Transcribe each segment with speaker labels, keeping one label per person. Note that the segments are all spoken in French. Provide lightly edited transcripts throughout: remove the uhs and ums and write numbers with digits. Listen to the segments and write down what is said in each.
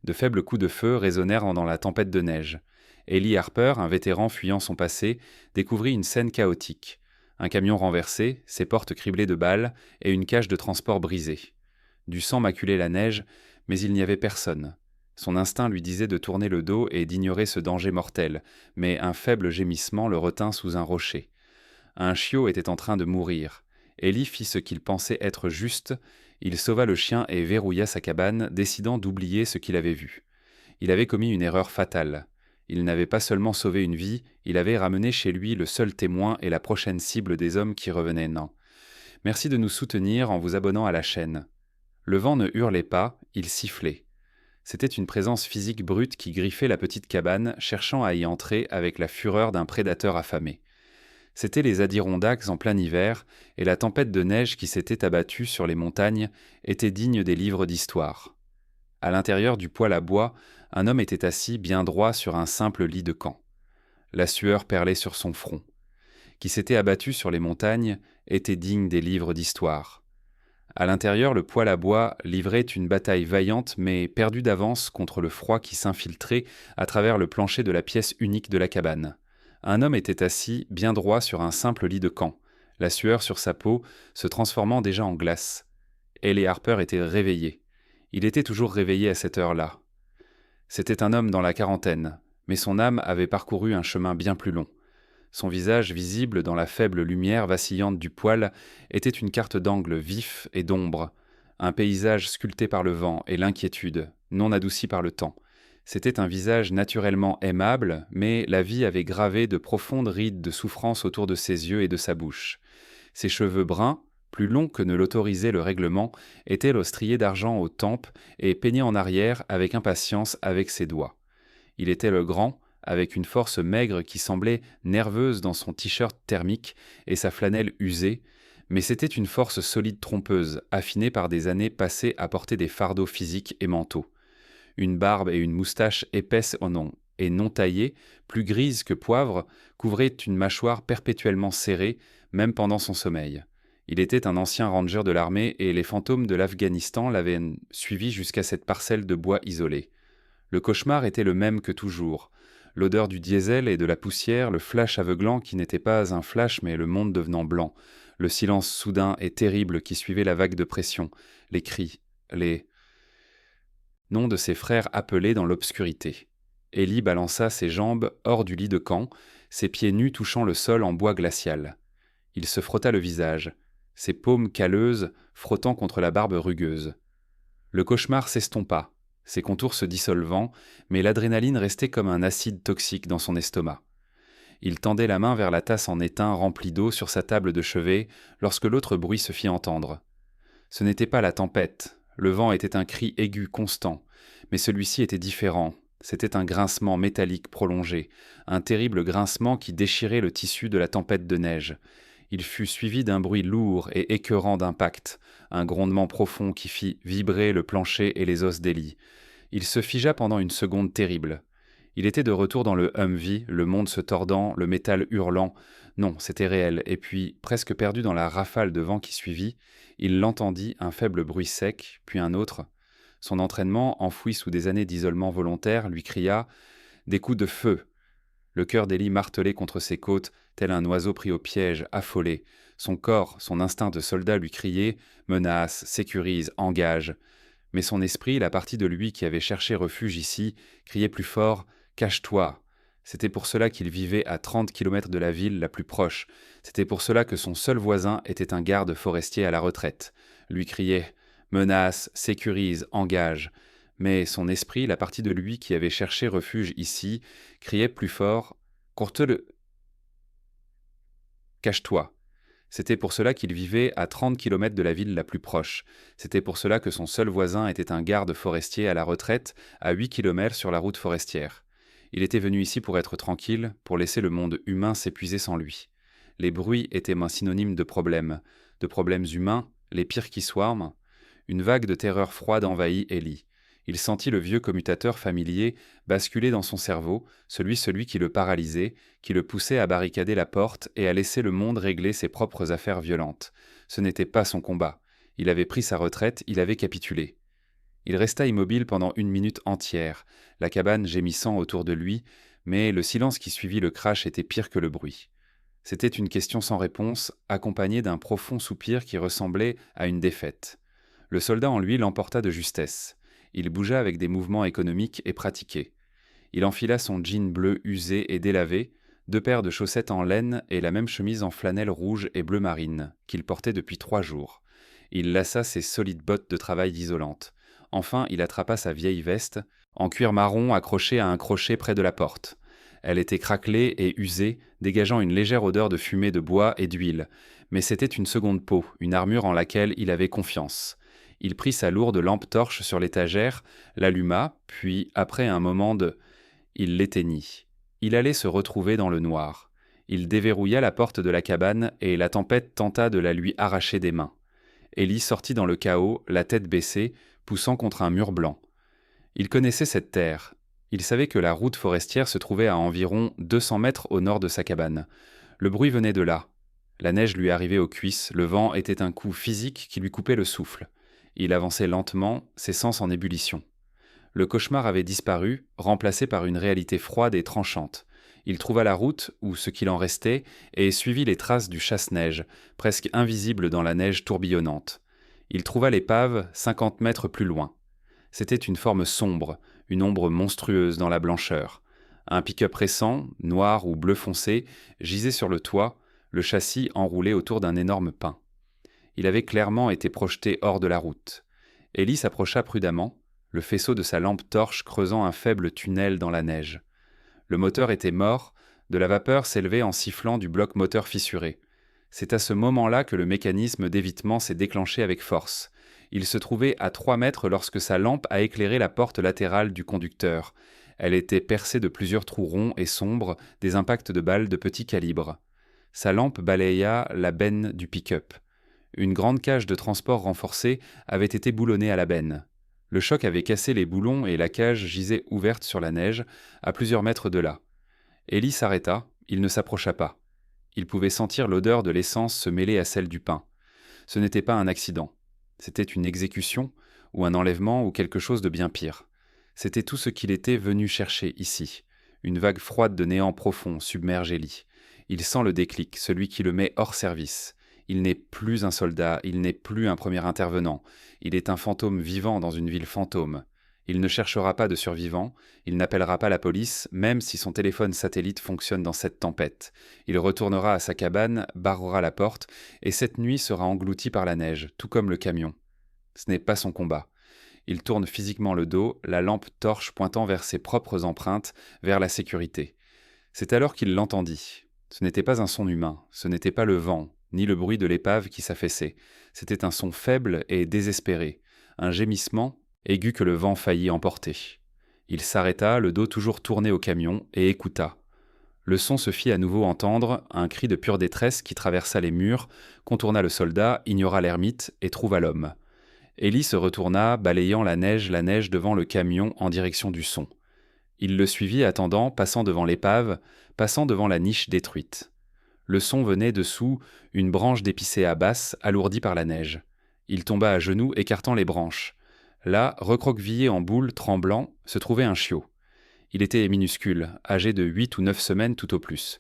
Speaker 1: De faibles coups de feu résonnèrent dans la tempête de neige. Ellie Harper, un vétéran fuyant son passé, découvrit une scène chaotique. Un camion renversé, ses portes criblées de balles et une cage de transport brisée. Du sang maculait la neige, mais il n'y avait personne. Son instinct lui disait de tourner le dos et d'ignorer ce danger mortel, mais un faible gémissement le retint sous un rocher. Un chiot était en train de mourir. Ellie fit ce qu'il pensait être juste. Il sauva le chien et verrouilla sa cabane, décidant d'oublier ce qu'il avait vu. Il avait commis une erreur fatale. Il n'avait pas seulement sauvé une vie, il avait ramené chez lui le seul témoin et la prochaine cible des hommes qui revenaient nains. Merci de nous soutenir en vous abonnant à la chaîne. Le vent ne hurlait pas, il sifflait. C'était une présence physique brute qui griffait la petite cabane, cherchant à y entrer avec la fureur d'un prédateur affamé. C'étaient les Adirondacks en plein hiver, et la tempête de neige qui s'était abattue sur les montagnes était digne des livres d'histoire. À l'intérieur du poêle à bois, un homme était assis bien droit sur un simple lit de camp. La sueur perlait sur son front. Qui s'était abattu sur les montagnes était digne des livres d'histoire. À l'intérieur, le poêle à bois livrait une bataille vaillante mais perdue d'avance contre le froid qui s'infiltrait à travers le plancher de la pièce unique de la cabane. Un homme était assis, bien droit sur un simple lit de camp, la sueur sur sa peau se transformant déjà en glace. Ellie Harper était réveillé. Il était toujours réveillé à cette heure-là. C'était un homme dans la quarantaine, mais son âme avait parcouru un chemin bien plus long. Son visage, visible dans la faible lumière vacillante du poêle, était une carte d'angle vif et d'ombre, un paysage sculpté par le vent et l'inquiétude, non adouci par le temps. C'était un visage naturellement aimable, mais la vie avait gravé de profondes rides de souffrance autour de ses yeux et de sa bouche. Ses cheveux bruns, plus longs que ne l'autorisait le règlement, étaient striés d'argent aux tempes et peignaient en arrière avec impatience avec ses doigts. Il était le grand, avec une force maigre qui semblait nerveuse dans son t-shirt thermique et sa flanelle usée, mais c'était une force solide trompeuse, affinée par des années passées à porter des fardeaux physiques et mentaux. Une barbe et une moustache épaisse et non taillée, plus grises que poivre, couvraient une mâchoire perpétuellement serrée, même pendant son sommeil. Il était un ancien ranger de l'armée et les fantômes de l'Afghanistan l'avaient suivi jusqu'à cette parcelle de bois isolée. Le cauchemar était le même que toujours. L'odeur du diesel et de la poussière, le flash aveuglant qui n'était pas un flash mais le monde devenant blanc, le silence soudain et terrible qui suivait la vague de pression, les cris, les noms de ses frères appelés dans l'obscurité. Ellie balança ses jambes hors du lit de camp, ses pieds nus touchant le sol en bois glacial. Il se frotta le visage, ses paumes calleuses frottant contre la barbe rugueuse. Le cauchemar s'estompa, ses contours se dissolvant, mais l'adrénaline restait comme un acide toxique dans son estomac. Il tendait la main vers la tasse en étain remplie d'eau sur sa table de chevet lorsque l'autre bruit se fit entendre. Ce n'était pas la tempête, le vent était un cri aigu constant, mais celui-ci était différent. C'était un grincement métallique prolongé, un terrible grincement qui déchirait le tissu de la tempête de neige. Il fut suivi d'un bruit lourd et écœurant d'impact, un grondement profond qui fit vibrer le plancher et les os d'Ellie. Il se figea pendant une seconde terrible. Il était de retour dans le Humvee, le monde se tordant, le métal hurlant. Non, c'était réel, et puis, presque perdu dans la rafale de vent qui suivit, il l'entendit, un faible bruit sec, puis un autre. Son entraînement, enfoui sous des années d'isolement volontaire, lui cria « Des coups de feu !» Le cœur d'Ellie martelait contre ses côtes, tel un oiseau pris au piège, affolé. Son corps, son instinct de soldat lui criait « Menace, sécurise, engage !» Mais son esprit, la partie de lui qui avait cherché refuge ici, criait plus fort « Cache-toi !» C'était pour cela qu'il vivait à 30 kilomètres de la ville la plus proche. C'était pour cela que son seul voisin était un garde forestier à la retraite. Lui criait « Menace, sécurise, engage !» Mais son esprit, la partie de lui qui avait cherché refuge ici, criait plus fort « Cache-toi !» C'était pour cela qu'il vivait à 30 kilomètres de la ville la plus proche. C'était pour cela que son seul voisin était un garde forestier à la retraite, à 8 kilomètres sur la route forestière. Il était venu ici pour être tranquille, pour laisser le monde humain s'épuiser sans lui. Les bruits étaient un synonyme de problèmes humains, les pires qui soient. Une vague de terreur froide envahit Ellie. Il sentit le vieux commutateur familier basculer dans son cerveau, celui qui le paralysait, qui le poussait à barricader la porte et à laisser le monde régler ses propres affaires violentes. Ce n'était pas son combat. Il avait pris sa retraite, il avait capitulé. Il resta immobile pendant 1 minute entière, la cabane gémissant autour de lui, mais le silence qui suivit le crash était pire que le bruit. C'était une question sans réponse, accompagnée d'un profond soupir qui ressemblait à une défaite. Le soldat en lui l'emporta de justesse. Il bougea avec des mouvements économiques et pratiqués. Il enfila son jean bleu usé et délavé, 2 paires de chaussettes en laine et la même chemise en flanelle rouge et bleu marine, qu'il portait depuis 3 jours. Il lassa ses solides bottes de travail isolantes. Enfin, il attrapa sa vieille veste, en cuir marron accrochée à un crochet près de la porte. Elle était craquelée et usée, dégageant une légère odeur de fumée de bois et d'huile. Mais c'était une seconde peau, une armure en laquelle il avait confiance. Il prit sa lourde lampe torche sur l'étagère, l'alluma, puis, après un moment il l'éteignit. Il allait se retrouver dans le noir. Il déverrouilla la porte de la cabane et la tempête tenta de la lui arracher des mains. Ellie sortit dans le chaos, la tête baissée, poussant contre un mur blanc. Il connaissait cette terre. Il savait que la route forestière se trouvait à environ 200 mètres au nord de sa cabane. Le bruit venait de là. La neige lui arrivait aux cuisses, le vent était un coup physique qui lui coupait le souffle. Il avançait lentement, ses sens en ébullition. Le cauchemar avait disparu, remplacé par une réalité froide et tranchante. Il trouva la route, ou ce qu'il en restait, et suivit les traces du chasse-neige, presque invisible dans la neige tourbillonnante. Il trouva l'épave 50 mètres plus loin. C'était une forme sombre, une ombre monstrueuse dans la blancheur. Un pick-up récent, noir ou bleu foncé, gisait sur le toit, le châssis enroulé autour d'un énorme pin. Il avait clairement été projeté hors de la route. Ellie s'approcha prudemment, le faisceau de sa lampe torche creusant un faible tunnel dans la neige. Le moteur était mort, de la vapeur s'élevait en sifflant du bloc moteur fissuré. C'est à ce moment-là que le mécanisme d'évitement s'est déclenché avec force. Il se trouvait à 3 mètres lorsque sa lampe a éclairé la porte latérale du conducteur. Elle était percée de plusieurs trous ronds et sombres, des impacts de balles de petit calibre. Sa lampe balaya la benne du pick-up. Une grande cage de transport renforcée avait été boulonnée à la benne. Le choc avait cassé les boulons et la cage gisait ouverte sur la neige, à plusieurs mètres de là. Ellie s'arrêta, il ne s'approcha pas. Il pouvait sentir l'odeur de l'essence se mêler à celle du pain. Ce n'était pas un accident. C'était une exécution, ou un enlèvement, ou quelque chose de bien pire. C'était tout ce qu'il était venu chercher ici. Une vague froide de néant profond submerge Ellie. Il sent le déclic, celui qui le met hors service. Il n'est plus un soldat, il n'est plus un premier intervenant. Il est un fantôme vivant dans une ville fantôme. Il ne cherchera pas de survivants, il n'appellera pas la police, même si son téléphone satellite fonctionne dans cette tempête. Il retournera à sa cabane, barrera la porte, et cette nuit sera englouti par la neige, tout comme le camion. Ce n'est pas son combat. Il tourne physiquement le dos, la lampe torche pointant vers ses propres empreintes, vers la sécurité. C'est alors qu'il l'entendit. Ce n'était pas un son humain, ce n'était pas le vent, ni le bruit de l'épave qui s'affaissait. C'était un son faible et désespéré, un gémissement aigu que le vent faillit emporter. Il s'arrêta, le dos toujours tourné au camion, et écouta. Le son se fit à nouveau entendre, un cri de pure détresse qui traversa les murs, contourna le soldat, ignora l'ermite et trouva l'homme. Ellie se retourna, balayant la neige devant le camion en direction du son. Il le suivit attendant, passant devant l'épave, passant devant la niche détruite. Le son venait dessous, une branche d'épicéa basse, alourdie par la neige. Il tomba à genoux, écartant les branches. Là, recroquevillé en boule, tremblant, se trouvait un chiot. Il était minuscule, âgé de 8 ou 9 semaines tout au plus.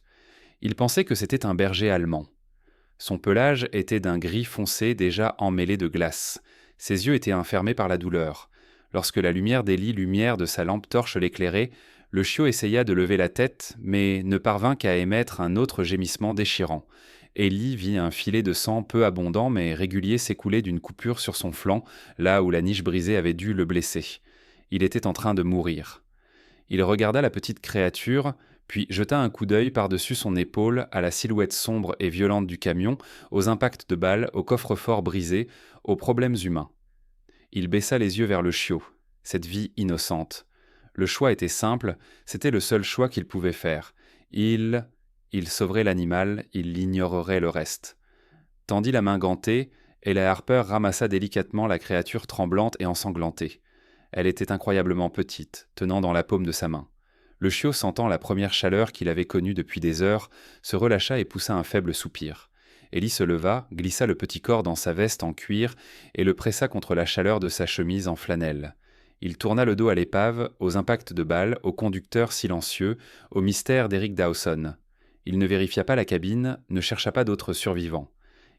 Speaker 1: Il pensait que c'était un berger allemand. Son pelage était d'un gris foncé déjà emmêlé de glace. Ses yeux étaient enfermés par la douleur. Lorsque la lumière d'Ellie, lumière de sa lampe torche l'éclairait, le chiot essaya de lever la tête, mais ne parvint qu'à émettre un autre gémissement déchirant. Ellie vit un filet de sang peu abondant mais régulier s'écouler d'une coupure sur son flanc, là où la niche brisée avait dû le blesser. Il était en train de mourir. Il regarda la petite créature, puis jeta un coup d'œil par-dessus son épaule à la silhouette sombre et violente du camion, aux impacts de balles, au coffre-fort brisé, aux problèmes humains. Il baissa les yeux vers le chiot, cette vie innocente. Le choix était simple, c'était le seul choix qu'il pouvait faire. Il sauverait l'animal, il ignorerait le reste. Tendit la main gantée, et la Harper ramassa délicatement la créature tremblante et ensanglantée. Elle était incroyablement petite, tenant dans la paume de sa main. Le chiot, sentant la première chaleur qu'il avait connue depuis des heures, se relâcha et poussa un faible soupir. Ellie se leva, glissa le petit corps dans sa veste en cuir et le pressa contre la chaleur de sa chemise en flanelle. Il tourna le dos à l'épave, aux impacts de balles, au conducteur silencieux, au mystère d'Eric Dawson. Il ne vérifia pas la cabine, ne chercha pas d'autres survivants.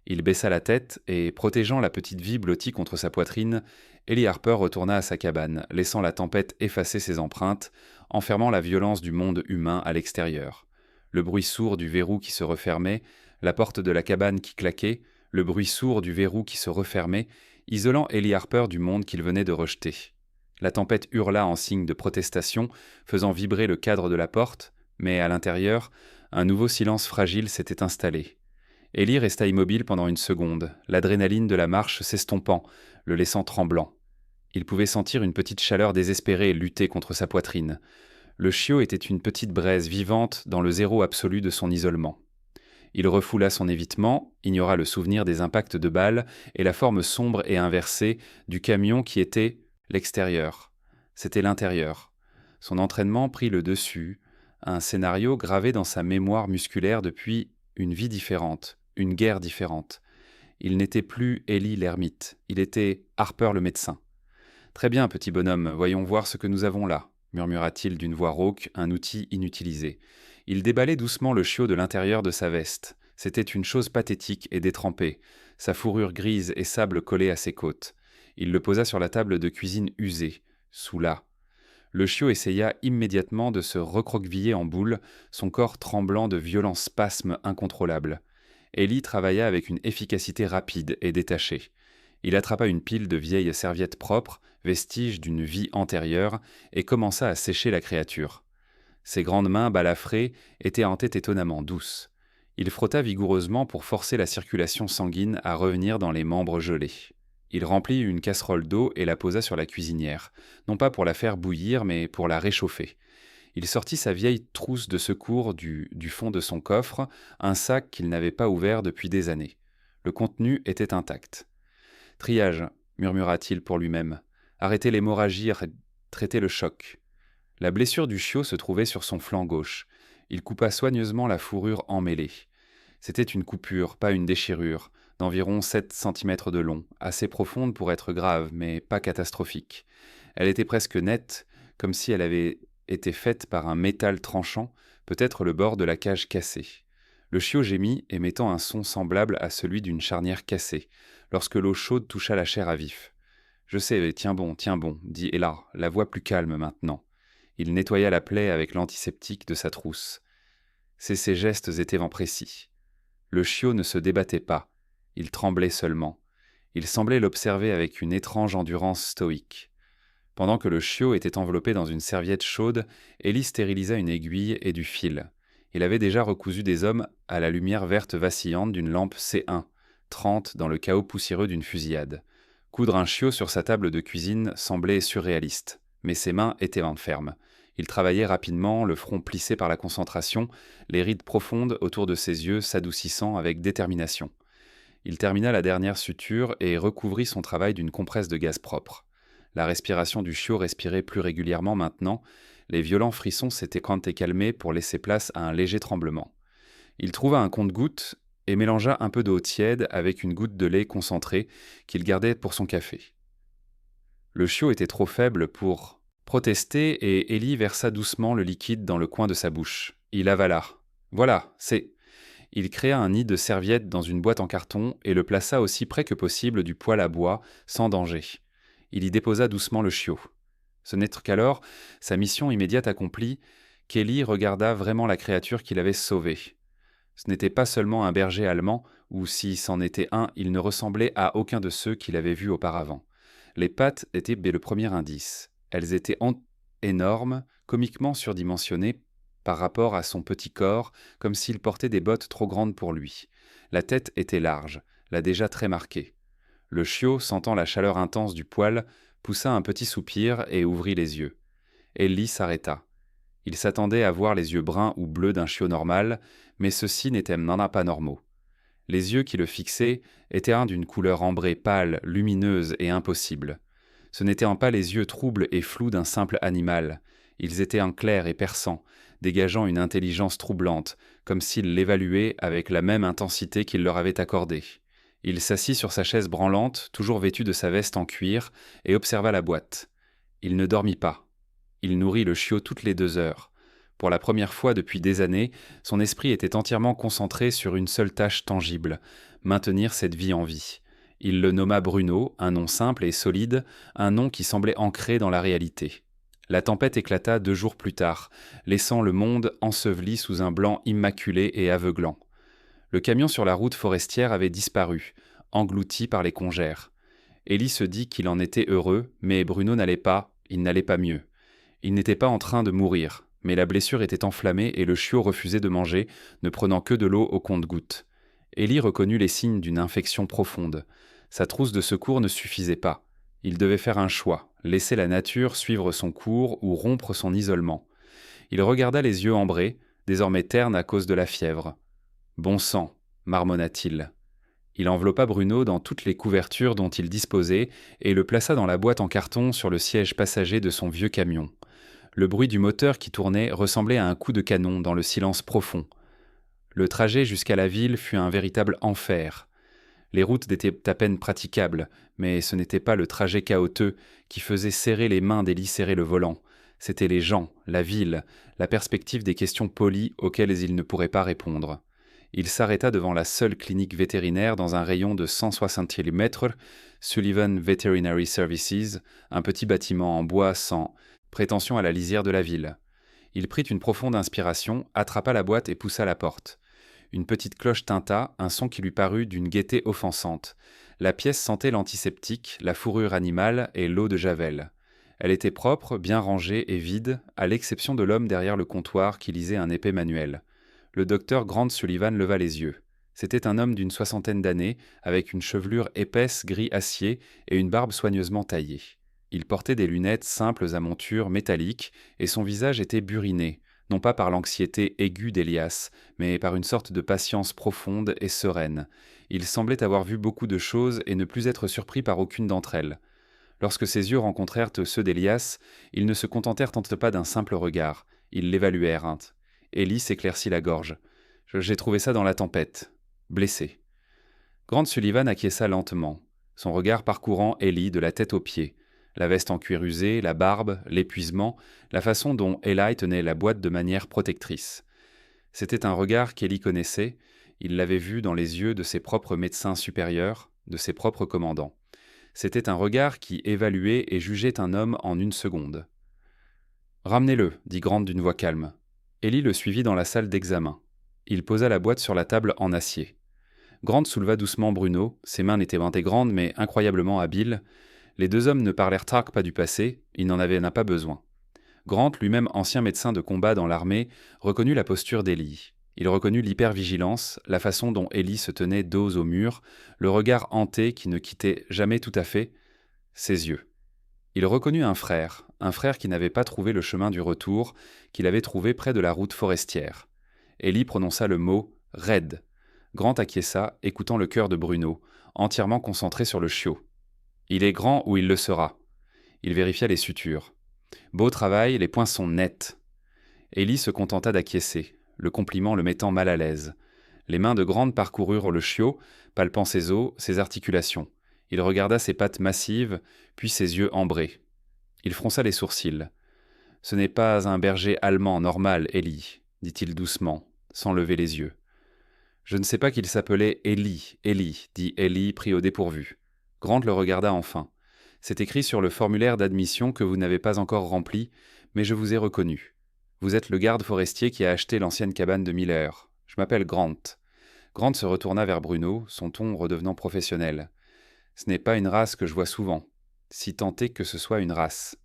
Speaker 1: Il baissa la tête et, protégeant la petite vie blottie contre sa poitrine, Ellie Harper retourna à sa cabane, laissant la tempête effacer ses empreintes, enfermant la violence du monde humain à l'extérieur. Le bruit sourd du verrou qui se refermait, la porte de la cabane qui claquait, le bruit sourd du verrou qui se refermait, isolant Ellie Harper du monde qu'il venait de rejeter. La tempête hurla en signe de protestation, faisant vibrer le cadre de la porte, mais à l'intérieur, un nouveau silence fragile s'était installé. Ellie resta immobile pendant une seconde, l'adrénaline de la marche s'estompant, le laissant tremblant. Il pouvait sentir une petite chaleur désespérée lutter contre sa poitrine. Le chiot était une petite braise vivante dans le zéro absolu de son isolement. Il refoula son évitement, ignora le souvenir des impacts de balles et la forme sombre et inversée du camion qui était l'extérieur. C'était l'intérieur. Son entraînement prit le dessus, un scénario gravé dans sa mémoire musculaire depuis une vie différente, une guerre différente. Il n'était plus Ellie l'ermite, il était Harper le médecin. « Très bien, petit bonhomme, voyons voir ce que nous avons là », murmura-t-il d'une voix rauque, un outil inutilisé. Il déballait doucement le chiot de l'intérieur de sa veste. C'était une chose pathétique et détrempée, sa fourrure grise et sable collée à ses côtes. Il le posa sur la table de cuisine usée, soûla. Le chiot essaya immédiatement de se recroqueviller en boule, son corps tremblant de violents spasmes incontrôlables. Ellie travailla avec une efficacité rapide et détachée. Il attrapa une pile de vieilles serviettes propres, vestiges d'une vie antérieure, et commença à sécher la créature. Ses grandes mains balafrées étaient en tête étonnamment douces. Il frotta vigoureusement pour forcer la circulation sanguine à revenir dans les membres gelés. Il remplit une casserole d'eau et la posa sur la cuisinière, non pas pour la faire bouillir, mais pour la réchauffer. Il sortit sa vieille trousse de secours du fond de son coffre, un sac qu'il n'avait pas ouvert depuis des années. Le contenu était intact. « Triage », murmura-t-il pour lui-même. « Arrêter l'hémorragie, traiter le choc. » La blessure du chiot se trouvait sur son flanc gauche. Il coupa soigneusement la fourrure emmêlée. C'était une coupure, pas une déchirure, d'environ 7 cm de long, assez profonde pour être grave, mais pas catastrophique. Elle était presque nette, comme si elle avait été faite par un métal tranchant, peut-être le bord de la cage cassé. Le chiot gémit, émettant un son semblable à celui d'une charnière cassée, lorsque l'eau chaude toucha la chair à vif. « Je sais, tiens bon, dit Ella, la voix plus calme maintenant. Il nettoya la plaie avec l'antiseptique de sa trousse. Ses gestes étaient vent précis. Le chiot ne se débattait pas. Il tremblait seulement. Il semblait l'observer avec une étrange endurance stoïque. Pendant que le chiot était enveloppé dans une serviette chaude, Ellie stérilisa une aiguille et du fil. Il avait déjà recousu des hommes à la lumière verte vacillante d'une lampe C1, 30 dans le chaos poussiéreux d'une fusillade. Coudre un chiot sur sa table de cuisine semblait surréaliste, mais ses mains étaient fermes. Il travaillait rapidement, le front plissé par la concentration, les rides profondes autour de ses yeux s'adoucissant avec détermination. Il termina la dernière suture et recouvrit son travail d'une compresse de gaz propre. La respiration du chiot respirait plus régulièrement maintenant, les violents frissons s'étaient calmés pour laisser place à un léger tremblement. Il trouva un compte-gouttes et mélangea un peu d'eau tiède avec une goutte de lait concentré qu'il gardait pour son café. Le chiot était trop faible pour protester et Ellie versa doucement le liquide dans le coin de sa bouche. Il avala. « Voilà, c'est... » Il créa un nid de serviettes dans une boîte en carton et le plaça aussi près que possible du poêle à bois, sans danger. Il y déposa doucement le chiot. Ce n'est qu'alors, sa mission immédiate accomplie, qu'Ellie regarda vraiment la créature qu'il avait sauvée. Ce n'était pas seulement un berger allemand, ou si c'en était un, il ne ressemblait à aucun de ceux qu'il avait vus auparavant. Les pattes étaient le premier indice. Elles étaient énormes, comiquement surdimensionnées par rapport à son petit corps, comme s'il portait des bottes trop grandes pour lui. La tête était large, là déjà très marquée. Le chiot, sentant la chaleur intense du poêle, poussa un petit soupir et ouvrit les yeux. Ellie s'arrêta. Il s'attendait à voir les yeux bruns ou bleus d'un chiot normal, mais ceux-ci n'étaient pas normaux. Les yeux qui le fixaient étaient d'une couleur ambrée pâle, lumineuse et impossible. Ce n'étaient pas les yeux troubles et flous d'un simple animal. Ils étaient en clair et perçants, dégageant une intelligence troublante, comme s'il l'évaluait avec la même intensité qu'il leur avait accordée. Il s'assit sur sa chaise branlante, toujours vêtue de sa veste en cuir, et observa la boîte. Il ne dormit pas. Il nourrit le chiot toutes les 2 heures. Pour la première fois depuis des années, son esprit était entièrement concentré sur une seule tâche tangible, maintenir cette vie en vie. Il le nomma Bruno, un nom simple et solide, un nom qui semblait ancré dans la réalité. La tempête éclata 2 jours plus tard, laissant le monde enseveli sous un blanc immaculé et aveuglant. Le camion sur la route forestière avait disparu, englouti par les congères. Élie se dit qu'il en était heureux, mais Bruno n'allait pas, il n'allait pas mieux. Il n'était pas en train de mourir, mais la blessure était enflammée et le chiot refusait de manger, ne prenant que de l'eau au compte-gouttes. Élie reconnut les signes d'une infection profonde. Sa trousse de secours ne suffisait pas. Il devait faire un choix, laisser la nature suivre son cours ou rompre son isolement. Il regarda les yeux ambrés, désormais ternes à cause de la fièvre. « Bon sang !» marmonna-t-il. Il enveloppa Bruno dans toutes les couvertures dont il disposait et le plaça dans la boîte en carton sur le siège passager de son vieux camion. Le bruit du moteur qui tournait ressemblait à un coup de canon dans le silence profond. Le trajet jusqu'à la ville fut un véritable enfer. Les routes étaient à peine praticables, mais ce n'était pas le trajet chaotique qui faisait serrer les mains d'Élie serrer le volant. C'étaient les gens, la ville, la perspective des questions polies auxquelles il ne pourrait pas répondre. Il s'arrêta devant la seule clinique vétérinaire dans un rayon de 160 km, Sullivan Veterinary Services, un petit bâtiment en bois sans prétention à la lisière de la ville. Il prit une profonde inspiration, attrapa la boîte et poussa la porte. Une petite cloche tinta, un son qui lui parut d'une gaieté offensante. La pièce sentait l'antiseptique, la fourrure animale et l'eau de javel. Elle était propre, bien rangée et vide, à l'exception de l'homme derrière le comptoir qui lisait un épais manuel. Le docteur Grant Sullivan leva les yeux. C'était un homme d'une 60aine d'années, avec une chevelure épaisse gris acier et une barbe soigneusement taillée. Il portait des lunettes simples à monture métallique et son visage était buriné, non pas par l'anxiété aiguë d'Elias, mais par une sorte de patience profonde et sereine. Il semblait avoir vu beaucoup de choses et ne plus être surpris par aucune d'entre elles. Lorsque ses yeux rencontrèrent ceux d'Elias, ils ne se contentèrent pas d'un simple regard, ils l'évaluèrent. Élie s'éclaircit la gorge. « J'ai trouvé ça dans la tempête. Blessé. » Grant Sullivan acquiesça lentement, son regard parcourant Élie de la tête aux pieds. La veste en cuir usé, la barbe, l'épuisement, la façon dont Eli tenait la boîte de manière protectrice. C'était un regard qu'Élie connaissait, il l'avait vu dans les yeux de ses propres médecins supérieurs, de ses propres commandants. C'était un regard qui évaluait et jugeait un homme en 1 seconde. « Ramenez-le, dit Grant d'une voix calme. Élie le suivit dans la salle d'examen. Il posa la boîte sur la table en acier. Grant souleva doucement Bruno, ses mains n'étaient pas grandes mais incroyablement habiles. Les 2 hommes ne parlèrent pas du passé, il n'en avait pas besoin. Grant, lui-même ancien médecin de combat dans l'armée, reconnut la posture d'Élie. Il reconnut l'hypervigilance, la façon dont Élie se tenait dos au mur, le regard hanté qui ne quittait jamais tout à fait ses yeux. Il reconnut un frère qui n'avait pas trouvé le chemin du retour, qu'il avait trouvé près de la route forestière. Élie prononça le mot « raide ». Grant acquiesça, écoutant le cœur de Bruno, entièrement concentré sur le chiot. « Il est grand ou il le sera. » Il vérifia les sutures. « Beau travail, les points sont nets. » Élie se contenta d'acquiescer, le compliment le mettant mal à l'aise. Les mains de Grant parcoururent le chiot, palpant ses os, ses articulations. Il regarda ses pattes massives, puis ses yeux ambrés. Il fronça les sourcils. « Ce n'est pas un berger allemand normal, Élie, » dit-il doucement, sans lever les yeux. « Je ne sais pas qu'il s'appelait Élie, dit Élie pris au dépourvu. Grant le regarda enfin. « C'est écrit sur le formulaire d'admission que vous n'avez pas encore rempli, mais je vous ai reconnu. Vous êtes le garde forestier qui a acheté l'ancienne cabane de Miller. Je m'appelle Grant. » Grant se retourna vers Bruno, son ton redevenant professionnel. « Ce n'est pas une race que je vois souvent, si tant est que ce soit une race. »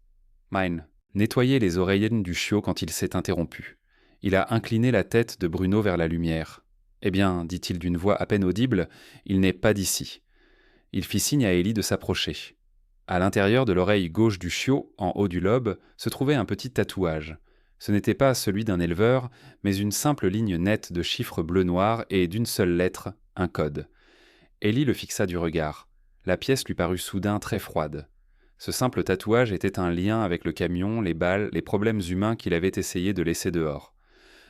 Speaker 1: Mine nettoyait les oreillines du chiot quand il s'est interrompu. Il a incliné la tête de Bruno vers la lumière. « Eh bien, dit-il d'une voix à peine audible, il n'est pas d'ici. » Il fit signe à Élie de s'approcher. À l'intérieur de l'oreille gauche du chiot, en haut du lobe, se trouvait un petit tatouage. Ce n'était pas celui d'un éleveur, mais une simple ligne nette de chiffres bleu-noir et d'une seule lettre, un code. Élie le fixa du regard. La pièce lui parut soudain très froide. Ce simple tatouage était un lien avec le camion, les balles, les problèmes humains qu'il avait essayé de laisser dehors.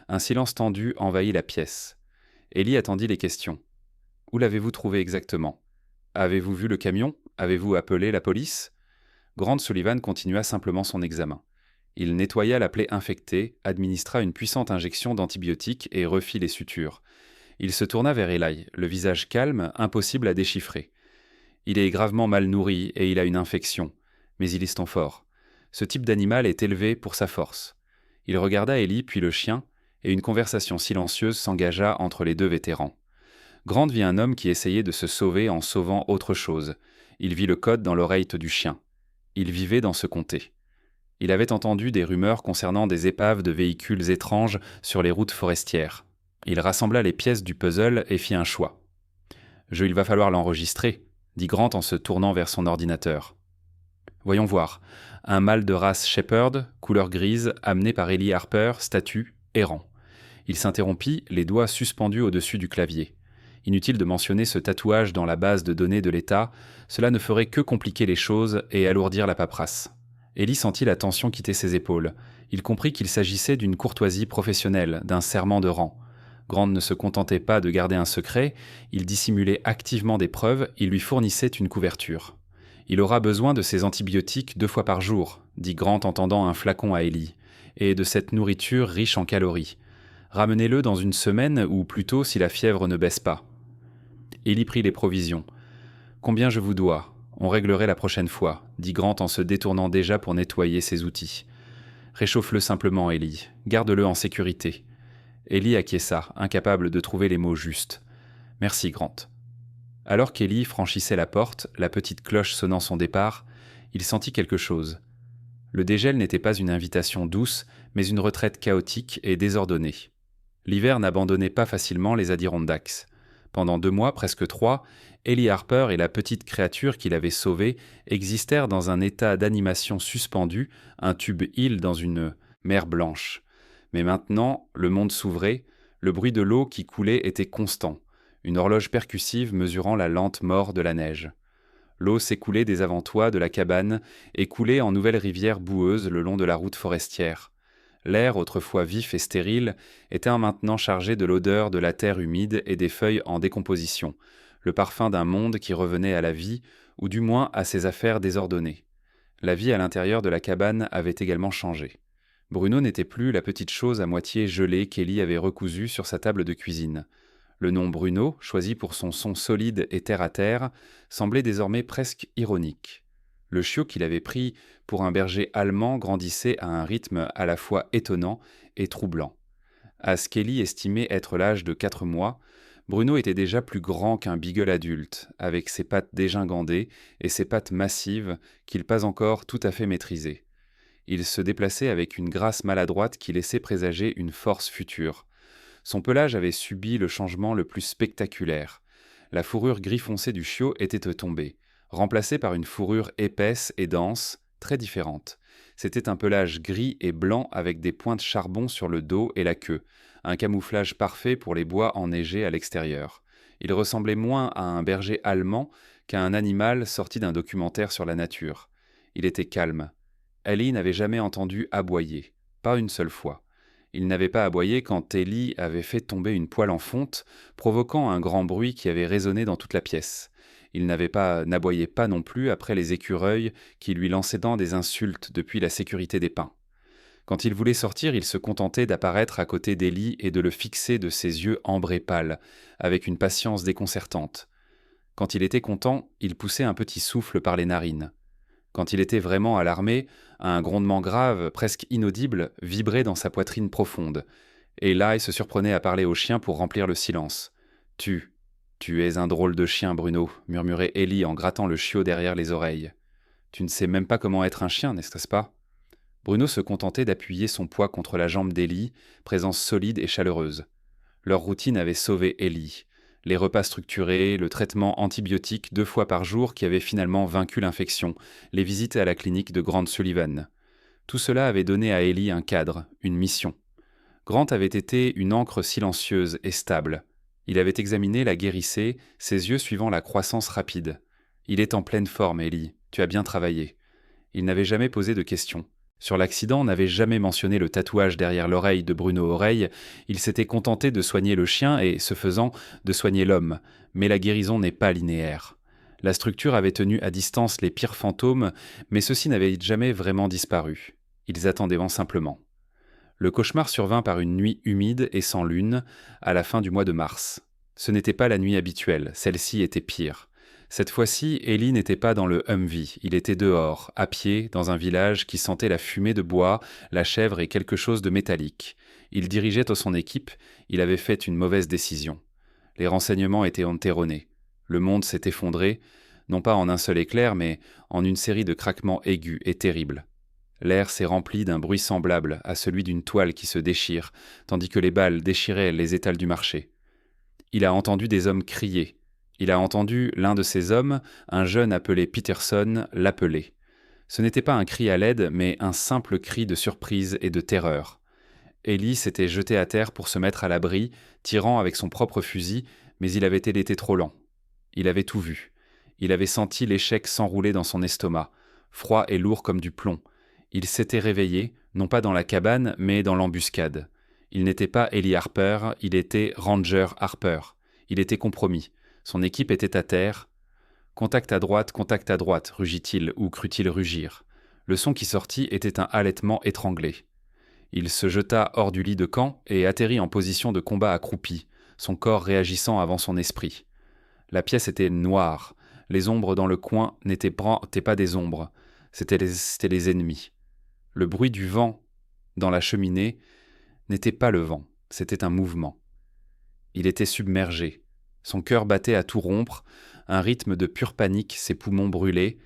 Speaker 1: Un silence tendu envahit la pièce. Ellie attendit les questions. Où l'avez-vous trouvé exactement? Avez-vous vu le camion? Avez-vous appelé la police? Grant Sullivan continua simplement son examen. Il nettoya la plaie infectée, administra une puissante injection d'antibiotiques et refit les sutures. Il se tourna vers Eli, le visage calme, impossible à déchiffrer. Il est gravement mal nourri et il a une infection, mais il est stanfort. Ce type d'animal est élevé pour sa force. Il regarda Ellie puis le chien, et une conversation silencieuse s'engagea entre les deux vétérans. Grant vit un homme qui essayait de se sauver en sauvant autre chose. Il vit le code dans l'oreille du chien. Il vivait dans ce comté. Il avait entendu des rumeurs concernant des épaves de véhicules étranges sur les routes forestières. Il rassembla les pièces du puzzle et fit un choix. Il va falloir l'enregistrer, dit Grant en se tournant vers son ordinateur. Voyons voir. Un mâle de race Shepherd, couleur grise, amené par Ellie Harper, statut, errant. Il s'interrompit, les doigts suspendus au-dessus du clavier. Inutile de mentionner ce tatouage dans la base de données de l'État, cela ne ferait que compliquer les choses et alourdir la paperasse. Ellie sentit la tension quitter ses épaules. Il comprit qu'il s'agissait d'une courtoisie professionnelle, d'un serment de rang. Grant ne se contentait pas de garder un secret, il dissimulait activement des preuves, il lui fournissait une couverture. « Il aura besoin de ses antibiotiques 2 fois par jour », dit Grant en tendant un flacon à Ellie, « et de cette nourriture riche en calories. Ramenez-le dans une semaine ou plutôt si la fièvre ne baisse pas. » Ellie prit les provisions. « Combien je vous dois? On réglerait la prochaine fois, » dit Grant en se détournant déjà pour nettoyer ses outils. « Réchauffe-le simplement, Ellie. Garde-le en sécurité. » Ellie acquiesça, incapable de trouver les mots justes. « Merci, Grant. » Alors qu'Ellie franchissait la porte, la petite cloche sonnant son départ, il sentit quelque chose. Le dégel n'était pas une invitation douce, mais une retraite chaotique et désordonnée. L'hiver n'abandonnait pas facilement les Adirondacks. Pendant 2 mois, presque 3, Ellie Harper et la petite créature qui l'avait sauvée existèrent dans un état d'animation suspendu, un tube île dans une mer blanche. Mais maintenant, le monde s'ouvrait, le bruit de l'eau qui coulait était constant, une horloge percussive mesurant la lente mort de la neige. L'eau s'écoulait des avant-toits de la cabane et coulait en nouvelles rivières boueuses le long de la route forestière. L'air, autrefois vif et stérile, était maintenant chargé de l'odeur de la terre humide et des feuilles en décomposition, le parfum d'un monde qui revenait à la vie, ou du moins à ses affaires désordonnées. La vie à l'intérieur de la cabane avait également changé. Bruno n'était plus la petite chose à moitié gelée qu'Ellie avait recousue sur sa table de cuisine. Le nom Bruno, choisi pour son son solide et terre-à-terre, semblait désormais presque ironique. Le chiot qu'il avait pris pour un berger allemand grandissait à un rythme à la fois étonnant et troublant. À ce qu'Ellie estimait être l'âge de 4 mois, Bruno était déjà plus grand qu'un beagle adulte, avec ses pattes dégingandées et ses pattes massives qu'il pas encore tout à fait maîtrisées. Il se déplaçait avec une grâce maladroite qui laissait présager une force future. Son pelage avait subi le changement le plus spectaculaire. La fourrure gris foncé du chiot était tombée, remplacée par une fourrure épaisse et dense, très différente. C'était un pelage gris et blanc avec des points de charbon sur le dos et la queue, un camouflage parfait pour les bois enneigés à l'extérieur. Il ressemblait moins à un berger allemand qu'à un animal sorti d'un documentaire sur la nature. Il était calme. Ellie n'avait jamais entendu aboyer, pas une seule fois. Il n'avait pas aboyé quand Ellie avait fait tomber une poêle en fonte, provoquant un grand bruit qui avait résonné dans toute la pièce. Il n'aboyait pas non plus après les écureuils qui lui lançaient des insultes depuis la sécurité des pins. Quand il voulait sortir, il se contentait d'apparaître à côté d'Ellie et de le fixer de ses yeux ambrés pâles, avec une patience déconcertante. Quand il était content, il poussait un petit souffle par les narines. Quand il était vraiment alarmé, un grondement grave, presque inaudible, vibrait dans sa poitrine profonde. Et Eli se surprenait à parler au chien pour remplir le silence. « Tu es un drôle de chien, Bruno », murmurait Ellie en grattant le chiot derrière les oreilles. « Tu ne sais même pas comment être un chien, n'est-ce pas ?» Bruno se contentait d'appuyer son poids contre la jambe d'Ellie, présence solide et chaleureuse. Leur routine avait sauvé Ellie. Les repas structurés, le traitement antibiotique 2 fois par jour qui avait finalement vaincu l'infection, les visites à la clinique de Grant Sullivan. Tout cela avait donné à Ellie un cadre, une mission. Grant avait été une ancre silencieuse et stable. Il avait examiné la guérissée, ses yeux suivant la croissance rapide. « Il est en pleine forme, Ellie. Tu as bien travaillé. Il n'avait jamais posé de questions. Sur l'accident, on n'avait jamais mentionné le tatouage derrière l'oreille de Bruno Oreille, il s'était contenté de soigner le chien et, ce faisant, de soigner l'homme. Mais la guérison n'est pas linéaire. La structure avait tenu à distance les pires fantômes, mais ceux-ci n'avaient jamais vraiment disparu. Ils attendaient simplement. Le cauchemar survint par une nuit humide et sans lune, à la fin du mois de mars. Ce n'était pas la nuit habituelle, celle-ci était pire. Cette fois-ci, Ellie n'était pas dans le Humvee, il était dehors, à pied, dans un village qui sentait la fumée de bois, la chèvre et quelque chose de métallique. Il dirigeait son équipe, il avait fait une mauvaise décision. Les renseignements étaient enterronnés. Le monde s'est effondré, non pas en un seul éclair, mais en une série de craquements aigus et terribles. L'air s'est rempli d'un bruit semblable à celui d'une toile qui se déchire, tandis que les balles déchiraient les étals du marché. Il a entendu des hommes crier. Il a entendu l'un de ces hommes, un jeune appelé Peterson, l'appeler. Ce n'était pas un cri à l'aide, mais un simple cri de surprise et de terreur. Ellie s'était jeté à terre pour se mettre à l'abri, tirant avec son propre fusil, mais il avait été trop lent. Il avait tout vu. Il avait senti l'échec s'enrouler dans son estomac, froid et lourd comme du plomb. Il s'était réveillé, non pas dans la cabane, mais dans l'embuscade. Il n'était pas Ellie Harper, il était Ranger Harper. Il était compromis. Son équipe était à terre. Contact à droite, rugit-il ou crut-il rugir. Le son qui sortit était un halètement étranglé. Il se jeta hors du lit de camp et atterrit en position de combat accroupi, son corps réagissant avant son esprit. La pièce était noire. Les ombres dans le coin n'étaient pas des ombres, c'étaient les ennemis. Le bruit du vent dans la cheminée n'était pas le vent, c'était un mouvement. Il était submergé. Son cœur battait à tout rompre, un rythme de pure panique, ses poumons brûlaient.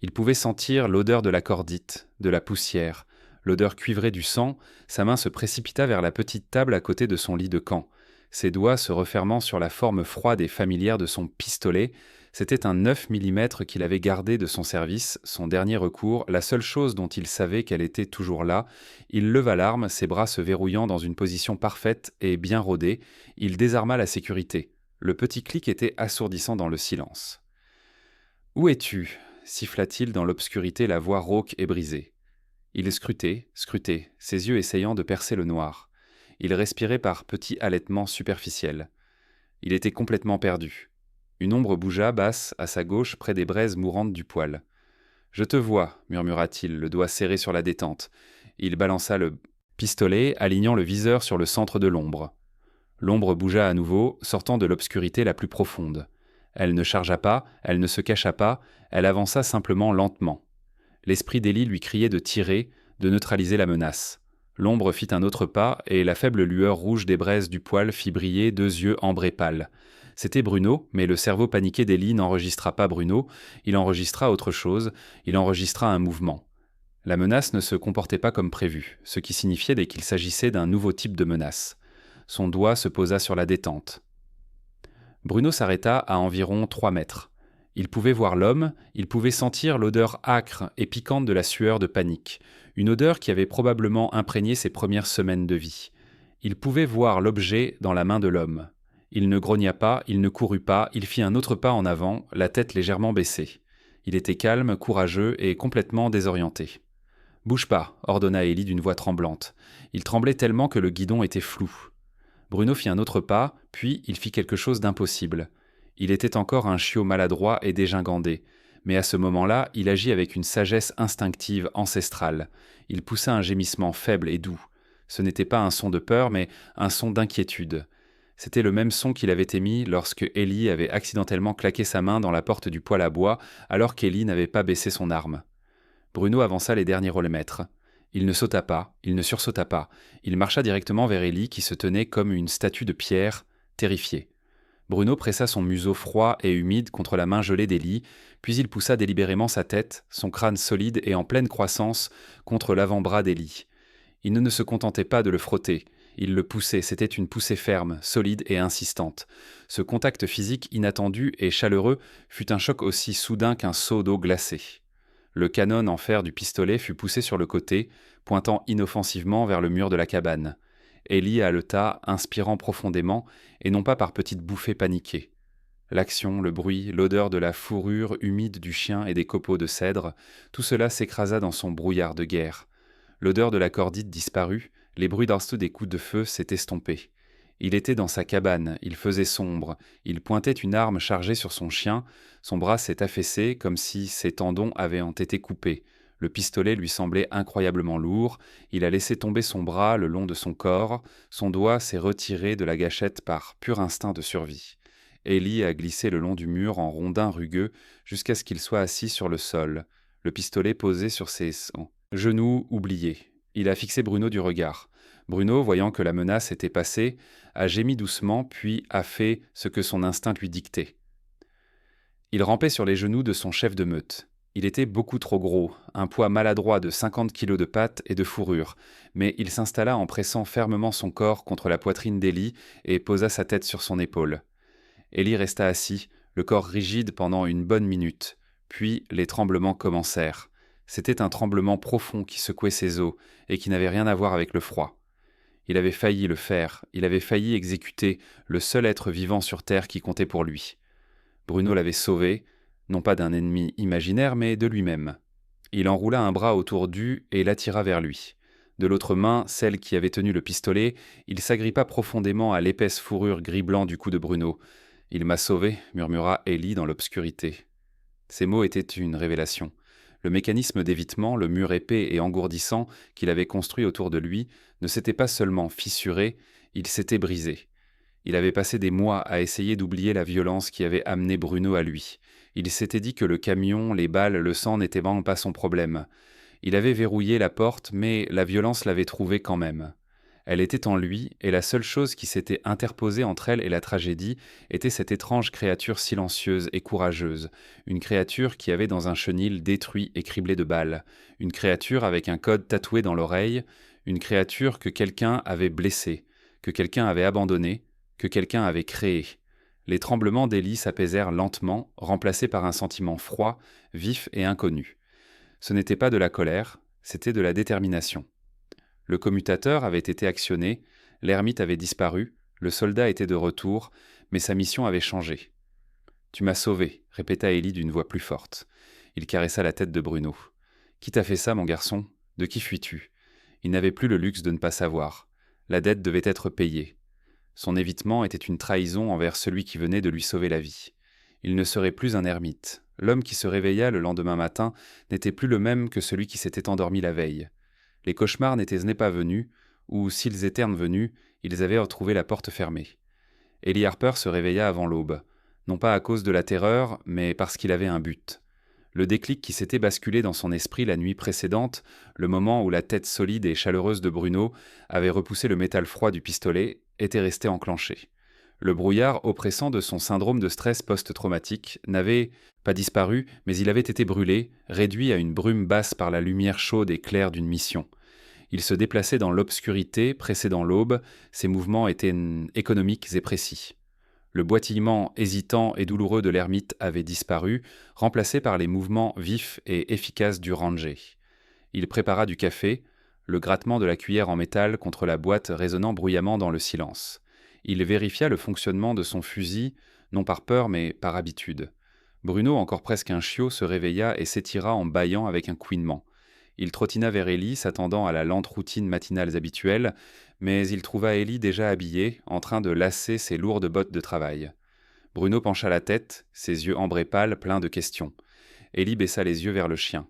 Speaker 1: Il pouvait sentir l'odeur de la cordite, de la poussière, l'odeur cuivrée du sang. Sa main se précipita vers la petite table à côté de son lit de camp. Ses doigts se refermant sur la forme froide et familière de son pistolet. C'était un 9 mm qu'il avait gardé de son service, son dernier recours, la seule chose dont il savait qu'elle était toujours là. Il leva l'arme, ses bras se verrouillant dans une position parfaite et bien rodée. Il désarma la sécurité. Le petit clic était assourdissant dans le silence. « Où es-tu » siffla-t-il dans l'obscurité, la voix rauque et brisée. Il scrutait, ses yeux essayant de percer le noir. Il respirait par petits halètements superficiels. Il était complètement perdu. Une ombre bougea, basse, à sa gauche, près des braises mourantes du poêle. « Je te vois » murmura-t-il, le doigt serré sur la détente. Il balança le pistolet, alignant le viseur sur le centre de l'ombre. L'ombre bougea à nouveau, sortant de l'obscurité la plus profonde. Elle ne chargea pas, elle ne se cacha pas, elle avança simplement lentement. L'esprit d'Ellie lui criait de tirer, de neutraliser la menace. L'ombre fit un autre pas, et la faible lueur rouge des braises du poêle fit briller 2 yeux ambrés pâles. C'était Bruno, mais le cerveau paniqué d'Ellie n'enregistra pas Bruno, il enregistra autre chose, il enregistra un mouvement. La menace ne se comportait pas comme prévu, ce qui signifiait qu'il s'agissait d'un nouveau type de menace. Son doigt se posa sur la détente. Bruno s'arrêta à environ 3 mètres. Il pouvait voir l'homme, il pouvait sentir l'odeur âcre et piquante de la sueur de panique, une odeur qui avait probablement imprégné ses premières semaines de vie. Il pouvait voir l'objet dans la main de l'homme. Il ne grogna pas, il ne courut pas, il fit un autre pas en avant, la tête légèrement baissée. Il était calme, courageux et complètement désorienté. « Bouge pas » ordonna Ellie d'une voix tremblante. Il tremblait tellement que le guidon était flou. Bruno fit un autre pas, puis il fit quelque chose d'impossible. Il était encore un chiot maladroit et dégingandé, mais à ce moment-là, il agit avec une sagesse instinctive ancestrale. Il poussa un gémissement faible et doux. Ce n'était pas un son de peur, mais un son d'inquiétude. C'était le même son qu'il avait émis lorsque Ellie avait accidentellement claqué sa main dans la porte du poêle à bois, alors qu'Ellie n'avait pas baissé son arme. Bruno avança les derniers relmètres. Il ne sauta pas, il ne sursauta pas. Il marcha directement vers Ellie qui se tenait comme une statue de pierre, terrifiée. Bruno pressa son museau froid et humide contre la main gelée d'Ellie, puis il poussa délibérément sa tête, son crâne solide et en pleine croissance, contre l'avant-bras d'Ellie. Il ne se contentait pas de le frotter, il le poussait, c'était une poussée ferme, solide et insistante. Ce contact physique inattendu et chaleureux fut un choc aussi soudain qu'un seau d'eau glacée. Le canon en fer du pistolet fut poussé sur le côté, pointant inoffensivement vers le mur de la cabane. Ellie haleta, inspirant profondément, et non pas par petites bouffées paniquées. L'action, le bruit, l'odeur de la fourrure humide du chien et des copeaux de cèdre, tout cela s'écrasa dans son brouillard de guerre. L'odeur de la cordite disparut, les bruits d'instinct des coups de feu s'étaient estompés. Il était dans sa cabane, il faisait sombre, il pointait une arme chargée sur son chien, son bras s'est affaissé comme si ses tendons avaient été coupés. Le pistolet lui semblait incroyablement lourd, il a laissé tomber son bras le long de son corps, son doigt s'est retiré de la gâchette par pur instinct de survie. Ellie a glissé le long du mur en rondin rugueux jusqu'à ce qu'il soit assis sur le sol, le pistolet posé sur ses genoux oubliés. Il a fixé Bruno du regard. Bruno, voyant que la menace était passée, a gémi doucement puis a fait ce que son instinct lui dictait. Il rampait sur les genoux de son chef de meute. Il était beaucoup trop gros, un poids maladroit de 50 kilos de pâte et de fourrure, mais il s'installa en pressant fermement son corps contre la poitrine d'Ellie et posa sa tête sur son épaule. Ellie resta assis, le corps rigide pendant une bonne minute. Puis les tremblements commencèrent. C'était un tremblement profond qui secouait ses os et qui n'avait rien à voir avec le froid. Il avait failli le faire, il avait failli exécuter le seul être vivant sur Terre qui comptait pour lui. Bruno l'avait sauvé, non pas d'un ennemi imaginaire, mais de lui-même. Il enroula un bras autour d'U et l'attira vers lui. De l'autre main, celle qui avait tenu le pistolet, il s'agrippa profondément à l'épaisse fourrure gris-blanc du cou de Bruno. « Il m'a sauvé », murmura Ellie dans l'obscurité. Ces mots étaient une révélation. Le mécanisme d'évitement, le mur épais et engourdissant qu'il avait construit autour de lui, ne s'était pas seulement fissuré, il s'était brisé. Il avait passé des mois à essayer d'oublier la violence qui avait amené Bruno à lui. Il s'était dit que le camion, les balles, le sang n'étaient vraiment pas son problème. Il avait verrouillé la porte, mais la violence l'avait trouvée quand même. Elle était en lui, et la seule chose qui s'était interposée entre elle et la tragédie était cette étrange créature silencieuse et courageuse, une créature qui avait dans un chenil détruit et criblé de balles, une créature avec un code tatoué dans l'oreille, une créature que quelqu'un avait blessée, que quelqu'un avait abandonnée, que quelqu'un avait créée. Les tremblements d'Ellie s'apaisèrent lentement, remplacés par un sentiment froid, vif et inconnu. Ce n'était pas de la colère, c'était de la détermination. Le commutateur avait été actionné, l'ermite avait disparu, le soldat était de retour, mais sa mission avait changé. « Tu m'as sauvé », répéta Ellie d'une voix plus forte. Il caressa la tête de Bruno. « Qui t'a fait ça, mon garçon ? De qui fuis-tu » Il n'avait plus le luxe de ne pas savoir. La dette devait être payée. Son évitement était une trahison envers celui qui venait de lui sauver la vie. Il ne serait plus un ermite. L'homme qui se réveilla le lendemain matin n'était plus le même que celui qui s'était endormi la veille. Les cauchemars n'étaient pas venus, ou s'ils étaient venus, ils avaient retrouvé la porte fermée. Ellie Harper se réveilla avant l'aube, non pas à cause de la terreur, mais parce qu'il avait un but. Le déclic qui s'était basculé dans son esprit la nuit précédente, le moment où la tête solide et chaleureuse de Bruno avait repoussé le métal froid du pistolet, était resté enclenché. Le brouillard oppressant de son syndrome de stress post-traumatique n'avait pas disparu, mais il avait été brûlé, réduit à une brume basse par la lumière chaude et claire d'une mission. Il se déplaçait dans l'obscurité précédant l'aube, ses mouvements étaient économiques et précis. Le boitillement hésitant et douloureux de l'ermite avait disparu, remplacé par les mouvements vifs et efficaces du ranger. Il prépara du café, le grattement de la cuillère en métal contre la boîte résonnant bruyamment dans le silence. Il vérifia le fonctionnement de son fusil, non par peur mais par habitude. Bruno, encore presque un chiot, se réveilla et s'étira en bâillant avec un couinement. Il trottina vers Ellie, s'attendant à la lente routine matinale habituelle, mais il trouva Ellie déjà habillée, en train de lasser ses lourdes bottes de travail. Bruno pencha la tête, ses yeux ambrés pâles, pleins de questions. Ellie baissa les yeux vers le chien.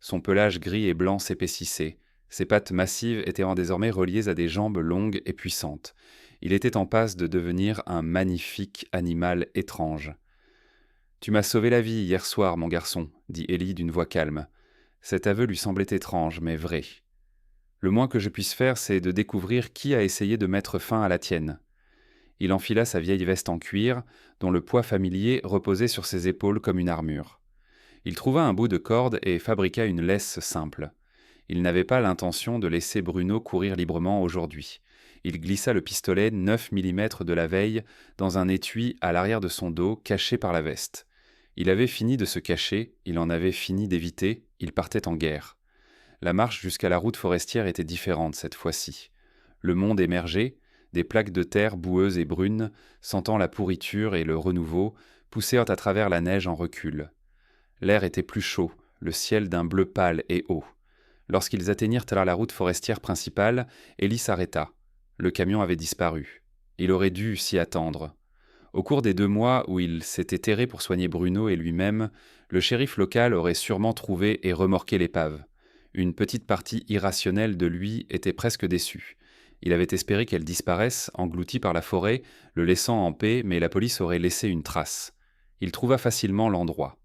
Speaker 1: Son pelage gris et blanc s'épaississait. Ses pattes massives étaient désormais reliées à des jambes longues et puissantes. Il était en passe de devenir un magnifique animal étrange. « Tu m'as sauvé la vie hier soir, mon garçon, » dit Ellie d'une voix calme. Cet aveu lui semblait étrange, mais vrai. « Le moins que je puisse faire, c'est de découvrir qui a essayé de mettre fin à la tienne. » Il enfila sa vieille veste en cuir, dont le poids familier reposait sur ses épaules comme une armure. Il trouva un bout de corde et fabriqua une laisse simple. Il n'avait pas l'intention de laisser Bruno courir librement aujourd'hui. Il glissa le pistolet 9 mm de la veille dans un étui à l'arrière de son dos, caché par la veste. Il avait fini de se cacher, il en avait fini d'éviter, il partait en guerre. La marche jusqu'à la route forestière était différente cette fois-ci. Le monde émergeait, Des plaques de terre boueuses et brunes, sentant la pourriture et le renouveau, poussèrent à travers la neige en recul. L'air était plus chaud, le ciel d'un bleu pâle et haut. Lorsqu'ils atteignirent la route forestière principale, Ellie s'arrêta. Le camion avait disparu. Il aurait dû s'y attendre. Au cours des 2 mois où il s'était terré pour soigner Bruno et lui-même, le shérif local aurait sûrement trouvé et remorqué l'épave. Une petite partie irrationnelle de lui était presque déçue. Il avait espéré qu'elle disparaisse, engloutie par la forêt, le laissant en paix, mais la police aurait laissé une trace. Il trouva facilement l'endroit.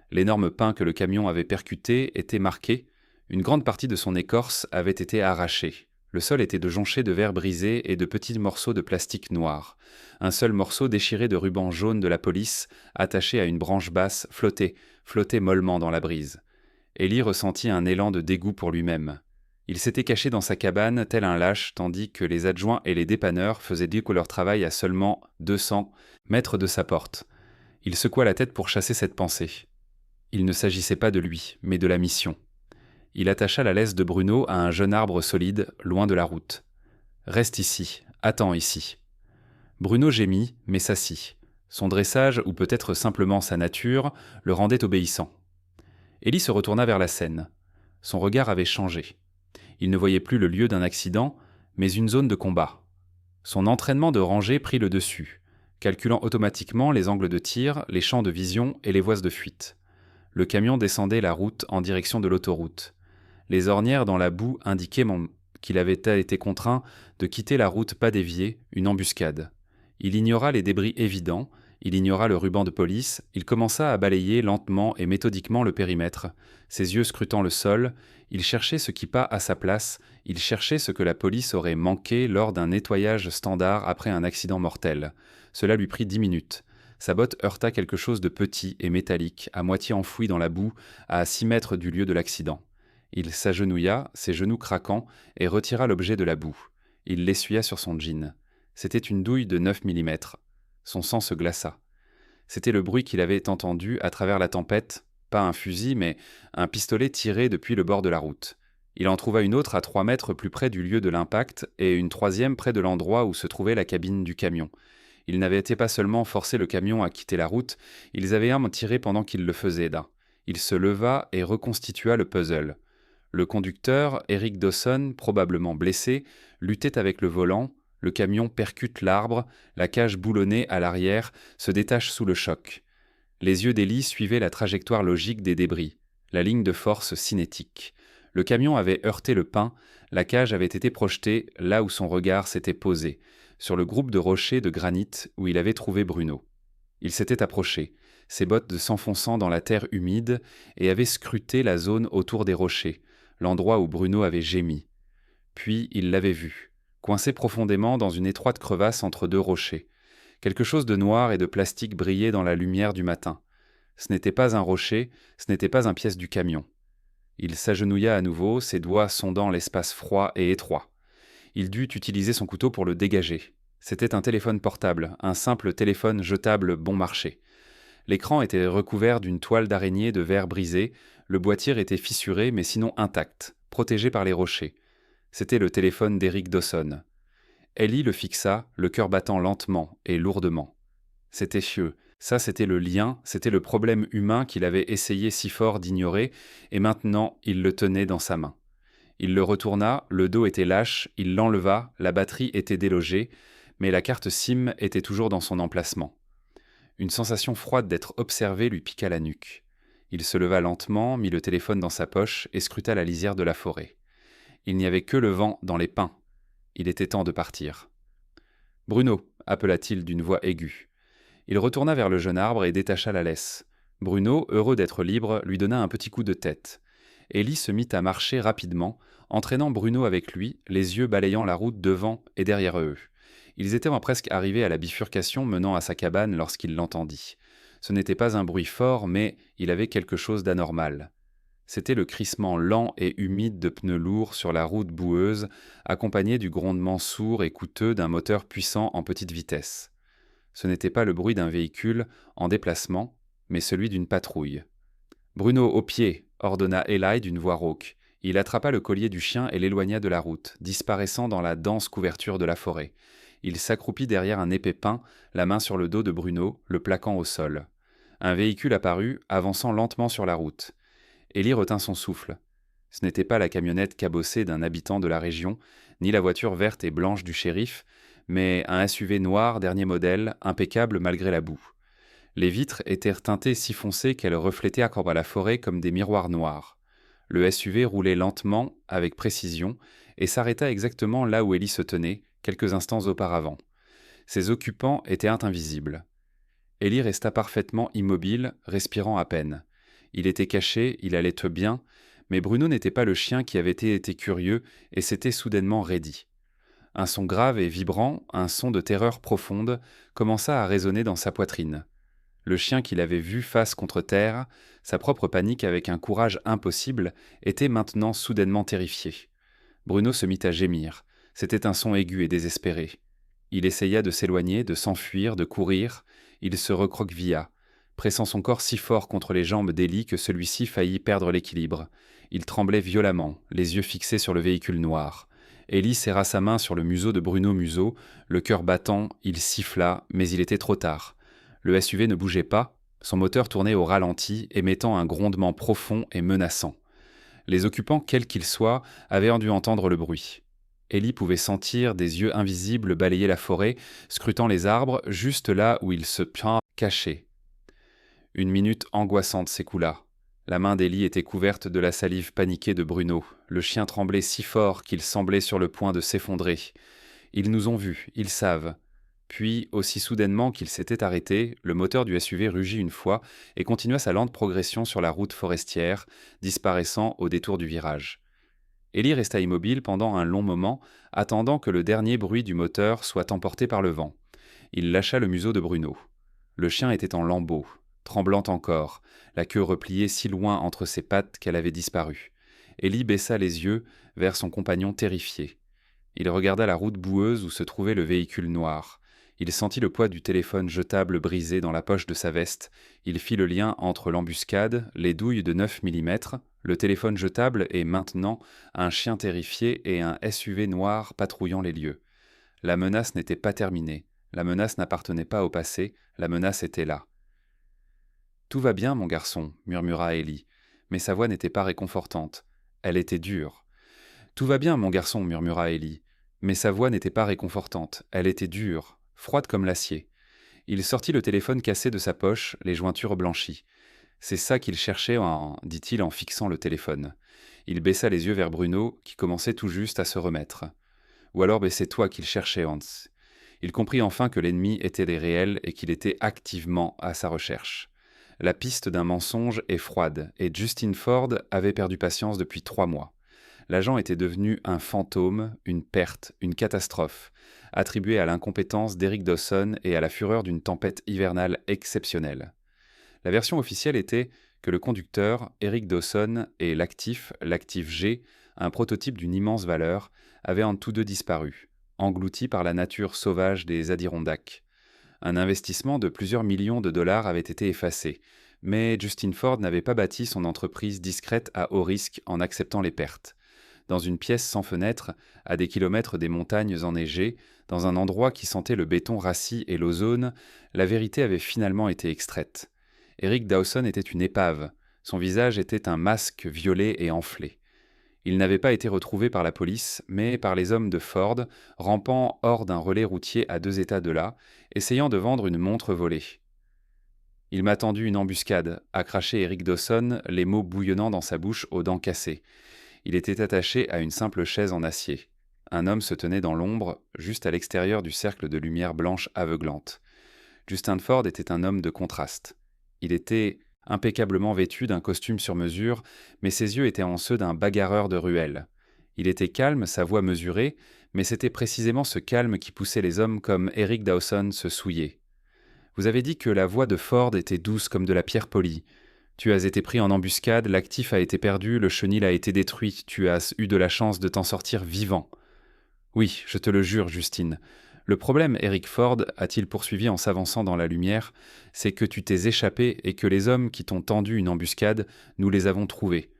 Speaker 1: L'énorme pin que le camion avait percuté était marqué. Une grande partie de son écorce avait été arrachée. Le sol était jonché de verre brisé et de petits morceaux de plastique noir. Un seul morceau déchiré de ruban jaune de la police, attaché à une branche basse, flottait mollement dans la brise. Ellie ressentit un élan de dégoût pour lui-même. Il s'était caché dans sa cabane tel un lâche, tandis que les adjoints et les dépanneurs faisaient déco leur travail à seulement 200 mètres de sa porte. Il secoua la tête pour chasser cette pensée. Il ne s'agissait pas de lui, mais de la mission. Il attacha la laisse de Bruno à un jeune arbre solide, loin de la route. « Reste ici, attends ici. » Bruno gémit, mais s'assit. Son dressage, ou peut-être simplement sa nature, le rendait obéissant. Ellie se retourna vers la scène. Son regard avait changé. Il ne voyait plus le lieu d'un accident, mais une zone de combat. Son entraînement de rangée prit le dessus, calculant automatiquement les angles de tir, les champs de vision et les voies de fuite. Le camion descendait la route en direction de l'autoroute. Les ornières dans la boue indiquaient qu'il avait été contraint de quitter la route pas déviée, une embuscade. Il ignora les débris évidents, il ignora le ruban de police, il commença à balayer lentement et méthodiquement le périmètre, ses yeux scrutant le sol, il cherchait ce qui pas à sa place, il cherchait ce que la police aurait manqué lors d'un nettoyage standard après un accident mortel. Cela lui prit 10 minutes. Sa botte heurta quelque chose de petit et métallique, à moitié enfoui dans la boue, à 6 mètres du lieu de l'accident. Il s'agenouilla, ses genoux craquant, et retira l'objet de la boue. Il l'essuya sur son jean. C'était une douille de 9 mm. Son sang se glaça. C'était le bruit qu'il avait entendu à travers la tempête, pas un fusil, mais un pistolet tiré depuis le bord de la route. Il en trouva une autre à 3 mètres plus près du lieu de l'impact, et une troisième près de l'endroit où se trouvait la cabine du camion. Ils n'avaient été pas seulement forcé le camion à quitter la route, ils avaient tiré pendant qu'il le faisait d'un. Il se leva et reconstitua le puzzle. Le conducteur, Eric Dawson, probablement blessé, luttait avec le volant, le camion percute l'arbre, la cage boulonnée à l'arrière se détache sous le choc. Les yeux d'Ellie suivaient la trajectoire logique des débris, la ligne de force cinétique. Le camion avait heurté le pin, la cage avait été projetée là où son regard s'était posé, sur le groupe de rochers de granit où il avait trouvé Bruno. Il s'était approché, ses bottes s'enfonçant dans la terre humide, et avait scruté la zone autour des rochers, l'endroit où Bruno avait gémi. Puis il l'avait vu, coincé profondément dans une étroite crevasse entre 2 rochers. Quelque chose de noir et de plastique brillait dans la lumière du matin. Ce n'était pas un rocher, ce n'était pas un pièce du camion. Il s'agenouilla à nouveau, ses doigts sondant l'espace froid et étroit. Il dut utiliser son couteau pour le dégager. C'était un téléphone portable, un simple téléphone jetable bon marché. L'écran était recouvert d'une toile d'araignée de verre brisé, le boîtier était fissuré mais sinon intact, protégé par les rochers. C'était le téléphone d'Eric Dawson. Ellie le fixa, le cœur battant lentement et lourdement. C'était chieux, ça c'était le lien, c'était le problème humain qu'il avait essayé si fort d'ignorer, et maintenant il le tenait dans sa main. Il le retourna, le dos était lâche, il l'enleva, la batterie était délogée, mais la carte SIM était toujours dans son emplacement. Une sensation froide d'être observé lui piqua la nuque. Il se leva lentement, mit le téléphone dans sa poche et scruta la lisière de la forêt. Il n'y avait que le vent dans les pins. Il était temps de partir. « Bruno !» appela-t-il d'une voix aiguë. Il retourna vers le jeune arbre et détacha la laisse. Bruno, heureux d'être libre, lui donna un petit coup de tête. Ellie se mit à marcher rapidement, entraînant Bruno avec lui, les yeux balayant la route devant et derrière eux. Ils étaient presque arrivés à la bifurcation menant à sa cabane lorsqu'il l'entendit. Ce n'était pas un bruit fort, mais il avait quelque chose d'anormal. C'était le crissement lent et humide de pneus lourds sur la route boueuse, accompagné du grondement sourd et coûteux d'un moteur puissant en petite vitesse. Ce n'était pas le bruit d'un véhicule en déplacement, mais celui d'une patrouille. « Bruno, au pied !» ordonna Eli d'une voix rauque. Il attrapa le collier du chien et l'éloigna de la route, disparaissant dans la dense couverture de la forêt. Il s'accroupit derrière un épais pin, la main sur le dos de Bruno, le plaquant au sol. Un véhicule apparut, avançant lentement sur la route. Ellie retint son souffle. Ce n'était pas la camionnette cabossée d'un habitant de la région, ni la voiture verte et blanche du shérif, mais un SUV noir dernier modèle, impeccable malgré la boue. Les vitres étaient teintées si foncées qu'elles reflétaient à la forêt comme des miroirs noirs. Le SUV roulait lentement, avec précision, et s'arrêta exactement là où Ellie se tenait, quelques instants auparavant. Ses occupants étaient invisibles. Ellie resta parfaitement immobile, respirant à peine. Il était caché, il allait bien, mais Bruno n'était pas le chien qui avait été curieux et s'était soudainement raidi. Un son grave et vibrant, un son de terreur profonde, commença à résonner dans sa poitrine. Le chien qu'il avait vu face contre terre, sa propre panique avec un courage impossible, était maintenant soudainement terrifié. Bruno se mit à gémir. C'était un son aigu et désespéré. Il essaya de s'éloigner, de s'enfuir, de courir. Il se recroquevilla, pressant son corps si fort contre les jambes d'Ellie que celui-ci faillit perdre l'équilibre. Il tremblait violemment, les yeux fixés sur le véhicule noir. Ellie serra sa main sur le museau de Bruno Museau, le cœur battant, il siffla, mais il était trop tard. Le SUV ne bougeait pas, son moteur tournait au ralenti, émettant un grondement profond et menaçant. Les occupants, quels qu'ils soient, avaient dû entendre le bruit. Ellie pouvait sentir des yeux invisibles balayer la forêt, scrutant les arbres juste là où ils se cachaient. Une minute angoissante s'écoula. La main d'Ellie était couverte de la salive paniquée de Bruno. Le chien tremblait si fort qu'il semblait sur le point de s'effondrer. Ils nous ont vus, ils savent. Puis, aussi soudainement qu'il s'était arrêté, le moteur du SUV rugit une fois et continua sa lente progression sur la route forestière, disparaissant au détour du virage. Ellie resta immobile pendant un long moment, attendant que le dernier bruit du moteur soit emporté par le vent. Il lâcha le museau de Bruno. Le chien était en lambeaux, tremblant encore, la queue repliée si loin entre ses pattes qu'elle avait disparu. Ellie baissa les yeux vers son compagnon terrifié. Il regarda la route boueuse où se trouvait le véhicule noir. Il sentit le poids du téléphone jetable brisé dans la poche de sa veste. Il fit le lien entre l'embuscade, les douilles de 9 mm, le téléphone jetable et maintenant un chien terrifié et un SUV noir patrouillant les lieux. La menace n'était pas terminée. La menace n'appartenait pas au passé. La menace était là. « Tout va bien, mon garçon, murmura Ellie, mais sa voix n'était pas réconfortante. Elle était dure. « Tout va bien, mon garçon, murmura Ellie, mais sa voix n'était pas réconfortante. Elle était dure, froide comme l'acier. Il sortit le téléphone cassé de sa poche, les jointures blanchies. C'est ça qu'il cherchait, dit-il en fixant le téléphone. Il baissa les yeux vers Bruno, qui commençait tout juste à se remettre. Ou alors c'est toi qu'il cherchait, Hans. Il comprit enfin que l'ennemi était réel et qu'il était activement à sa recherche. La piste d'un mensonge est froide, et Justin Ford avait perdu patience depuis 3 mois. L'agent était devenu un fantôme, une perte, une catastrophe, attribuée à l'incompétence d'Eric Dawson et à la fureur d'une tempête hivernale exceptionnelle. La version officielle était que le conducteur, Eric Dawson, et l'actif G, un prototype d'une immense valeur, avaient tous deux disparu, engloutis par la nature sauvage des Adirondacks. Un investissement de plusieurs millions de dollars avait été effacé, mais Justin Ford n'avait pas bâti son entreprise discrète à haut risque en acceptant les pertes. Dans une pièce sans fenêtre, à des kilomètres des montagnes enneigées, dans un endroit qui sentait le béton rassis et l'ozone, la vérité avait finalement été extraite. Eric Dawson était une épave. Son visage était un masque violet et enflé. Il n'avait pas été retrouvé par la police, mais par les hommes de Ford, rampant hors d'un relais routier à 2 états de là, essayant de vendre une montre volée. « Il m'a tendu une embuscade », a craché Eric Dawson, les mots bouillonnant dans sa bouche aux dents cassées. Il était attaché à une simple chaise en acier. Un homme se tenait dans l'ombre, juste à l'extérieur du cercle de lumière blanche aveuglante. Justin Ford était un homme de contraste. Il était impeccablement vêtu d'un costume sur mesure, mais ses yeux étaient en ceux d'un bagarreur de ruelle. Il était calme, sa voix mesurée, mais c'était précisément ce calme qui poussait les hommes comme Eric Dawson se souiller. « Vous avez dit que la voix de Ford était douce comme de la pierre polie. Tu as été pris en embuscade, l'actif a été perdu, le chenil a été détruit, tu as eu de la chance de t'en sortir vivant. »« Oui, je te le jure, Justine. Le problème, Eric Ford, a-t-il poursuivi en s'avançant dans la lumière, c'est que tu t'es échappé et que les hommes qui t'ont tendu une embuscade, nous les avons trouvés.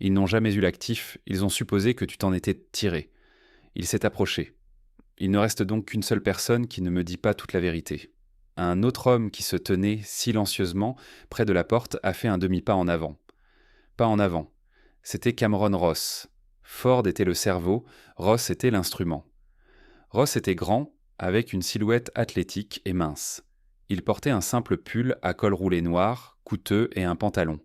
Speaker 1: Ils n'ont jamais eu l'actif, ils ont supposé que tu t'en étais tiré. Il s'est approché. Il ne reste donc qu'une seule personne qui ne me dit pas toute la vérité. Un autre homme qui se tenait silencieusement près de la porte a fait un demi-pas en avant. Pas en avant. C'était Cameron Ross. Ford était le cerveau, Ross était l'instrument. Ross était grand, avec une silhouette athlétique et mince. Il portait un simple pull à col roulé noir, coûteux et un pantalon.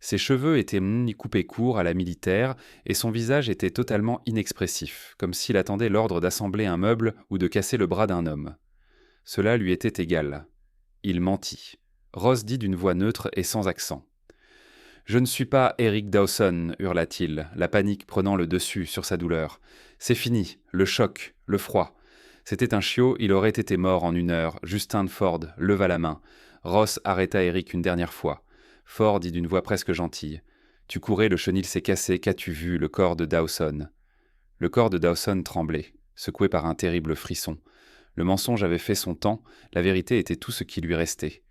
Speaker 1: Ses cheveux étaient coupés courts à la militaire et son visage était totalement inexpressif, comme s'il attendait l'ordre d'assembler un meuble ou de casser le bras d'un homme. Cela lui était égal. Il mentit. Ross dit d'une voix neutre et sans accent. « Je ne suis pas Eric Dawson, hurla-t-il, la panique prenant le dessus sur sa douleur. C'est fini, le choc, le froid. C'était un chiot, il aurait été mort en 1 heure. Justin Ford leva la main. Ross arrêta Eric une dernière fois. Ford dit d'une voix presque gentille. « Tu courais, le chenil s'est cassé, qu'as-tu vu, le corps de Dawson ?» Le corps de Dawson tremblait, secoué par un terrible frisson. Le mensonge avait fait son temps, la vérité était tout ce qui lui restait.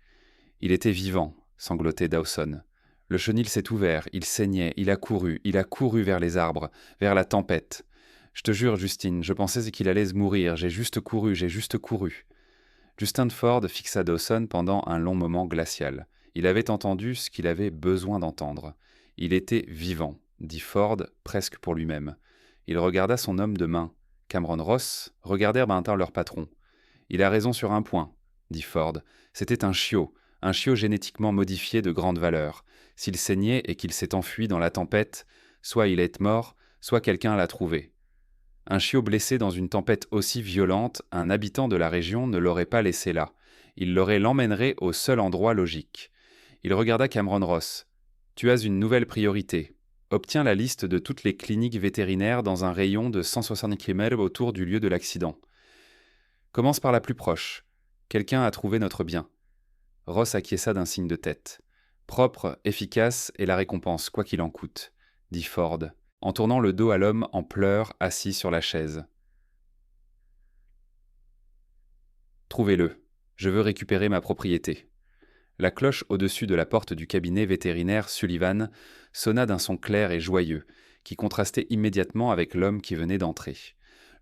Speaker 1: Il était vivant, sanglotait Dawson. Le chenil s'est ouvert, il saignait, il a couru vers les arbres, vers la tempête. Je te jure, Justine, je pensais qu'il allait mourir, j'ai juste couru. Justin Ford fixa Dawson pendant un long moment glacial. Il avait entendu ce qu'il avait besoin d'entendre. Il était vivant, dit Ford, presque pour lui-même. Il regarda son homme de main. Cameron Ross regardèrent maintenant leur patron. Il a raison sur un point, dit Ford. C'était un chiot génétiquement modifié de grande valeur. S'il saignait et qu'il s'est enfui dans la tempête, soit il est mort, soit quelqu'un l'a trouvé. Un chiot blessé dans une tempête aussi violente, un habitant de la région ne l'aurait pas laissé là. Il l'emmènerait au seul endroit logique. Il regarda Cameron Ross. « Tu as une nouvelle priorité. Obtiens la liste de toutes les cliniques vétérinaires dans un rayon de 160 km autour du lieu de l'accident. Commence par la plus proche. Quelqu'un a trouvé notre bien. » Ross acquiesça d'un signe de tête. « Propre, efficace et la récompense, quoi qu'il en coûte, » dit Ford, en tournant le dos à l'homme en pleurs assis sur la chaise. « Trouvez-le. Je veux récupérer ma propriété. » La cloche au-dessus de la porte du cabinet vétérinaire Sullivan sonna d'un son clair et joyeux, qui contrastait immédiatement avec l'homme qui venait d'entrer.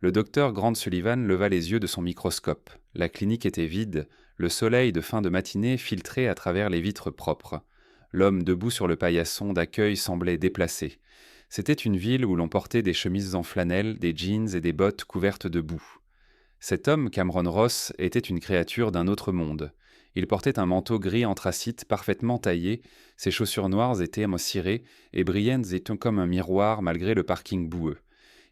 Speaker 1: Le docteur Grant Sullivan leva les yeux de son microscope. La clinique était vide, le soleil de fin de matinée filtrait à travers les vitres propres. L'homme debout sur le paillasson d'accueil semblait déplacé. C'était une ville où l'on portait des chemises en flanelle, des jeans et des bottes couvertes de boue. Cet homme, Cameron Ross, était une créature d'un autre monde. Il portait un manteau gris anthracite parfaitement taillé, ses chaussures noires étaient cirées et brillantes étaient comme un miroir malgré le parking boueux.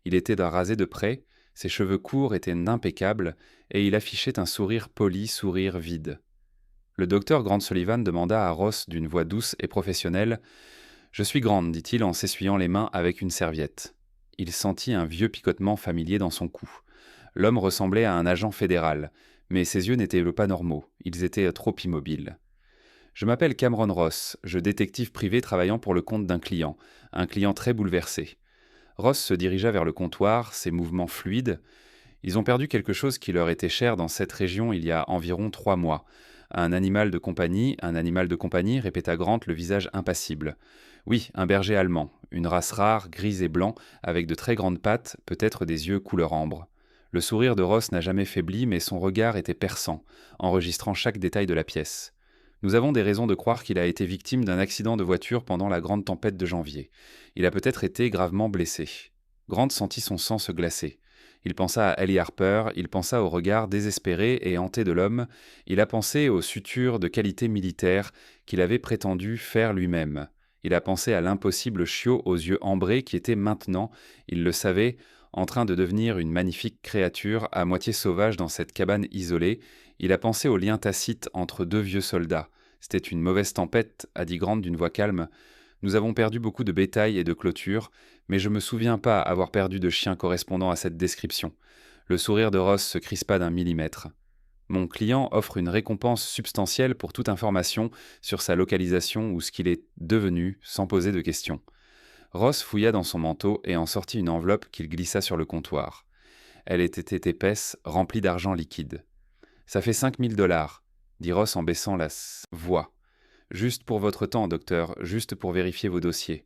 Speaker 1: Il était rasé de près, ses cheveux courts étaient impeccables et il affichait un sourire poli, sourire vide. Le docteur Grant Sullivan demanda à Ross d'une voix douce et professionnelle « Je suis Grant », dit-il en s'essuyant les mains avec une serviette. Il sentit un vieux picotement familier dans son cou. L'homme ressemblait à un agent fédéral, mais ses yeux n'étaient pas normaux, ils étaient trop immobiles. « Je m'appelle Cameron Ross, je détective privé travaillant pour le compte d'un client, un client très bouleversé. » Ross se dirigea vers le comptoir, ses mouvements fluides. Ils ont perdu quelque chose qui leur était cher dans cette région il y a environ 3 mois. Un animal de compagnie, répéta Grant, le visage impassible. Oui, un berger allemand, une race rare, grise et blanc, avec de très grandes pattes, peut-être des yeux couleur ambre. Le sourire de Ross n'a jamais faibli, mais son regard était perçant, enregistrant chaque détail de la pièce. Nous avons des raisons de croire qu'il a été victime d'un accident de voiture pendant la grande tempête de janvier. Il a peut-être été gravement blessé. Grant sentit son sang se glacer. Il pensa à Ellie Harper, il pensa au regard désespéré et hanté de l'homme, il a pensé aux sutures de qualité militaire qu'il avait prétendu faire lui-même. Il a pensé à l'impossible chiot aux yeux ambrés qui était maintenant, il le savait, en train de devenir une magnifique créature à moitié sauvage dans cette cabane isolée. Il a pensé au lien tacite entre 2 vieux soldats. C'était une mauvaise tempête, a dit Grant d'une voix calme. Nous avons perdu beaucoup de bétail et de clôtures, mais je ne me souviens pas avoir perdu de chien correspondant à cette description. Le sourire de Ross se crispa d'1 millimètre. Mon client offre une récompense substantielle pour toute information sur sa localisation ou ce qu'il est devenu, sans poser de questions. Ross fouilla dans son manteau et en sortit une enveloppe qu'il glissa sur le comptoir. Elle était épaisse, remplie d'argent liquide. « Ça fait 5 000 $, dit Ross en baissant la voix. « Juste pour votre temps, docteur, juste pour vérifier vos dossiers. »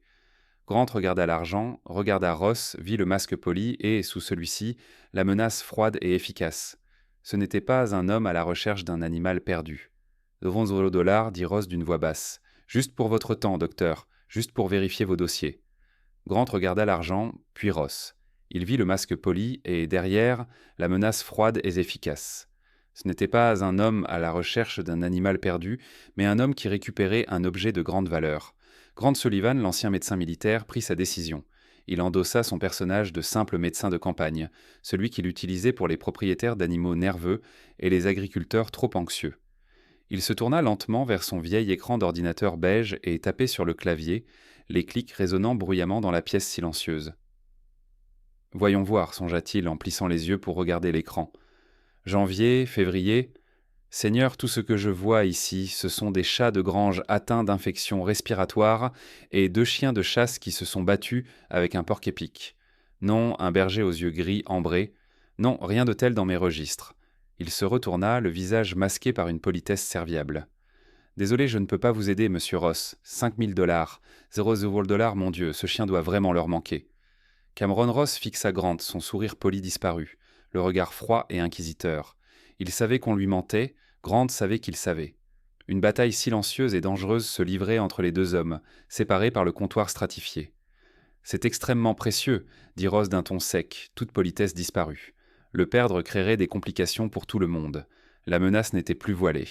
Speaker 1: Grant regarda l'argent, regarda Ross, vit le masque poli et, sous celui-ci, la menace froide et efficace. Ce n'était pas un homme à la recherche d'un animal perdu. $20, dit Ross d'une voix basse. Juste pour votre temps, docteur, juste pour vérifier vos dossiers. Grant regarda l'argent, puis Ross. Il vit le masque poli et, derrière, la menace froide et efficace. Ce n'était pas un homme à la recherche d'un animal perdu, mais un homme qui récupérait un objet de grande valeur. Grant Sullivan, l'ancien médecin militaire, prit sa décision. Il endossa son personnage de simple médecin de campagne, celui qu'il utilisait pour les propriétaires d'animaux nerveux et les agriculteurs trop anxieux. Il se tourna lentement vers son vieil écran d'ordinateur beige et tapait sur le clavier, les clics résonnant bruyamment dans la pièce silencieuse. « Voyons voir, songea-t-il en plissant les yeux pour regarder l'écran. Janvier, février. Seigneur, tout ce que je vois ici, ce sont des chats de grange atteints d'infections respiratoires et 2 chiens de chasse qui se sont battus avec un porc-épic. Non, un berger aux yeux gris ambrés. Non, rien de tel dans mes registres. » Il se retourna, le visage masqué par une politesse serviable. « Désolé, je ne peux pas vous aider, monsieur Ross. $5000. $0, mon Dieu, ce chien doit vraiment leur manquer. » Cameron Ross fixa Grant, son sourire poli disparu, le regard froid et inquisiteur. Il savait qu'on lui mentait, Grant savait qu'il savait. Une bataille silencieuse et dangereuse se livrait entre les 2 hommes, séparés par le comptoir stratifié. « C'est extrêmement précieux, » dit Ross d'un ton sec, toute politesse disparue. Le perdre créerait des complications pour tout le monde. La menace n'était plus voilée.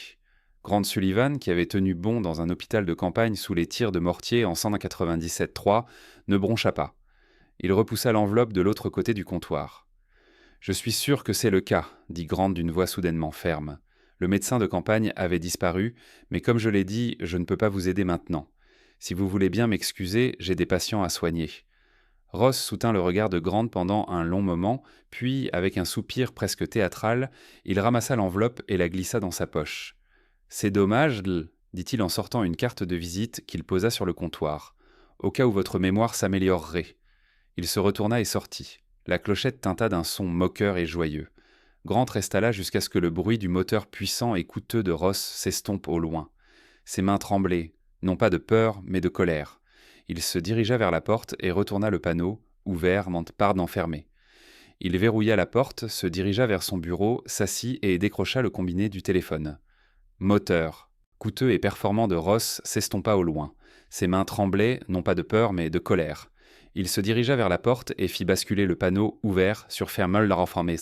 Speaker 1: Grant Sullivan, qui avait tenu bon dans un hôpital de campagne sous les tirs de mortier en 197-3, ne broncha pas. Il repoussa l'enveloppe de l'autre côté du comptoir. « Je suis sûr que c'est le cas, » dit Grant d'une voix soudainement ferme. Le médecin de campagne avait disparu, mais comme je l'ai dit, je ne peux pas vous aider maintenant. Si vous voulez bien m'excuser, j'ai des patients à soigner. Ross soutint le regard de Grant pendant un long moment, puis, avec un soupir presque théâtral, il ramassa l'enveloppe et la glissa dans sa poche. « C'est dommage, dit-il en sortant une carte de visite qu'il posa sur le comptoir, au cas où votre mémoire s'améliorerait. » Il se retourna et sortit. La clochette tinta d'un son moqueur et joyeux. Grant resta là jusqu'à ce que le bruit du moteur puissant et coûteux de Ross s'estompe au loin. Ses mains tremblaient, non pas de peur, mais de colère. Il se dirigea vers la porte et retourna le panneau, ouvert, par d'enfermer. Il verrouilla la porte, se dirigea vers son bureau, s'assit et décrocha le combiné du téléphone. Moteur, coûteux et performant de Ross, s'estompa au loin. Ses mains tremblaient, non pas de peur, mais de colère. Il se dirigea vers la porte et fit basculer le panneau ouvert sur Fermel Reformés.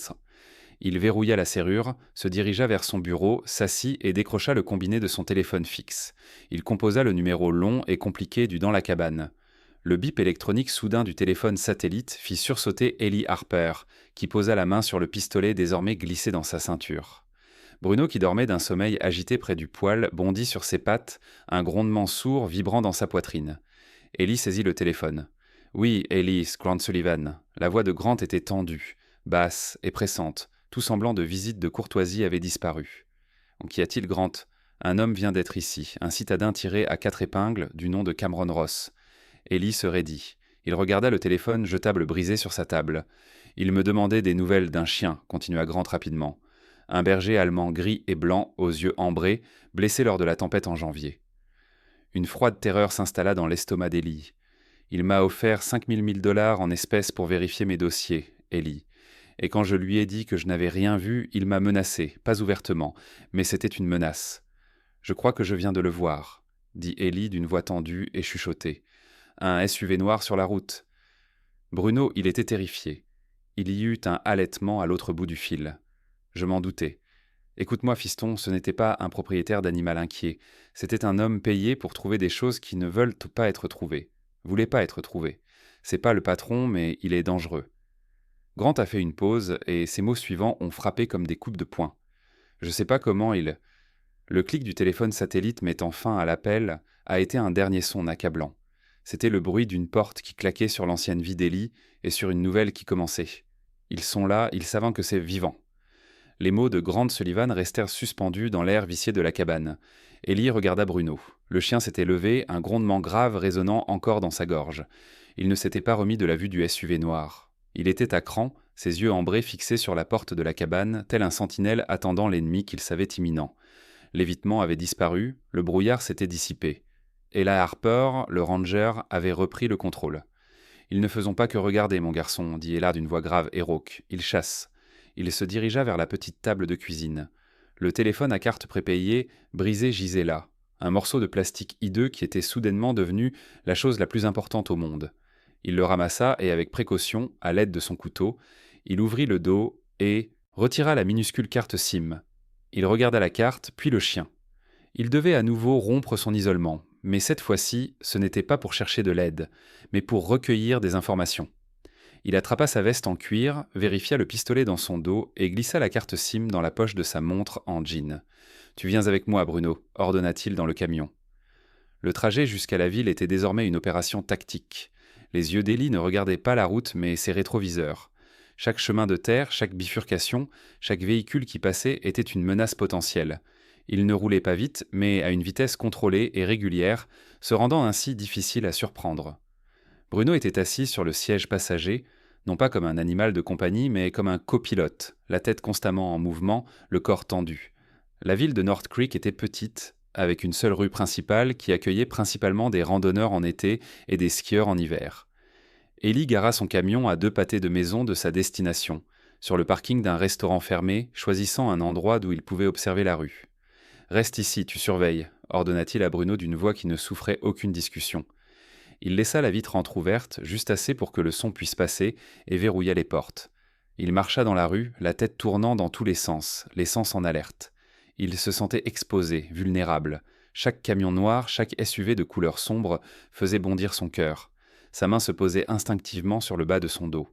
Speaker 1: Il verrouilla la serrure, se dirigea vers son bureau, s'assit et décrocha le combiné de son téléphone fixe. Il composa le numéro long et compliqué du dans la cabane. Le bip électronique soudain du téléphone satellite fit sursauter Ellie Harper, qui posa la main sur le pistolet désormais glissé dans sa ceinture. Bruno, qui dormait d'un sommeil agité près du poêle, bondit sur ses pattes, un grondement sourd vibrant dans sa poitrine. Ellie saisit le téléphone. « Oui, Ellie, Grant Sullivan. » La voix de Grant était tendue, basse et pressante. Tout semblant de visite de courtoisie avait disparu. « Qu'y a-t-il, Grant ? Un homme vient d'être ici, un citadin tiré à 4 épingles, du nom de Cameron Ross. » Ellie se raidit. Il regarda le téléphone jetable brisé sur sa table. « Il me demandait des nouvelles d'un chien, » continua Grant rapidement. « Un berger allemand gris et blanc, aux yeux ambrés, blessé lors de la tempête en janvier. » Une froide terreur s'installa dans l'estomac d'Ellie. « Il m'a offert $5000 en espèces pour vérifier mes dossiers, Ellie. Et quand je lui ai dit que je n'avais rien vu, il m'a menacé, pas ouvertement, mais c'était une menace. Je crois que je viens de le voir, » dit Ellie d'une voix tendue et chuchotée. « Un SUV noir sur la route. » Bruno, il était terrifié. Il y eut un halètement à l'autre bout du fil. Je m'en doutais. Écoute-moi, fiston, ce n'était pas un propriétaire d'animal inquiet. C'était un homme payé pour trouver des choses qui ne veulent pas être trouvées. Voulait pas être trouvées. C'est pas le patron, mais il est dangereux. Grant a fait une pause, et ses mots suivants ont frappé comme des coups de poing. Je sais pas comment il... Le clic du téléphone satellite mettant fin à l'appel a été un dernier son accablant. C'était le bruit d'une porte qui claquait sur l'ancienne vie d'Ellie et sur une nouvelle qui commençait. Ils sont là, ils savent que c'est vivant. Les mots de Grant Sullivan restèrent suspendus dans l'air vicié de la cabane. Ellie regarda Bruno. Le chien s'était levé, un grondement grave résonnant encore dans sa gorge. Il ne s'était pas remis de la vue du SUV noir. Il était à cran, ses yeux ambrés fixés sur la porte de la cabane, tel un sentinelle attendant l'ennemi qu'il savait imminent. L'évitement avait disparu, le brouillard s'était dissipé. et là Harper, le ranger, avait repris le contrôle. « Ils ne faisons pas que regarder, mon garçon, dit Ella d'une voix grave et rauque. Ils chassent. » Il se dirigea vers la petite table de cuisine. Le téléphone à carte prépayée, brisé, gisait là. Un morceau de plastique hideux qui était soudainement devenu la chose la plus importante au monde. Il le ramassa et avec précaution, à l'aide de son couteau, il ouvrit le dos et retira la minuscule carte SIM. Il regarda la carte, puis le chien. Il devait à nouveau rompre son isolement, mais cette fois-ci, ce n'était pas pour chercher de l'aide, mais pour recueillir des informations. Il attrapa sa veste en cuir, vérifia le pistolet dans son dos et glissa la carte SIM dans la poche de sa montre en jean. « Tu viens avec moi, Bruno », ordonna-t-il dans le camion. Le trajet jusqu'à la ville était désormais une opération tactique. Les yeux d'Ellie ne regardaient pas la route, mais ses rétroviseurs. Chaque chemin de terre, chaque bifurcation, chaque véhicule qui passait était une menace potentielle. Il ne roulait pas vite, mais à une vitesse contrôlée et régulière, se rendant ainsi difficile à surprendre. Bruno était assis sur le siège passager, non pas comme un animal de compagnie, mais comme un copilote, la tête constamment en mouvement, le corps tendu. La ville de North Creek était petite, avec une seule rue principale qui accueillait principalement des randonneurs en été et des skieurs en hiver. Ellie gara son camion à 2 pâtés de maison de sa destination, sur le parking d'un restaurant fermé, choisissant un endroit d'où il pouvait observer la rue. « Reste ici, tu surveilles », ordonna-t-il à Bruno d'une voix qui ne souffrait aucune discussion. Il laissa la vitre entr'ouverte, juste assez pour que le son puisse passer, et verrouilla les portes. Il marcha dans la rue, la tête tournant dans tous les sens en alerte. Il se sentait exposé, vulnérable. Chaque camion noir, chaque SUV de couleur sombre faisait bondir son cœur. Sa main se posait instinctivement sur le bas de son dos.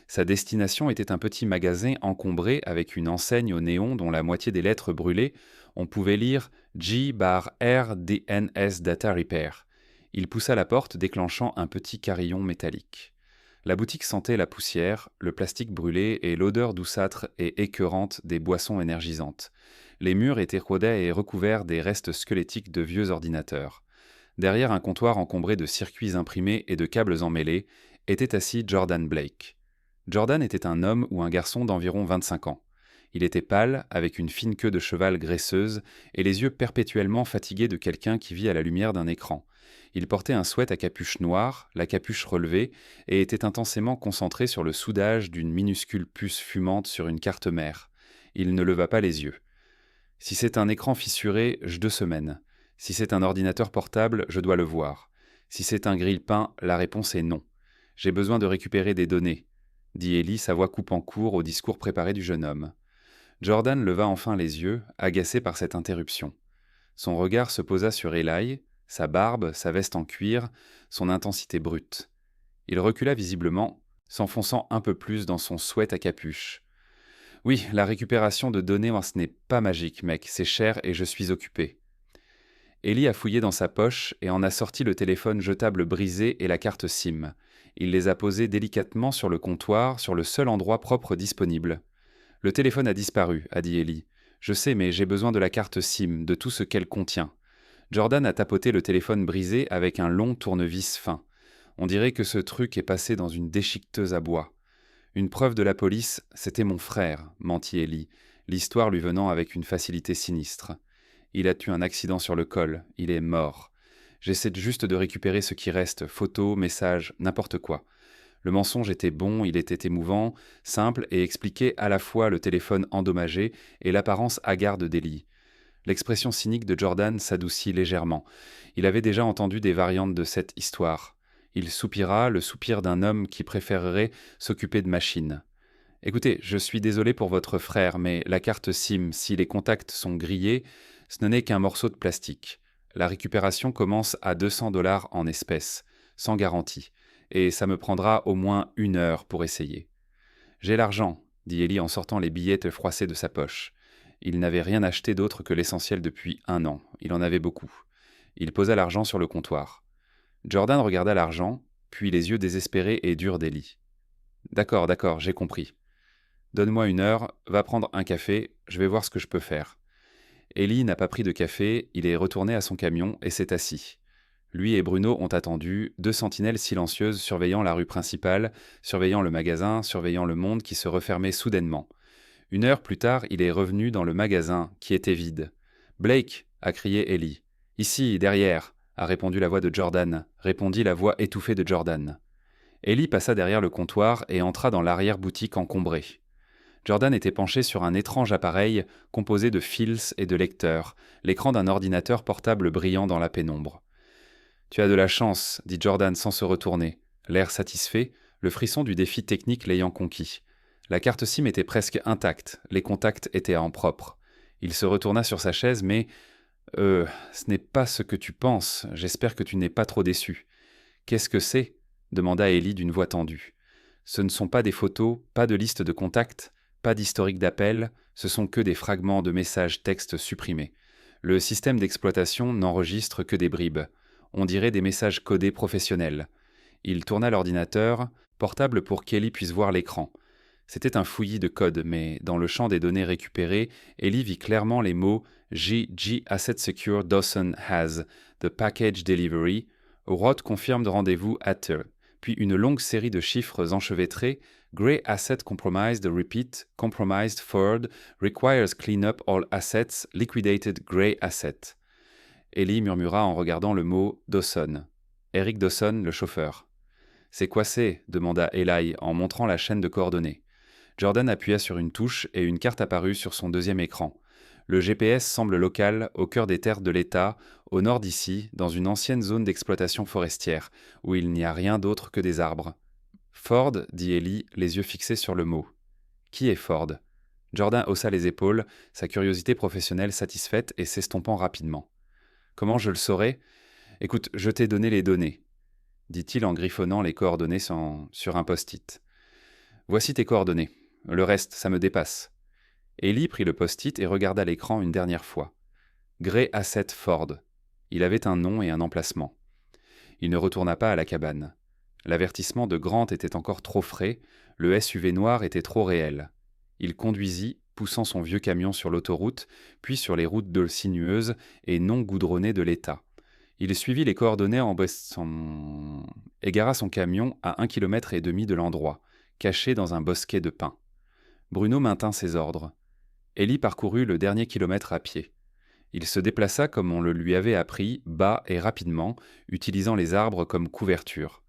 Speaker 1: Sa destination était un petit magasin encombré avec une enseigne au néon dont la moitié des lettres brûlées. On pouvait lire G/R DNS Data Repair. Il poussa la porte, déclenchant un petit carillon métallique. La boutique sentait la poussière, le plastique brûlé et l'odeur douceâtre et écœurante des boissons énergisantes. Les murs étaient rodés et recouverts des restes squelettiques de vieux ordinateurs. Derrière un comptoir encombré de circuits imprimés et de câbles emmêlés, était assis Jordan Blake. Jordan était un homme ou un garçon d'environ 25 ans. Il était pâle, avec une fine queue de cheval graisseuse et les yeux perpétuellement fatigués de quelqu'un qui vit à la lumière d'un écran. Il portait un sweat à capuche noire, la capuche relevée, et était intensément concentré sur le soudage d'une minuscule puce fumante sur une carte mère. Il ne leva pas les yeux. « Si c'est un écran fissuré, j'ai 2 semaines. Si c'est un ordinateur portable, je dois le voir. Si c'est un grille-pain, la réponse est non. J'ai besoin de récupérer des données, » dit Ellie, sa voix coupant court au discours préparé du jeune homme. Jordan leva enfin les yeux, agacé par cette interruption. Son regard se posa sur Eli, sa barbe, sa veste en cuir, son intensité brute. Il recula visiblement, s'enfonçant un peu plus dans son sweat à capuche. « Oui, la récupération de données, ce n'est pas magique, mec, c'est cher et je suis occupé. » Ellie a fouillé dans sa poche et en a sorti le téléphone jetable brisé et la carte SIM. Il les a posés délicatement sur le comptoir, sur le seul endroit propre disponible. « Le téléphone a disparu, » a dit Ellie. « Je sais, mais j'ai besoin de la carte SIM, de tout ce qu'elle contient. » Jordan a tapoté le téléphone brisé avec un long tournevis fin. On dirait que ce truc est passé dans une déchiqueteuse à bois. Une preuve de la police, c'était mon frère, mentit Ellie, l'histoire lui venant avec une facilité sinistre. Il a eu un accident sur le col, il est mort. J'essaie juste de récupérer ce qui reste, photos, messages, n'importe quoi. Le mensonge était bon, il était émouvant, simple et expliquait à la fois le téléphone endommagé et l'apparence hagarde d'Ellie. L'expression cynique de Jordan s'adoucit légèrement. Il avait déjà entendu des variantes de cette histoire. Il soupira, le soupir d'un homme qui préférerait s'occuper de machines. « Écoutez, je suis désolé pour votre frère, mais la carte SIM, si les contacts sont grillés, ce n'est qu'un morceau de plastique. La récupération commence à $200 en espèces, sans garantie, et ça me prendra au moins 1 heure pour essayer. »« J'ai l'argent, » dit Ellie en sortant les billets froissés de sa poche. Il n'avait rien acheté d'autre que l'essentiel depuis 1 an. Il en avait beaucoup. Il posa l'argent sur le comptoir. Jordan regarda l'argent, puis les yeux désespérés et durs d'Ellie. « D'accord, j'ai compris. Donne-moi 1 heure, va prendre un café, je vais voir ce que je peux faire. » Ellie n'a pas pris de café, il est retourné à son camion et s'est assis. Lui et Bruno ont attendu, 2 sentinelles silencieuses surveillant la rue principale, surveillant le magasin, surveillant le monde qui se refermait soudainement. 1 heure plus tard, il est revenu dans le magasin, qui était vide. « Blake !» a crié Ellie. « Ici, derrière !» a répondu la voix de Jordan, répondit la voix étouffée de Jordan. Ellie passa derrière le comptoir et entra dans l'arrière-boutique encombrée. Jordan était penché sur un étrange appareil composé de fils et de lecteurs, l'écran d'un ordinateur portable brillant dans la pénombre. « Tu as de la chance, » dit Jordan sans se retourner, l'air satisfait, le frisson du défi technique l'ayant conquis. La carte SIM était presque intacte, les contacts étaient en propre. Il se retourna sur sa chaise, mais « ce n'est pas ce que tu penses, j'espère que tu n'es pas trop déçu. »« Qu'est-ce que c'est ?» demanda Ellie d'une voix tendue. « Ce ne sont pas des photos, pas de liste de contacts, pas d'historique d'appel, ce sont que des fragments de messages textes supprimés. Le système d'exploitation n'enregistre que des bribes. On dirait des messages codés professionnels. » Il tourna l'ordinateur, portable pour qu'Ellie puisse voir l'écran. C'était un fouillis de code, mais dans le champ des données récupérées, Ellie vit clairement les mots G Asset Secure Dawson has, The Package Delivery, Roth confirme de rendez-vous at, puis une longue série de chiffres enchevêtrés, Grey Asset Compromised Repeat, Compromised Forward, Requires Cleanup All Assets, Liquidated Grey Asset. Ellie murmura en regardant le mot Dawson. Eric Dawson, le chauffeur. « C'est quoi c'est ?» demanda Eli en montrant la chaîne de coordonnées. Jordan appuya sur une touche et une carte apparut sur son deuxième écran. Le GPS semble local, au cœur des terres de l'État, au nord d'ici, dans une ancienne zone d'exploitation forestière, où il n'y a rien d'autre que des arbres. « Ford » dit Ellie, les yeux fixés sur le mot. « Qui est Ford ?» Jordan haussa les épaules, sa curiosité professionnelle satisfaite et s'estompant rapidement. « Comment je le saurais ? Écoute, je t'ai donné les données. » dit-il en griffonnant les coordonnées sur un post-it. « Voici tes coordonnées. Le reste, ça me dépasse. » Ellie prit le post-it et regarda l'écran une dernière fois. Grey Asset Ford. Il avait un nom et un emplacement. Il ne retourna pas à la cabane. L'avertissement de Grant était encore trop frais, le SUV noir était trop réel. Il conduisit, poussant son vieux camion sur l'autoroute, puis sur les routes sinueuses et non goudronnées de l'État. Il suivit les coordonnées égara son camion à 1,5 km de l'endroit, caché dans un bosquet de pins. Bruno maintint ses ordres. Ellie parcourut le dernier kilomètre à pied. Il se déplaça comme on le lui avait appris, bas et rapidement, utilisant les arbres comme couverture.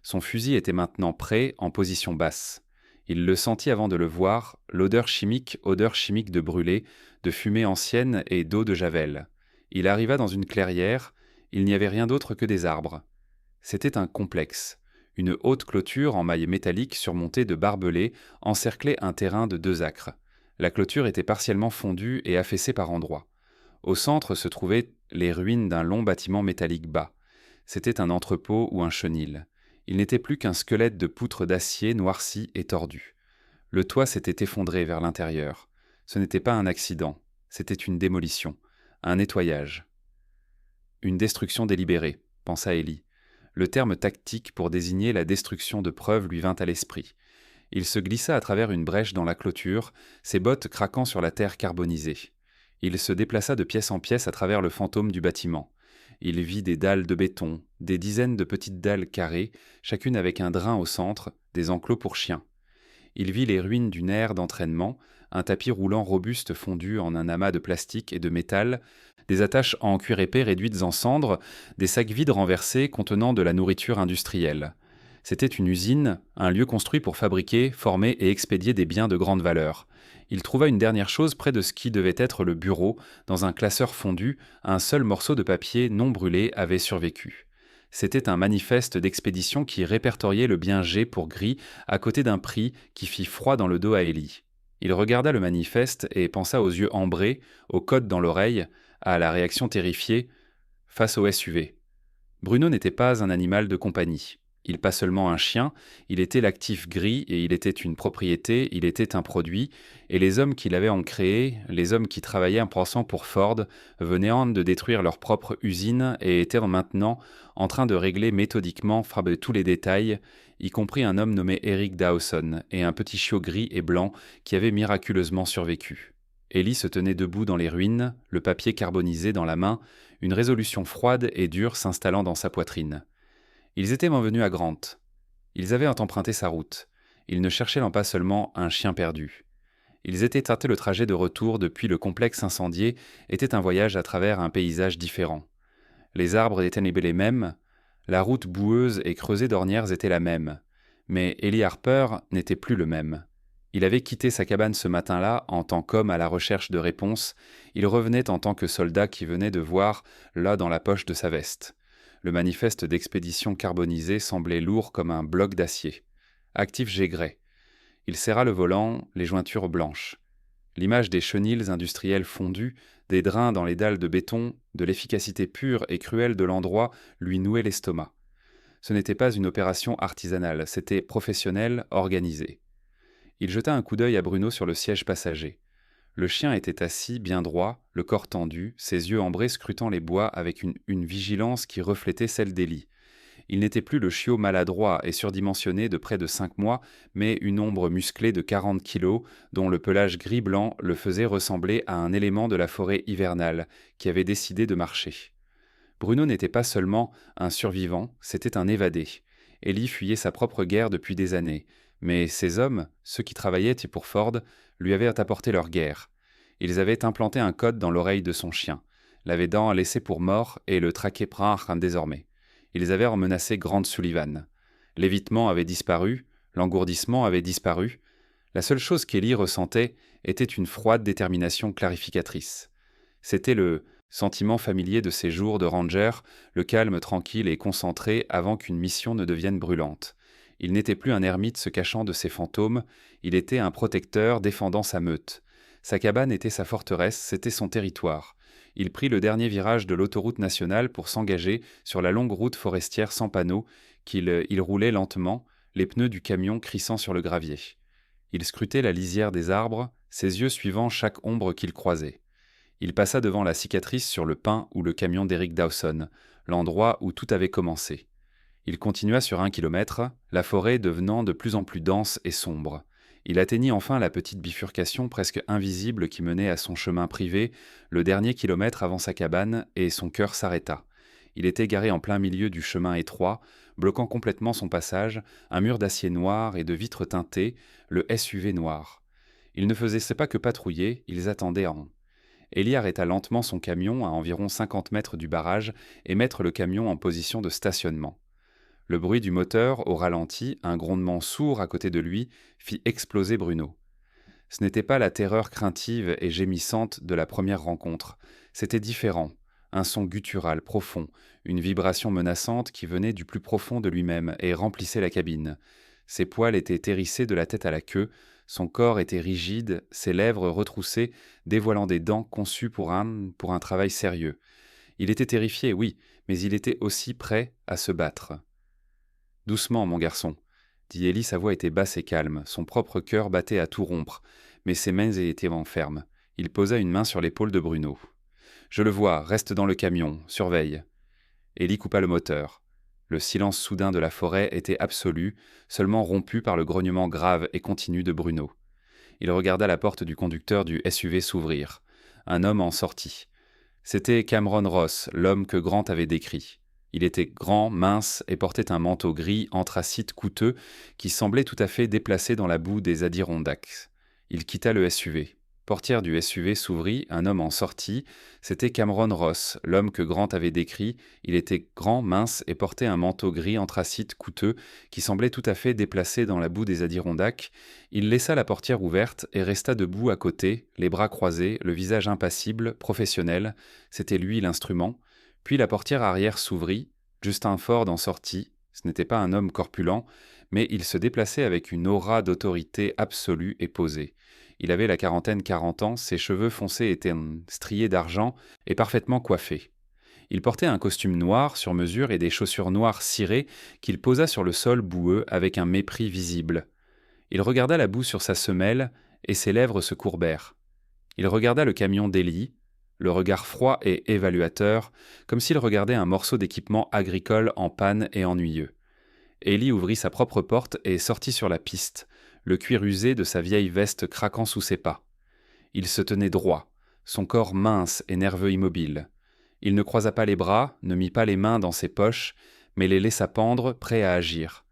Speaker 1: Son fusil était maintenant prêt, en position basse. Il le sentit avant de le voir, odeur chimique de brûlé, de fumée ancienne et d'eau de javel. Il arriva dans une clairière. Il n'y avait rien d'autre que des arbres. C'était un complexe. Une haute clôture en mailles métalliques surmontée de barbelés encerclait un terrain de 2 acres. La clôture était partiellement fondue et affaissée par endroits. Au centre se trouvaient les ruines d'un long bâtiment métallique bas. C'était un entrepôt ou un chenil. Il n'était plus qu'un squelette de poutres d'acier noirci et tordu. Le toit s'était effondré vers l'intérieur. Ce n'était pas un accident, c'était une démolition, un nettoyage. Une destruction délibérée, pensa Ellie. Le terme tactique pour désigner la destruction de preuves lui vint à l'esprit. Il se glissa à travers une brèche dans la clôture, ses bottes craquant sur la terre carbonisée. Il se déplaça de pièce en pièce à travers le fantôme du bâtiment. Il vit des dalles de béton, des dizaines de petites dalles carrées, chacune avec un drain au centre, des enclos pour chiens. Il vit les ruines d'une aire d'entraînement, un tapis roulant robuste fondu en un amas de plastique et de métal, des attaches en cuir épais réduites en cendres, des sacs vides renversés contenant de la nourriture industrielle. C'était une usine, un lieu construit pour fabriquer, former et expédier des biens de grande valeur. Il trouva une dernière chose près de ce qui devait être le bureau, dans un classeur fondu, un seul morceau de papier non brûlé avait survécu. C'était un manifeste d'expédition qui répertoriait le bien G pour gris à côté d'un prix qui fit froid dans le dos à Ellie. Il regarda le manifeste et pensa aux yeux ambrés, au code dans l'oreille, à la réaction terrifiée face au SUV. Bruno n'était pas un animal de compagnie. Il pas seulement un chien, il était l'actif gris et il était une propriété, il était un produit, et les hommes qui l'avaient en créé, les hommes qui travaillaient en pensant pour Ford, venaient de détruire leur propre usine et étaient maintenant en train de régler méthodiquement tous les détails, y compris un homme nommé Eric Dawson et un petit chiot gris et blanc qui avait miraculeusement survécu. Ellie se tenait debout dans les ruines, le papier carbonisé dans la main, une résolution froide et dure s'installant dans sa poitrine. Ils étaient venus à Grant. Ils avaient emprunté sa route. Ils ne cherchaient pas seulement un chien perdu. Ils étaient tentés le trajet de retour depuis le complexe incendié était un voyage à travers un paysage différent. Les arbres étaient les mêmes, la route boueuse et creusée d'ornières était la même. Mais Ellie Harper n'était plus le même. Il avait quitté sa cabane ce matin-là en tant qu'homme à la recherche de réponses. Il revenait en tant que soldat qui venait de voir là dans la poche de sa veste. Le manifeste d'expédition carbonisée semblait lourd comme un bloc d'acier. Actif Gégray. Il serra le volant, les jointures blanches. L'image des chenils industriels fondus, des drains dans les dalles de béton, de l'efficacité pure et cruelle de l'endroit lui nouait l'estomac. Ce n'était pas une opération artisanale, c'était professionnel, organisé. Il jeta un coup d'œil à Bruno sur le siège passager. Le chien était assis, bien droit, le corps tendu, ses yeux ambrés scrutant les bois avec une vigilance qui reflétait celle d'Élie. Il n'était plus le chiot maladroit et surdimensionné de près de 5 mois, mais une ombre musclée de 40 kilos, dont le pelage gris-blanc le faisait ressembler à un élément de la forêt hivernale, qui avait décidé de marcher. Bruno n'était pas seulement un survivant, c'était un évadé. Ellie fuyait sa propre guerre depuis des années, mais ces hommes, ceux qui travaillaient pour Ford, lui avaient apporté leur guerre. Ils avaient implanté un code dans l'oreille de son chien, l'avaient laissé pour mort et le traquaient désormais. Ils avaient menacé Grant Sullivan. L'évitement avait disparu, l'engourdissement avait disparu. La seule chose qu'Ellie ressentait était une froide détermination clarificatrice. C'était le sentiment familier de ses jours de ranger, le calme tranquille et concentré avant qu'une mission ne devienne brûlante. Il n'était plus un ermite se cachant de ses fantômes, il était un protecteur défendant sa meute. Sa cabane était sa forteresse, c'était son territoire. Il prit le dernier virage de l'autoroute nationale pour s'engager sur la longue route forestière sans panneaux qu'il roulait lentement, les pneus du camion crissant sur le gravier. Il scrutait la lisière des arbres, ses yeux suivant chaque ombre qu'il croisait. Il passa devant la cicatrice sur le pin ou le camion d'Eric Dawson, l'endroit où tout avait commencé. Il continua sur 1 kilomètre, la forêt devenant de plus en plus dense et sombre. Il atteignit enfin la petite bifurcation presque invisible qui menait à son chemin privé, le dernier kilomètre avant sa cabane, et son cœur s'arrêta. Il était garé en plein milieu du chemin étroit, bloquant complètement son passage, un mur d'acier noir et de vitres teintées, le SUV noir. Ils ne faisaient pas que patrouiller, ils attendaient en. Ellie arrêta lentement son camion à environ 50 mètres du barrage et mettre le camion en position de stationnement. Le bruit du moteur, au ralenti, un grondement sourd à côté de lui, fit exploser Bruno. Ce n'était pas la terreur craintive et gémissante de la première rencontre. C'était différent. Un son guttural, profond, une vibration menaçante qui venait du plus profond de lui-même et remplissait la cabine. Ses poils étaient hérissés de la tête à la queue, son corps était rigide, ses lèvres retroussées, dévoilant des dents conçues pour un travail sérieux. Il était terrifié, oui, mais il était aussi prêt à se battre. « Doucement, mon garçon », dit Ellie, sa voix était basse et calme, son propre cœur battait à tout rompre, mais ses mains étaient en ferme. Il posa une main sur l'épaule de Bruno. « Je le vois, reste dans le camion, surveille. » Ellie coupa le moteur. Le silence soudain de la forêt était absolu, seulement rompu par le grognement grave et continu de Bruno. Il regarda la porte du conducteur du SUV s'ouvrir. Un homme en sortit. C'était Cameron Ross, l'homme que Grant avait décrit. Il était grand, mince et portait un manteau gris anthracite coûteux qui semblait tout à fait déplacé dans la boue des Adirondacks. Il quitta le SUV. Portière du SUV s'ouvrit, un homme en sortit. C'était Cameron Ross, l'homme que Grant avait décrit. Il était grand, mince et portait un manteau gris anthracite coûteux qui semblait tout à fait déplacé dans la boue des Adirondacks. Il laissa la portière ouverte et resta debout à côté, les bras croisés, le visage impassible, professionnel. C'était lui l'instrument. Puis la portière arrière s'ouvrit, Justin Ford en sortit. Ce n'était pas un homme corpulent, mais il se déplaçait avec une aura d'autorité absolue et posée. Il avait la quarantaine 40 ans, ses cheveux foncés étaient striés d'argent et parfaitement coiffés. Il portait un costume noir sur mesure et des chaussures noires cirées qu'il posa sur le sol boueux avec un mépris visible. Il regarda la boue sur sa semelle et ses lèvres se courbèrent. Il regarda le camion d'Ellie, le regard froid et évaluateur, comme s'il regardait un morceau d'équipement agricole en panne et ennuyeux. Ellie ouvrit sa propre porte et sortit sur la piste, le cuir usé de sa vieille veste craquant sous ses pas. Il se tenait droit, son corps mince et nerveux immobile. Il ne croisa pas les bras, ne mit pas les mains dans ses poches, mais les laissa pendre, prêts à agir.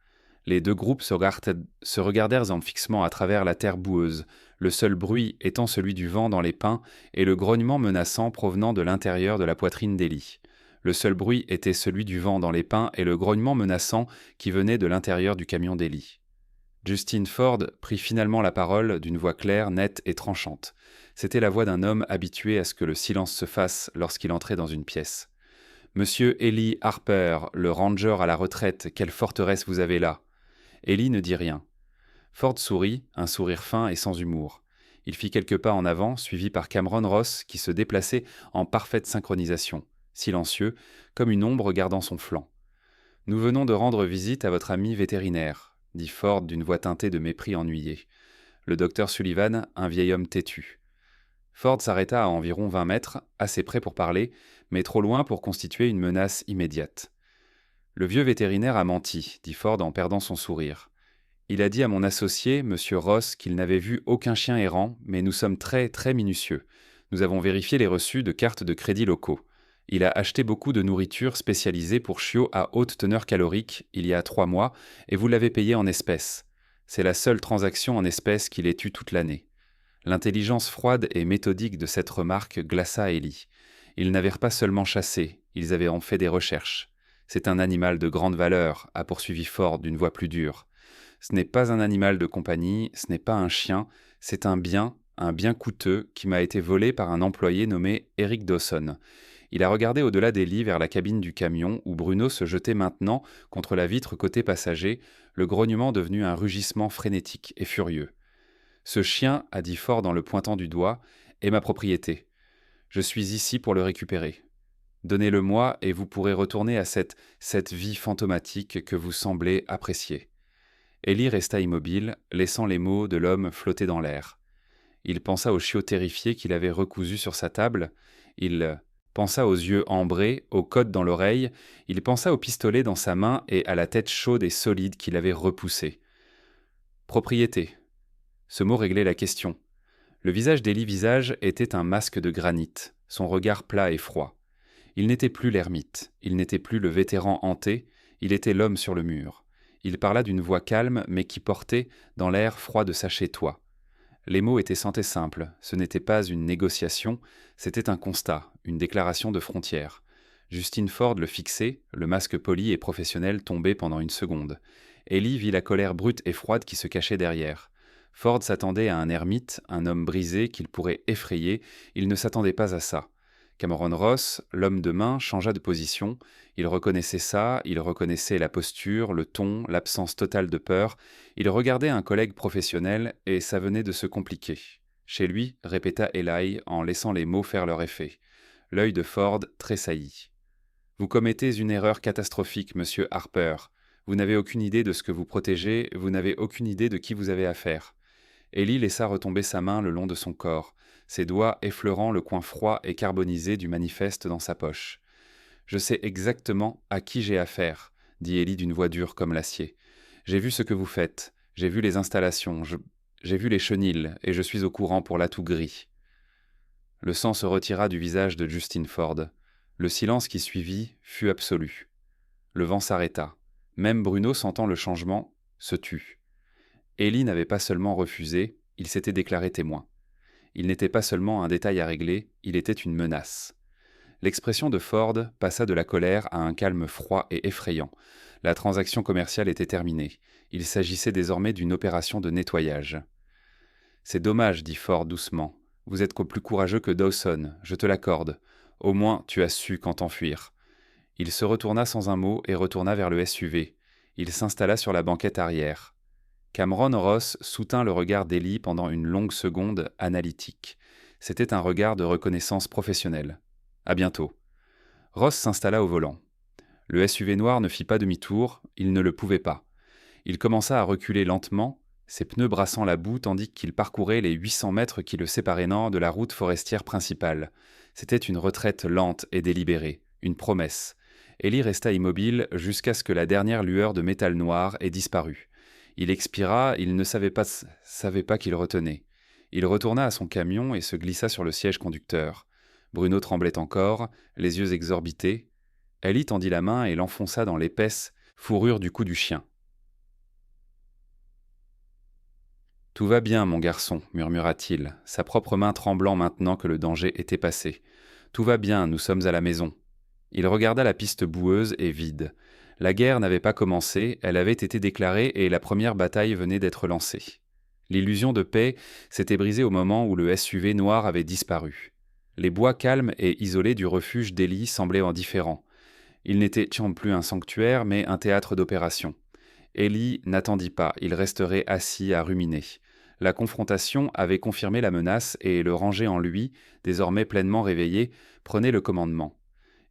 Speaker 1: Les deux groupes se regardèrent en fixement à travers la terre boueuse, le seul bruit étant celui du vent dans les pins et le grognement menaçant provenant de l'intérieur de la poitrine d'Ellie. Le seul bruit était celui du vent dans les pins et le grognement menaçant qui venait de l'intérieur du camion d'Ellie. Justin Ford prit finalement la parole d'une voix claire, nette et tranchante. C'était la voix d'un homme habitué à ce que le silence se fasse lorsqu'il entrait dans une pièce. « Monsieur Ellie Harper, le ranger à la retraite, quelle forteresse vous avez là ?» Ellie ne dit rien. Ford sourit, un sourire fin et sans humour. Il fit quelques pas en avant, suivi par Cameron Ross, qui se déplaçait en parfaite synchronisation, silencieux, comme une ombre gardant son flanc. « Nous venons de rendre visite à votre ami vétérinaire, » dit Ford d'une voix teintée de mépris ennuyé. Le docteur Sullivan, un vieil homme têtu. Ford s'arrêta à environ 20 mètres, assez près pour parler, mais trop loin pour constituer une menace immédiate. « Le vieux vétérinaire a menti, » dit Ford en perdant son sourire. « Il a dit à mon associé, M. Ross, qu'il n'avait vu aucun chien errant, mais nous sommes très, très minutieux. Nous avons vérifié les reçus de cartes de crédit locaux. Il a acheté beaucoup de nourriture spécialisée pour chiots à haute teneur calorique il y a 3 mois, et vous l'avez payé en espèces. C'est la seule transaction en espèces qu'il ait eue toute l'année. » L'intelligence froide et méthodique de cette remarque glaça Ellie. Ils n'avaient pas seulement chassé, ils avaient en fait des recherches. « C'est un animal de grande valeur, » a poursuivi Ford d'une voix plus dure. « Ce n'est pas un animal de compagnie, ce n'est pas un chien, c'est un bien coûteux qui m'a été volé par un employé nommé Eric Dawson. » Il a regardé au-delà des lits vers la cabine du camion où Bruno se jetait maintenant contre la vitre côté passager, le grognement devenu un rugissement frénétique et furieux. « Ce chien, a dit Ford en le pointant du doigt, est ma propriété. Je suis ici pour le récupérer. Donnez-le-moi et vous pourrez retourner à cette vie fantomatique que vous semblez apprécier. » Ellie resta immobile, laissant les mots de l'homme flotter dans l'air. Il pensa au chiot terrifié qu'il avait recousu sur sa table. Il pensa aux yeux ambrés, aux côtes dans l'oreille. Il pensa au pistolet dans sa main et à la tête chaude et solide qu'il avait repoussée. Propriété. Ce mot réglait la question. Le visage d'Ellie Visage était un masque de granit, son regard plat et froid. Il n'était plus l'ermite, il n'était plus le vétéran hanté, il était l'homme sur le mur. Il parla d'une voix calme, mais qui portait, dans l'air froid de sa chez-toi. Les mots étaient santé simples, ce n'était pas une négociation, c'était un constat, une déclaration de frontière. Justin Ford le fixait, le masque poli et professionnel tombé pendant une seconde. Ellie vit la colère brute et froide qui se cachait derrière. Ford s'attendait à un ermite, un homme brisé qu'il pourrait effrayer, il ne s'attendait pas à ça. Cameron Ross, l'homme de main, changea de position. Il reconnaissait ça, il reconnaissait la posture, le ton, l'absence totale de peur. Il regardait un collègue professionnel et ça venait de se compliquer. Chez lui, répéta Eli en laissant les mots faire leur effet. L'œil de Ford tressaillit. « Vous commettez une erreur catastrophique, monsieur Harper. Vous n'avez aucune idée de ce que vous protégez, vous n'avez aucune idée de qui vous avez affaire. » Ellie laissa retomber sa main le long de son corps, ses doigts effleurant le coin froid et carbonisé du manifeste dans sa poche. « Je sais exactement à qui j'ai affaire, » dit Ellie d'une voix dure comme l'acier. « J'ai vu ce que vous faites, j'ai vu les installations, j'ai vu les chenils, et je suis au courant pour l'atout gris. » Le sang se retira du visage de Justin Ford. Le silence qui suivit fut absolu. Le vent s'arrêta. Même Bruno, sentant le changement, se tut. Ellie n'avait pas seulement refusé, il s'était déclaré témoin. Il n'était pas seulement un détail à régler, il était une menace. L'expression de Ford passa de la colère à un calme froid et effrayant. La transaction commerciale était terminée. Il s'agissait désormais d'une opération de nettoyage. « C'est dommage, dit Ford doucement. Vous êtes plus courageux que Dawson, je te l'accorde. Au moins, tu as su quand t'enfuir. » Il se retourna sans un mot et retourna vers le SUV. Il s'installa sur la banquette arrière. Cameron Ross soutint le regard d'Ellie pendant une longue seconde analytique. C'était un regard de reconnaissance professionnelle. « À bientôt. » Ross s'installa au volant. Le SUV noir ne fit pas demi-tour, il ne le pouvait pas. Il commença à reculer lentement, ses pneus brassant la boue tandis qu'il parcourait les 800 mètres qui le séparaient de la route forestière principale. C'était une retraite lente et délibérée, une promesse. Ellie resta immobile jusqu'à ce que la dernière lueur de métal noir ait disparu. Il expira, il ne savait pas qu'il retenait. Il retourna à son camion et se glissa sur le siège conducteur. Bruno tremblait encore, les yeux exorbités. Ellie tendit la main et l'enfonça dans l'épaisse fourrure du cou du chien. « Tout va bien, mon garçon, murmura-t-il, sa propre main tremblant maintenant que le danger était passé. Tout va bien, nous sommes à la maison. Il regarda la piste boueuse et vide. La guerre n'avait pas commencé, elle avait été déclarée et la première bataille venait d'être lancée. L'illusion de paix s'était brisée au moment où le SUV noir avait disparu. Les bois calmes et isolés du refuge d'Ellie semblaient indifférents. Il n'était plus un sanctuaire, mais un théâtre d'opération. Ellie n'attendit pas, il resterait assis à ruminer. La confrontation avait confirmé la menace et le ranger en lui, désormais pleinement réveillé, prenait le commandement.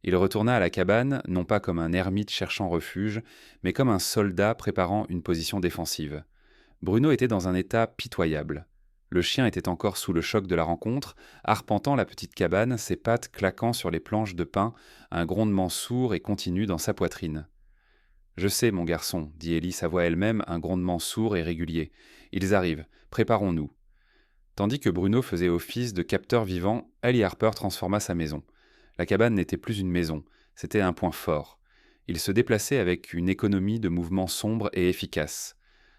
Speaker 1: Il retourna à la cabane, non pas comme un ermite cherchant refuge, mais comme un soldat préparant une position défensive. Bruno était dans un état pitoyable. Le chien était encore sous le choc de la rencontre, arpentant la petite cabane, ses pattes claquant sur les planches de pin, un grondement sourd et continu dans sa poitrine. « Je sais, mon garçon, dit Ellie, sa voix elle-même, un grondement sourd et régulier. Ils arrivent, préparons-nous. Tandis que Bruno faisait office de capteur vivant, Ellie Harper transforma sa maison. La cabane n'était plus une maison, c'était un point fort. Il se déplaçait avec une économie de mouvements sombres et efficaces.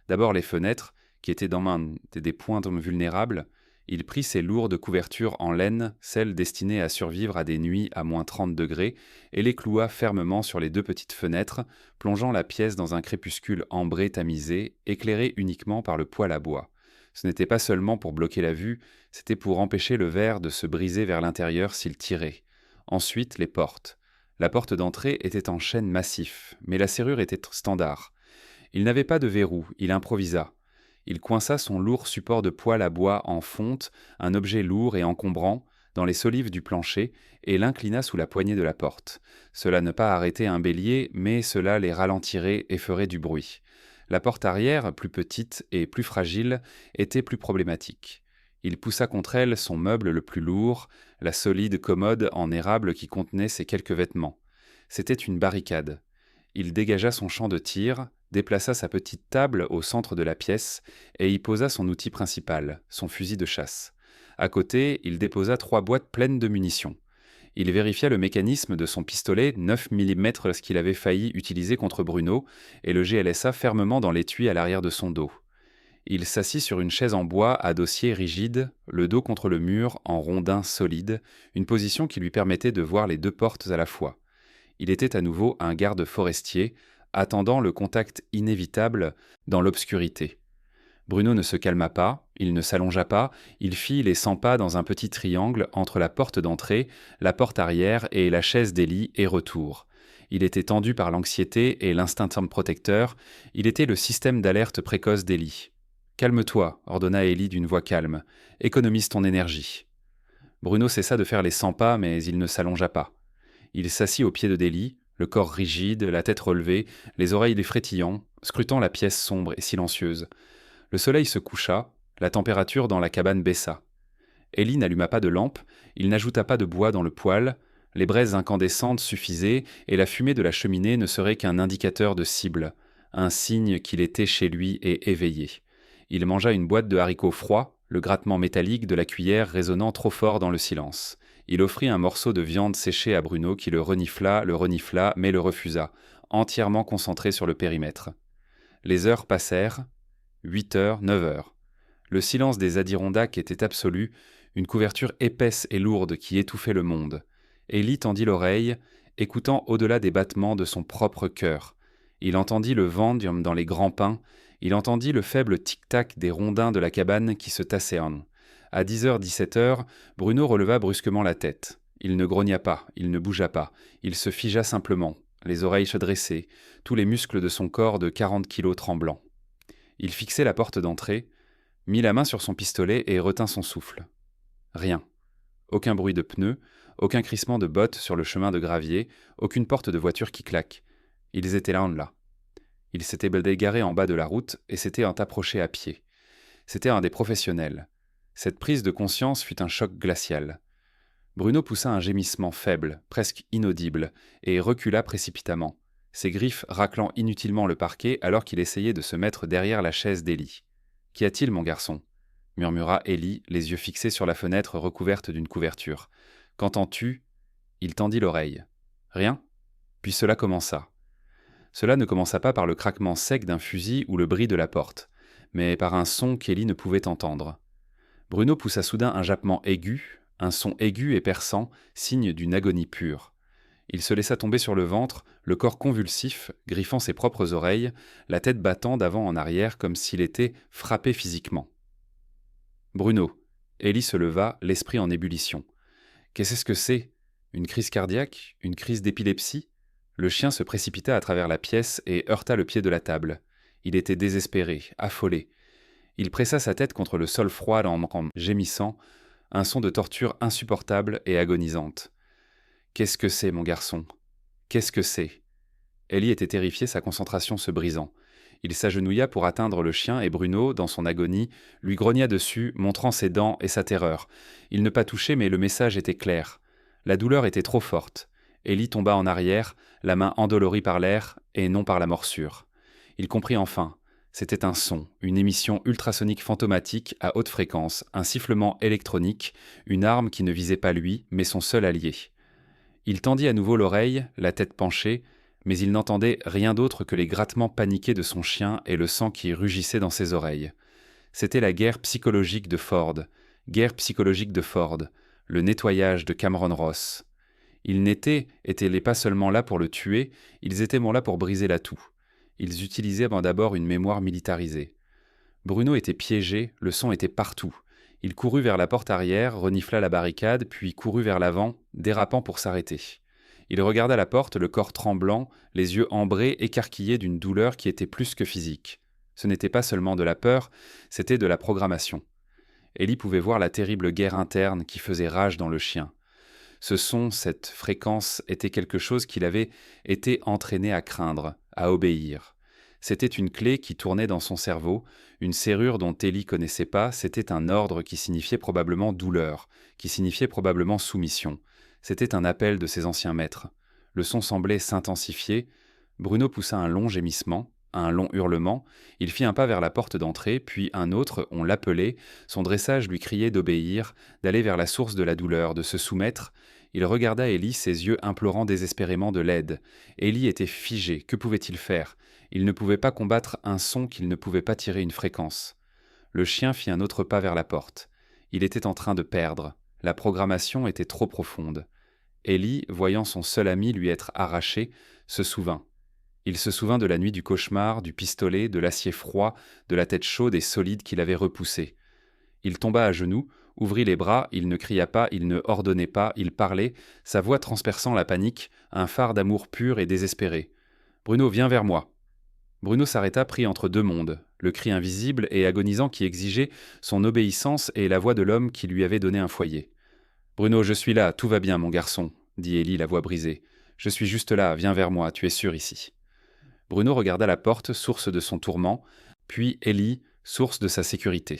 Speaker 1: D'abord les fenêtres, qui étaient dans des points vulnérables, il prit ses lourdes couvertures en laine, celles destinées à survivre à des nuits à moins 30 degrés, et les cloua fermement sur les deux petites fenêtres, plongeant la pièce dans un crépuscule ambré tamisé, éclairé uniquement par le poêle à bois. Ce n'était pas seulement pour bloquer la vue, c'était pour empêcher le verre de se briser vers l'intérieur s'il tirait. Ensuite, les portes. La porte d'entrée était en chêne massif, mais la serrure était standard. Il n'avait pas de verrou, il improvisa. Il coinça son lourd support de poêle à bois en fonte, un objet lourd et encombrant, dans les solives du plancher, et l'inclina sous la poignée de la porte. Cela ne pas arrêter un bélier, mais cela les ralentirait et ferait du bruit. La porte arrière, plus petite et plus fragile, était plus problématique. Il poussa contre elle son meuble le plus lourd, la solide commode en érable qui contenait ses quelques vêtements. C'était une barricade. Il dégagea son champ de tir, déplaça sa petite table au centre de la pièce et y posa son outil principal, son fusil de chasse. À côté, il déposa 3 boîtes pleines de munitions. Il vérifia le mécanisme de son pistolet 9 mm qu'il avait failli utiliser contre Bruno et le GLSA fermement dans l'étui à l'arrière de son dos. Il s'assit sur une chaise en bois à dossier rigide, le dos contre le mur en rondin solide, une position qui lui permettait de voir les 2 portes à la fois. Il était à nouveau un garde forestier, attendant le contact inévitable dans l'obscurité. Bruno ne se calma pas, il ne s'allongea pas, il fit les 100 pas dans un petit triangle entre la porte d'entrée, la porte arrière et la chaise d'Ellie et retour. Il était tendu par l'anxiété et l'instinct protecteur, il était le système d'alerte précoce d'Ellie. « Calme-toi, ordonna Ellie d'une voix calme, économise ton énergie. » Bruno cessa de faire les 100 pas, mais il ne s'allongea pas. Il s'assit au pied de Ellie, le corps rigide, la tête relevée, les oreilles frétillant, scrutant la pièce sombre et silencieuse. Le soleil se coucha, la température dans la cabane baissa. Ellie n'alluma pas de lampe, il n'ajouta pas de bois dans le poêle, les braises incandescentes suffisaient et la fumée de la cheminée ne serait qu'un indicateur de cible, un signe qu'il était chez lui et éveillé. Il mangea une boîte de haricots froids, le grattement métallique de la cuillère résonnant trop fort dans le silence. Il offrit un morceau de viande séchée à Bruno qui le renifla, mais le refusa, entièrement concentré sur le périmètre. Les heures passèrent, 8 heures, 9 heures. Le silence des Adirondacks était absolu, une couverture épaisse et lourde qui étouffait le monde. Ellie tendit l'oreille, écoutant au-delà des battements de son propre cœur. Il entendit le vent dans les grands pins, il entendit le faible tic-tac des rondins de la cabane qui se tassaient. À 10h, 17h, Bruno releva brusquement la tête. Il ne grogna pas, il ne bougea pas, il se figea simplement, les oreilles se dressaient, tous les muscles de son corps de 40 kilos tremblants. Il fixait la porte d'entrée, mit la main sur son pistolet et retint son souffle. Rien. Aucun bruit de pneus, aucun crissement de bottes sur le chemin de gravier, aucune porte de voiture qui claque. Ils étaient là. Ils s'étaient égarés en bas de la route et s'étaient approchés à pied. C'était un des professionnels. Cette prise de conscience fut un choc glacial. Bruno poussa un gémissement faible, presque inaudible, et recula précipitamment, ses griffes raclant inutilement le parquet alors qu'il essayait de se mettre derrière la chaise d'Ellie. « Qu'y a-t-il, mon garçon » murmura Ellie, les yeux fixés sur la fenêtre recouverte d'une couverture. « Qu'entends-tu » Il tendit l'oreille. « Rien » Puis cela commença. Cela ne commença pas par le craquement sec d'un fusil ou le bris de la porte, mais par un son qu'Ellie ne pouvait entendre. Bruno poussa soudain un jappement aigu, un son aigu et perçant, signe d'une agonie pure. Il se laissa tomber sur le ventre, le corps convulsif, griffant ses propres oreilles, la tête battant d'avant en arrière comme s'il était frappé physiquement. Bruno. Ellie se leva, l'esprit en ébullition. Qu'est-ce que c'est? Une crise cardiaque? Une crise d'épilepsie? Le chien se précipita à travers la pièce et heurta le pied de la table. Il était désespéré, affolé. Il pressa sa tête contre le sol froid en gémissant, un son de torture insupportable et agonisante. Qu'est-ce que c'est, mon garçon? Qu'est-ce que c'est? Ellie était terrifiée, sa concentration se brisant. Il s'agenouilla pour atteindre le chien et Bruno, dans son agonie, lui grogna dessus, montrant ses dents et sa terreur. Il ne pas touchait, mais le message était clair. La douleur était trop forte. Ellie tomba en arrière, la main endolorie par l'air et non par la morsure. Il comprit enfin. C'était un son, une émission ultrasonique fantomatique à haute fréquence, un sifflement électronique, une arme qui ne visait pas lui, mais son seul allié. Il tendit à nouveau l'oreille, la tête penchée, mais il n'entendait rien d'autre que les grattements paniqués de son chien et le sang qui rugissait dans ses oreilles. C'était la guerre psychologique de Ford, le nettoyage de Cameron Ross. Ils n'étaient pas seulement là pour le tuer, ils étaient là pour briser la toux. Ils utilisaient d'abord une mémoire militarisée. Bruno était piégé, le sang était partout. Il courut vers la porte arrière, renifla la barricade, puis courut vers l'avant, dérapant pour s'arrêter. Il regarda la porte, le corps tremblant, les yeux ambrés, écarquillés d'une douleur qui était plus que physique. Ce n'était pas seulement de la peur, c'était de la programmation. Ellie pouvait voir la terrible guerre interne qui faisait rage dans le chien. Ce son, cette fréquence, était quelque chose qu'il avait été entraîné à craindre, à obéir. C'était une clé qui tournait dans son cerveau, une serrure dont Ellie connaissait pas, c'était un ordre qui signifiait probablement douleur, qui signifiait probablement soumission. C'était un appel de ses anciens maîtres. Le son semblait s'intensifier. Bruno poussa un long gémissement, un long hurlement. Il fit un pas vers la porte d'entrée, puis un autre, on l'appelait. Son dressage lui criait d'obéir, d'aller vers la source de la douleur, de se soumettre. Il regarda Ellie, ses yeux implorant désespérément de l'aide. Ellie était figé. Que pouvait-il faire? Il ne pouvait pas combattre un son qu'il ne pouvait pas tirer une fréquence. Le chien fit un autre pas vers la porte. Il était en train de perdre. La programmation était trop profonde. Ellie, voyant son seul ami lui être arraché, se souvint. Il se souvint de la nuit du cauchemar, du pistolet, de l'acier froid, de la tête chaude et solide qu'il avait repoussée. Il tomba à genoux, ouvrit les bras, il ne cria pas, il ne ordonnait pas, il parlait, sa voix transperçant la panique, un phare d'amour pur et désespéré. « Bruno, viens vers moi !» Bruno s'arrêta pris entre deux mondes, le cri invisible et agonisant qui exigeait son obéissance et la voix de l'homme qui lui avait donné un foyer. « Bruno, je suis là, tout va bien, mon garçon, » dit Ellie, la voix brisée. « Je suis juste là, viens vers moi, tu es sûr ici. » Bruno regarda la porte, source de son tourment, puis Ellie, source de sa sécurité.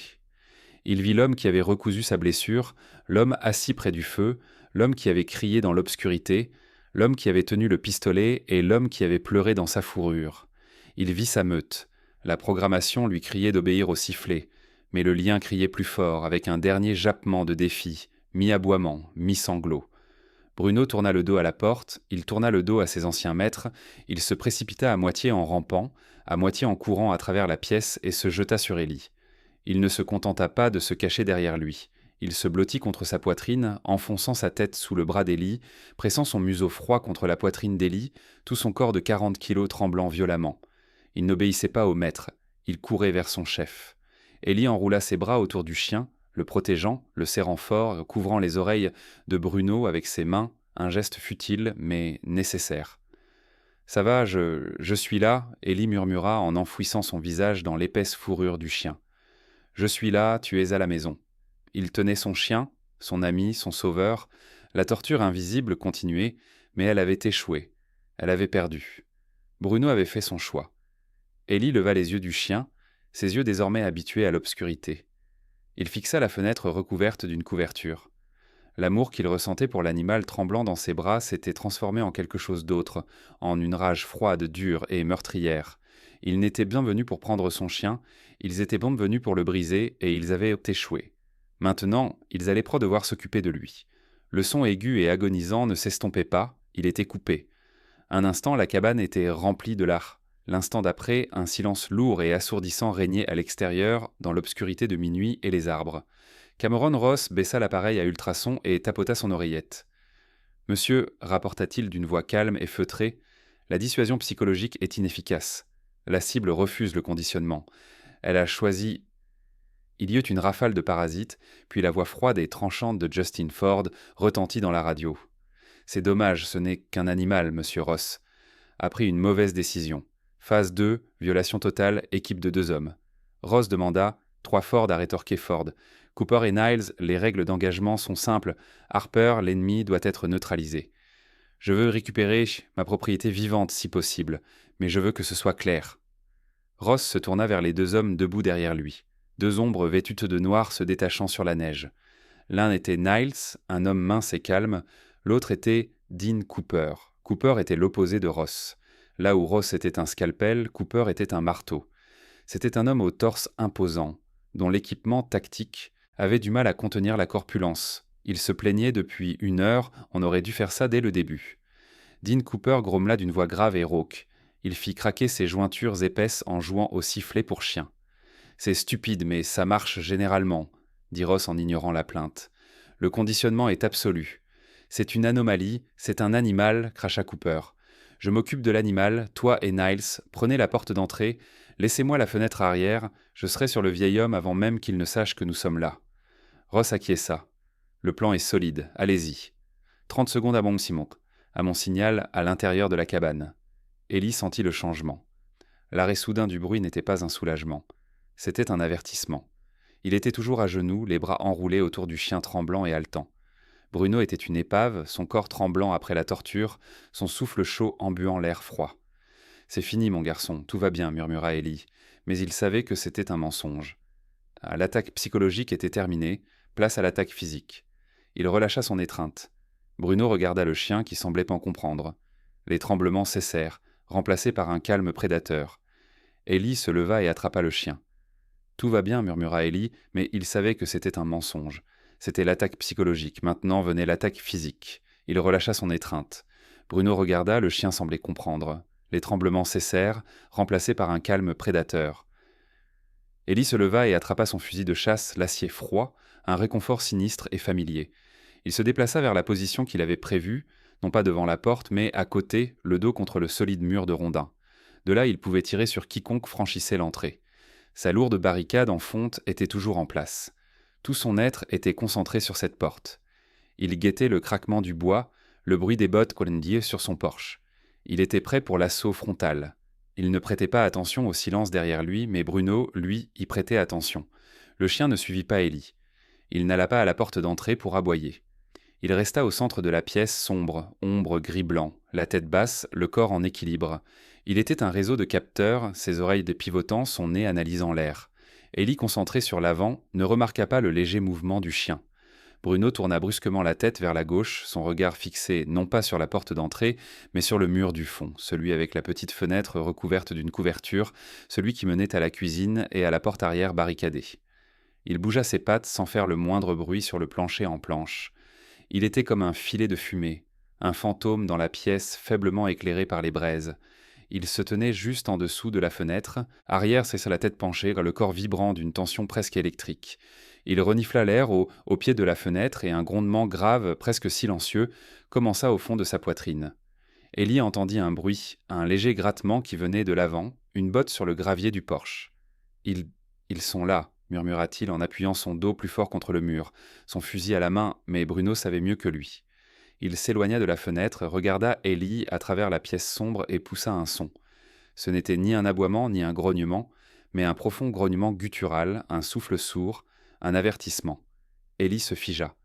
Speaker 1: Il vit l'homme qui avait recousu sa blessure, l'homme assis près du feu, l'homme qui avait crié dans l'obscurité, l'homme qui avait tenu le pistolet et l'homme qui avait pleuré dans sa fourrure. Il vit sa meute. La programmation lui criait d'obéir au sifflet, mais le lien criait plus fort, avec un dernier jappement de défi, mi-aboiement, mi-sanglot. Bruno tourna le dos à la porte, il tourna le dos à ses anciens maîtres, il se précipita à moitié en rampant, à moitié en courant à travers la pièce et se jeta sur Ellie. Il ne se contenta pas de se cacher derrière lui. Il se blottit contre sa poitrine, enfonçant sa tête sous le bras d'Ellie, pressant son museau froid contre la poitrine d'Ellie, tout son corps de 40 kilos tremblant violemment. Il n'obéissait pas au maître, il courait vers son chef. Ellie enroula ses bras autour du chien, le protégeant, le serrant fort, couvrant les oreilles de Bruno avec ses mains, un geste futile mais nécessaire. « Ça va, je suis là », Ellie murmura en enfouissant son visage dans l'épaisse fourrure du chien. « Je suis là, tu es à la maison. » Il tenait son chien, son ami, son sauveur. La torture invisible continuait, mais elle avait échoué. Elle avait perdu. Bruno avait fait son choix. Ellie leva les yeux du chien, ses yeux désormais habitués à l'obscurité. Il fixa la fenêtre recouverte d'une couverture. L'amour qu'il ressentait pour l'animal tremblant dans ses bras s'était transformé en quelque chose d'autre, en une rage froide, dure et meurtrière. Ils n'étaient bien venus pour prendre son chien, ils étaient bien venus pour le briser, et ils avaient échoué. Maintenant, ils allaient devoir s'occuper de lui. Le son aigu et agonisant ne s'estompait pas, il était coupé. Un instant, la cabane était remplie de l'art. L'instant d'après, un silence lourd et assourdissant régnait à l'extérieur, dans l'obscurité de minuit et les arbres. Cameron Ross baissa l'appareil à ultrasons et tapota son oreillette. « Monsieur, rapporta-t-il d'une voix calme et feutrée, la dissuasion psychologique est inefficace. La cible refuse le conditionnement. Elle a choisi. Il y eut une rafale de parasites, puis la voix froide et tranchante de Justin Ford retentit dans la radio. C'est dommage, ce n'est qu'un animal, monsieur Ross. A pris une mauvaise décision. Phase 2, violation totale, équipe de 2 hommes. Ross demanda, 3 Ford a rétorqué Ford. Cooper et Niles, les règles d'engagement sont simples. Harper, l'ennemi, doit être neutralisé. Je veux récupérer ma propriété vivante si possible, mais je veux que ce soit clair. Ross se tourna vers les 2 hommes debout derrière lui. 2 ombres vêtutes de noir se détachant sur la neige. L'un était Niles, un homme mince et calme, l'autre était Dean Cooper. Cooper était l'opposé de Ross. Là où Ross était un scalpel, Cooper était un marteau. C'était un homme au torse imposant, dont l'équipement tactique avait du mal à contenir la corpulence. Il se plaignait depuis 1 heure, on aurait dû faire ça dès le début. Dean Cooper grommela d'une voix grave et rauque. Il fit craquer ses jointures épaisses en jouant au sifflet pour chien. « C'est stupide, mais ça marche généralement », dit Ross en ignorant la plainte. « Le conditionnement est absolu. C'est une anomalie, c'est un animal, cracha Cooper. Je m'occupe de l'animal, toi et Niles, prenez la porte d'entrée, laissez-moi la fenêtre arrière, je serai sur le vieil homme avant même qu'il ne sache que nous sommes là. » Ross acquiesça. « Le plan est solide, allez-y. 30 secondes à mon signal à l'intérieur de la cabane. » Ellie sentit le changement. L'arrêt soudain du bruit n'était pas un soulagement. C'était un avertissement. Il était toujours à genoux, les bras enroulés autour du chien tremblant et haletant. Bruno était une épave, son corps tremblant après la torture, son souffle chaud embuant l'air froid. « C'est fini, mon garçon, tout va bien, murmura Ellie, mais il savait que c'était un mensonge. L'attaque psychologique était terminée, place à l'attaque physique. Il relâcha son étreinte. Bruno regarda le chien qui semblait pas comprendre. Les tremblements cessèrent, remplacés par un calme prédateur. Ellie se leva et attrapa le chien. « Tout va bien, murmura Ellie, mais il savait que c'était un mensonge. C'était l'attaque psychologique, maintenant venait l'attaque physique. Il relâcha son étreinte. Bruno regarda, le chien semblait comprendre. Les tremblements cessèrent, remplacés par un calme prédateur. Ellie se leva et attrapa son fusil de chasse, l'acier froid, un réconfort sinistre et familier. Il se déplaça vers la position qu'il avait prévue, non pas devant la porte, mais à côté, le dos contre le solide mur de rondins. De là, il pouvait tirer sur quiconque franchissait l'entrée. Sa lourde barricade en fonte était toujours en place. Tout son être était concentré sur cette porte. Il guettait le craquement du bois, le bruit des bottes colondier sur son porche. Il était prêt pour l'assaut frontal. Il ne prêtait pas attention au silence derrière lui, mais Bruno, lui, y prêtait attention. Le chien ne suivit pas Ellie. Il n'alla pas à la porte d'entrée pour aboyer. Il resta au centre de la pièce sombre, ombre gris-blanc, la tête basse, le corps en équilibre. Il était un réseau de capteurs, ses oreilles pivotant, son nez analysant l'air. Ellie, concentrée sur l'avant, ne remarqua pas le léger mouvement du chien. Bruno tourna brusquement la tête vers la gauche, son regard fixé non pas sur la porte d'entrée, mais sur le mur du fond, celui avec la petite fenêtre recouverte d'une couverture, celui qui menait à la cuisine et à la porte arrière barricadée. Il bougea ses pattes sans faire le moindre bruit sur le plancher en planche. Il était comme un filet de fumée, un fantôme dans la pièce faiblement éclairée par les braises. Il se tenait juste en dessous de la fenêtre, arrière c'est sur la tête penchée, le corps vibrant d'une tension presque électrique. Il renifla l'air au pied de la fenêtre et un grondement grave, presque silencieux, commença au fond de sa poitrine. Ellie entendit un bruit, un léger grattement qui venait de l'avant, une botte sur le gravier du porche. « Ils sont là », murmura-t-il en appuyant son dos plus fort contre le mur, son fusil à la main, mais Bruno savait mieux que lui. Il s'éloigna de la fenêtre, regarda Ellie à travers la pièce sombre et poussa un son. Ce n'était ni un aboiement ni un grognement, mais un profond grognement guttural, un souffle sourd, un avertissement. Ellie se figea.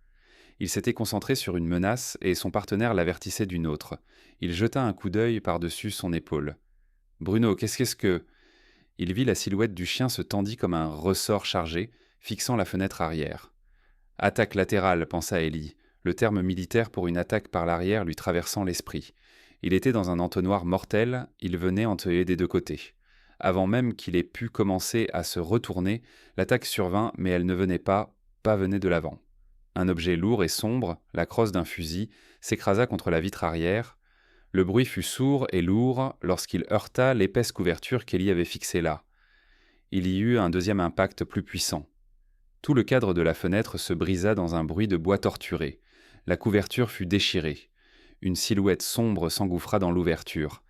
Speaker 1: Il s'était concentré sur une menace et son partenaire l'avertissait d'une autre. Il jeta un coup d'œil par-dessus son épaule. « Bruno, qu'est-ce que… » Il vit la silhouette du chien se tendit comme un ressort chargé, fixant la fenêtre arrière. « Attaque latérale », pensa Ellie, le terme militaire pour une attaque par l'arrière lui traversant l'esprit. Il était dans un entonnoir mortel, il venait entoyer des 2 côtés. Avant même qu'il ait pu commencer à se retourner, l'attaque survint, mais elle ne venait pas venait de l'avant. Un objet lourd et sombre, la crosse d'un fusil, s'écrasa contre la vitre arrière. Le bruit fut sourd et lourd lorsqu'il heurta l'épaisse couverture qu'Ellie avait fixée là. Il y eut un deuxième impact plus puissant. Tout le cadre de la fenêtre se brisa dans un bruit de bois torturé. La couverture fut déchirée. une silhouette sombre s'engouffra dans l'ouverture.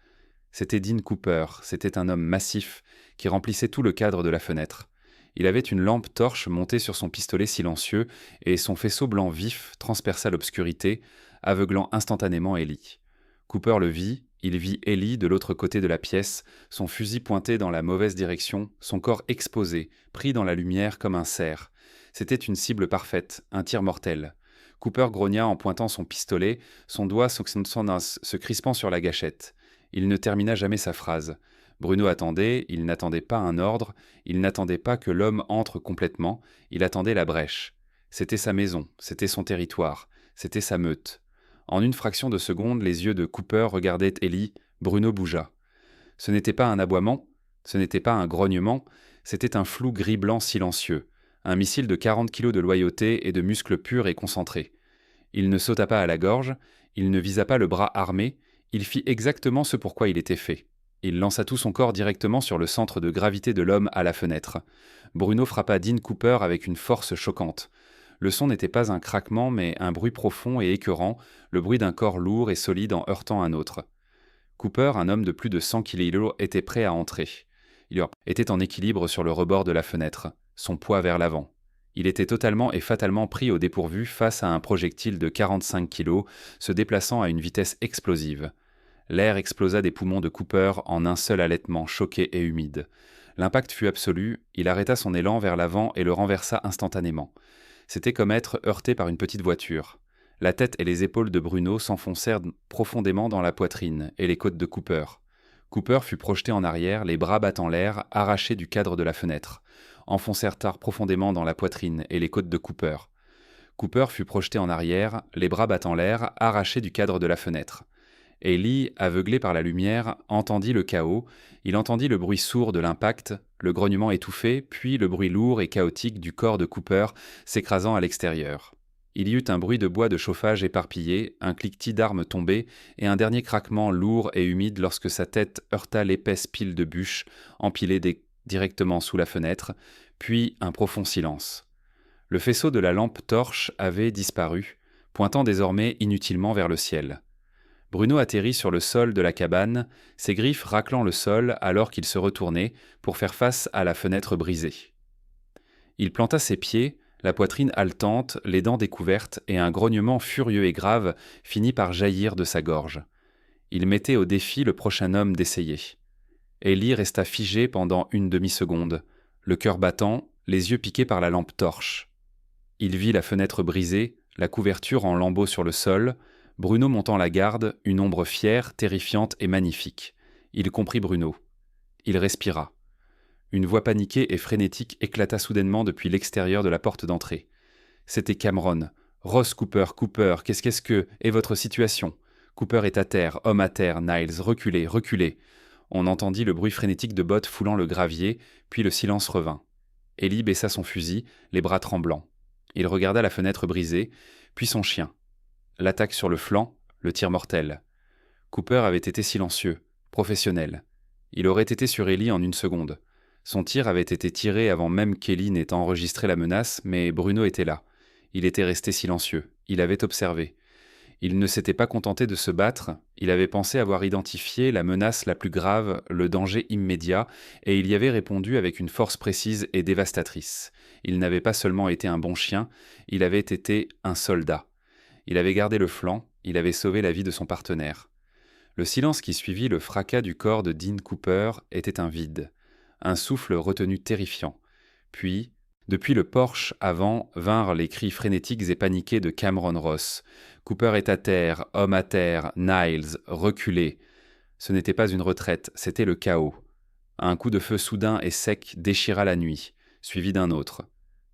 Speaker 1: C'était Dean Cooper, c'était un homme massif qui remplissait tout le cadre de la fenêtre. Il avait une lampe torche montée sur son pistolet silencieux et son faisceau blanc vif transperça l'obscurité, aveuglant instantanément Ellie. Cooper le vit, il vit Ellie de l'autre côté de la pièce, son fusil pointé dans la mauvaise direction, son corps exposé, pris dans la lumière comme un cerf. C'était une cible parfaite, un tir mortel. Cooper grogna en pointant son pistolet, son doigt se crispant sur la gâchette. Il ne termina jamais sa phrase. Bruno attendait, il n'attendait pas un ordre, il n'attendait pas que l'homme entre complètement, il attendait la brèche. C'était sa maison, c'était son territoire, c'était sa meute. En une fraction de seconde, les yeux de Cooper regardaient Ellie, Bruno bougea. Ce n'était pas un aboiement, ce n'était pas un grognement, c'était un flou gris-blanc silencieux, un missile de 40 kilos de loyauté et de muscles purs et concentrés. Il ne sauta pas à la gorge, il ne visa pas le bras armé, il fit exactement ce pour quoi il était fait. Il lança tout son corps directement sur le centre de gravité de l'homme à la fenêtre. Bruno frappa Dean Cooper avec une force choquante. Le son n'était pas un craquement, mais un bruit profond et écœurant, le bruit d'un corps lourd et solide en heurtant un autre. Cooper, un homme de plus de 100 kilos, était prêt à entrer. Il était en équilibre sur le rebord de la fenêtre, son poids vers l'avant. Il était totalement et fatalement pris au dépourvu face à un projectile de 45 kilos, se déplaçant à une vitesse explosive. L'air explosa des poumons de Cooper en un seul halètement choqué et humide. L'impact fut absolu, il arrêta son élan vers l'avant et le renversa instantanément. C'était comme être heurté par une petite voiture. La tête et les épaules de Bruno s'enfoncèrent profondément dans la poitrine et les côtes de Cooper. Cooper fut projeté en arrière, les bras battant l'air, arraché du cadre de la fenêtre. Enfoncèrent profondément dans la poitrine et les côtes de Cooper. Cooper fut projeté en arrière, les bras battant l'air, arraché du cadre de la fenêtre. Ellie, aveuglé par la lumière, entendit le chaos, il entendit le bruit sourd de l'impact, le grognement étouffé, puis le bruit lourd et chaotique du corps de Cooper s'écrasant à l'extérieur. Il y eut un bruit de bois de chauffage éparpillé, un cliquetis d'armes tombées et un dernier craquement lourd et humide lorsque sa tête heurta l'épaisse pile de bûches empilées directement sous la fenêtre, puis un profond silence. Le faisceau de la lampe torche avait disparu, pointant désormais inutilement vers le ciel. Bruno atterrit sur le sol de la cabane, ses griffes raclant le sol alors qu'il se retournait pour faire face à la fenêtre brisée. Il planta ses pieds, la poitrine haletante, les dents découvertes, et un grognement furieux et grave finit par jaillir de sa gorge. Il mettait au défi le prochain homme d'essayer. Ellie resta figée pendant une demi-seconde, le cœur battant, les yeux piqués par la lampe torche. Il vit la fenêtre brisée, la couverture en lambeaux sur le sol, Bruno montant la garde, une ombre fière, terrifiante et magnifique. Il comprit Bruno. Il respira. Une voix paniquée et frénétique éclata soudainement depuis l'extérieur de la porte d'entrée. C'était Cameron. « Ross Cooper, Cooper, qu'est-ce que... est votre situation ? Cooper est à terre, homme à terre, Niles, reculez, reculez. » On entendit le bruit frénétique de bottes foulant le gravier, puis le silence revint. Ellie baissa son fusil, les bras tremblants. Il regarda la fenêtre brisée, puis son chien. L'attaque sur le flanc, le tir mortel. Cooper avait été silencieux, professionnel. Il aurait été sur Ellie en une seconde. Son tir avait été tiré avant même qu'Ellie n'ait enregistré la menace, mais Bruno était là. Il était resté silencieux. Il avait observé. Il ne s'était pas contenté de se battre, il avait pensé avoir identifié la menace la plus grave, le danger immédiat, et il y avait répondu avec une force précise et dévastatrice. Il n'avait pas seulement été un bon chien, il avait été un soldat. Il avait gardé le flanc, il avait sauvé la vie de son partenaire. Le silence qui suivit le fracas du corps de Dean Cooper était un vide, un souffle retenu terrifiant. Puis, depuis le porche avant, vinrent les cris frénétiques et paniqués de Cameron Ross. « Cooper est à terre, homme à terre, Niles, reculez !» Ce n'était pas une retraite, c'était le chaos. Un coup de feu soudain et sec déchira la nuit, suivi d'un autre.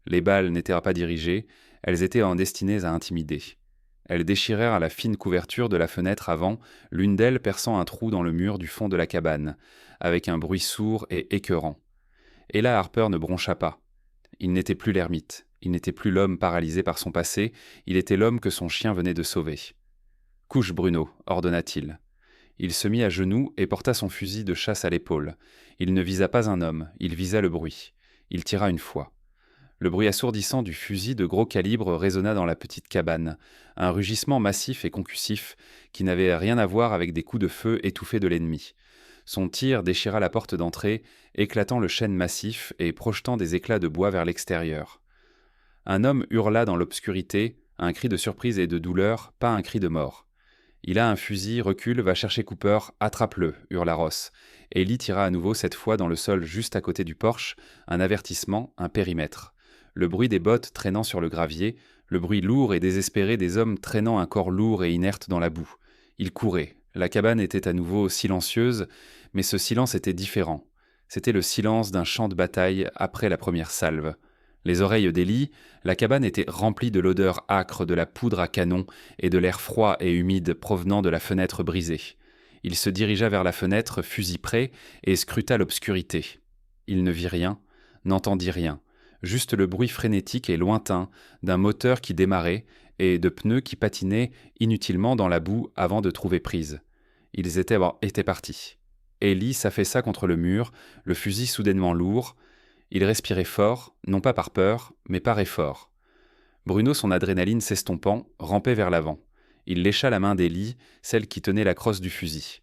Speaker 1: Les balles n'étaient pas dirigées, elles étaient destinées à intimider. Elles déchirèrent la fine couverture de la fenêtre avant, l'une d'elles perçant un trou dans le mur du fond de la cabane, avec un bruit sourd et écœurant. Ella Harper ne broncha pas. Il n'était plus l'ermite, il n'était plus l'homme paralysé par son passé, il était l'homme que son chien venait de sauver. « Couche, Bruno » ordonna-t-il. Il se mit à genoux et porta son fusil de chasse à l'épaule. Il ne visa pas un homme, il visa le bruit. Il tira une fois. Le bruit assourdissant du fusil de gros calibre résonna dans la petite cabane, un rugissement massif et concussif qui n'avait rien à voir avec des coups de feu étouffés de l'ennemi. Son tir déchira la porte d'entrée, éclatant le chêne massif et projetant des éclats de bois vers l'extérieur. Un homme hurla dans l'obscurité, un cri de surprise et de douleur, pas un cri de mort. « Il a un fusil, recule, va chercher Cooper, attrape-le » hurla Ross. Ellie tira à nouveau, cette fois dans le sol juste à côté du porche, un avertissement, un périmètre. Le bruit des bottes traînant sur le gravier, le bruit lourd et désespéré des hommes traînant un corps lourd et inerte dans la boue. Ils couraient. La cabane était à nouveau silencieuse, mais ce silence était différent. C'était le silence d'un champ de bataille après la première salve. Les oreilles d'Ellie, la cabane était remplie de l'odeur âcre de la poudre à canon et de l'air froid et humide provenant de la fenêtre brisée. Il se dirigea vers la fenêtre, fusil prêt, et scruta l'obscurité. Il ne vit rien, n'entendit rien, juste le bruit frénétique et lointain d'un moteur qui démarrait et de pneus qui patinaient inutilement dans la boue avant de trouver prise. Ils étaient partis. Ellie s'affaissa contre le mur, le fusil soudainement lourd. Il respirait fort, non pas par peur, mais par effort. Bruno, son adrénaline s'estompant, rampait vers l'avant. Il lécha la main d'Ellie, celle qui tenait la crosse du fusil.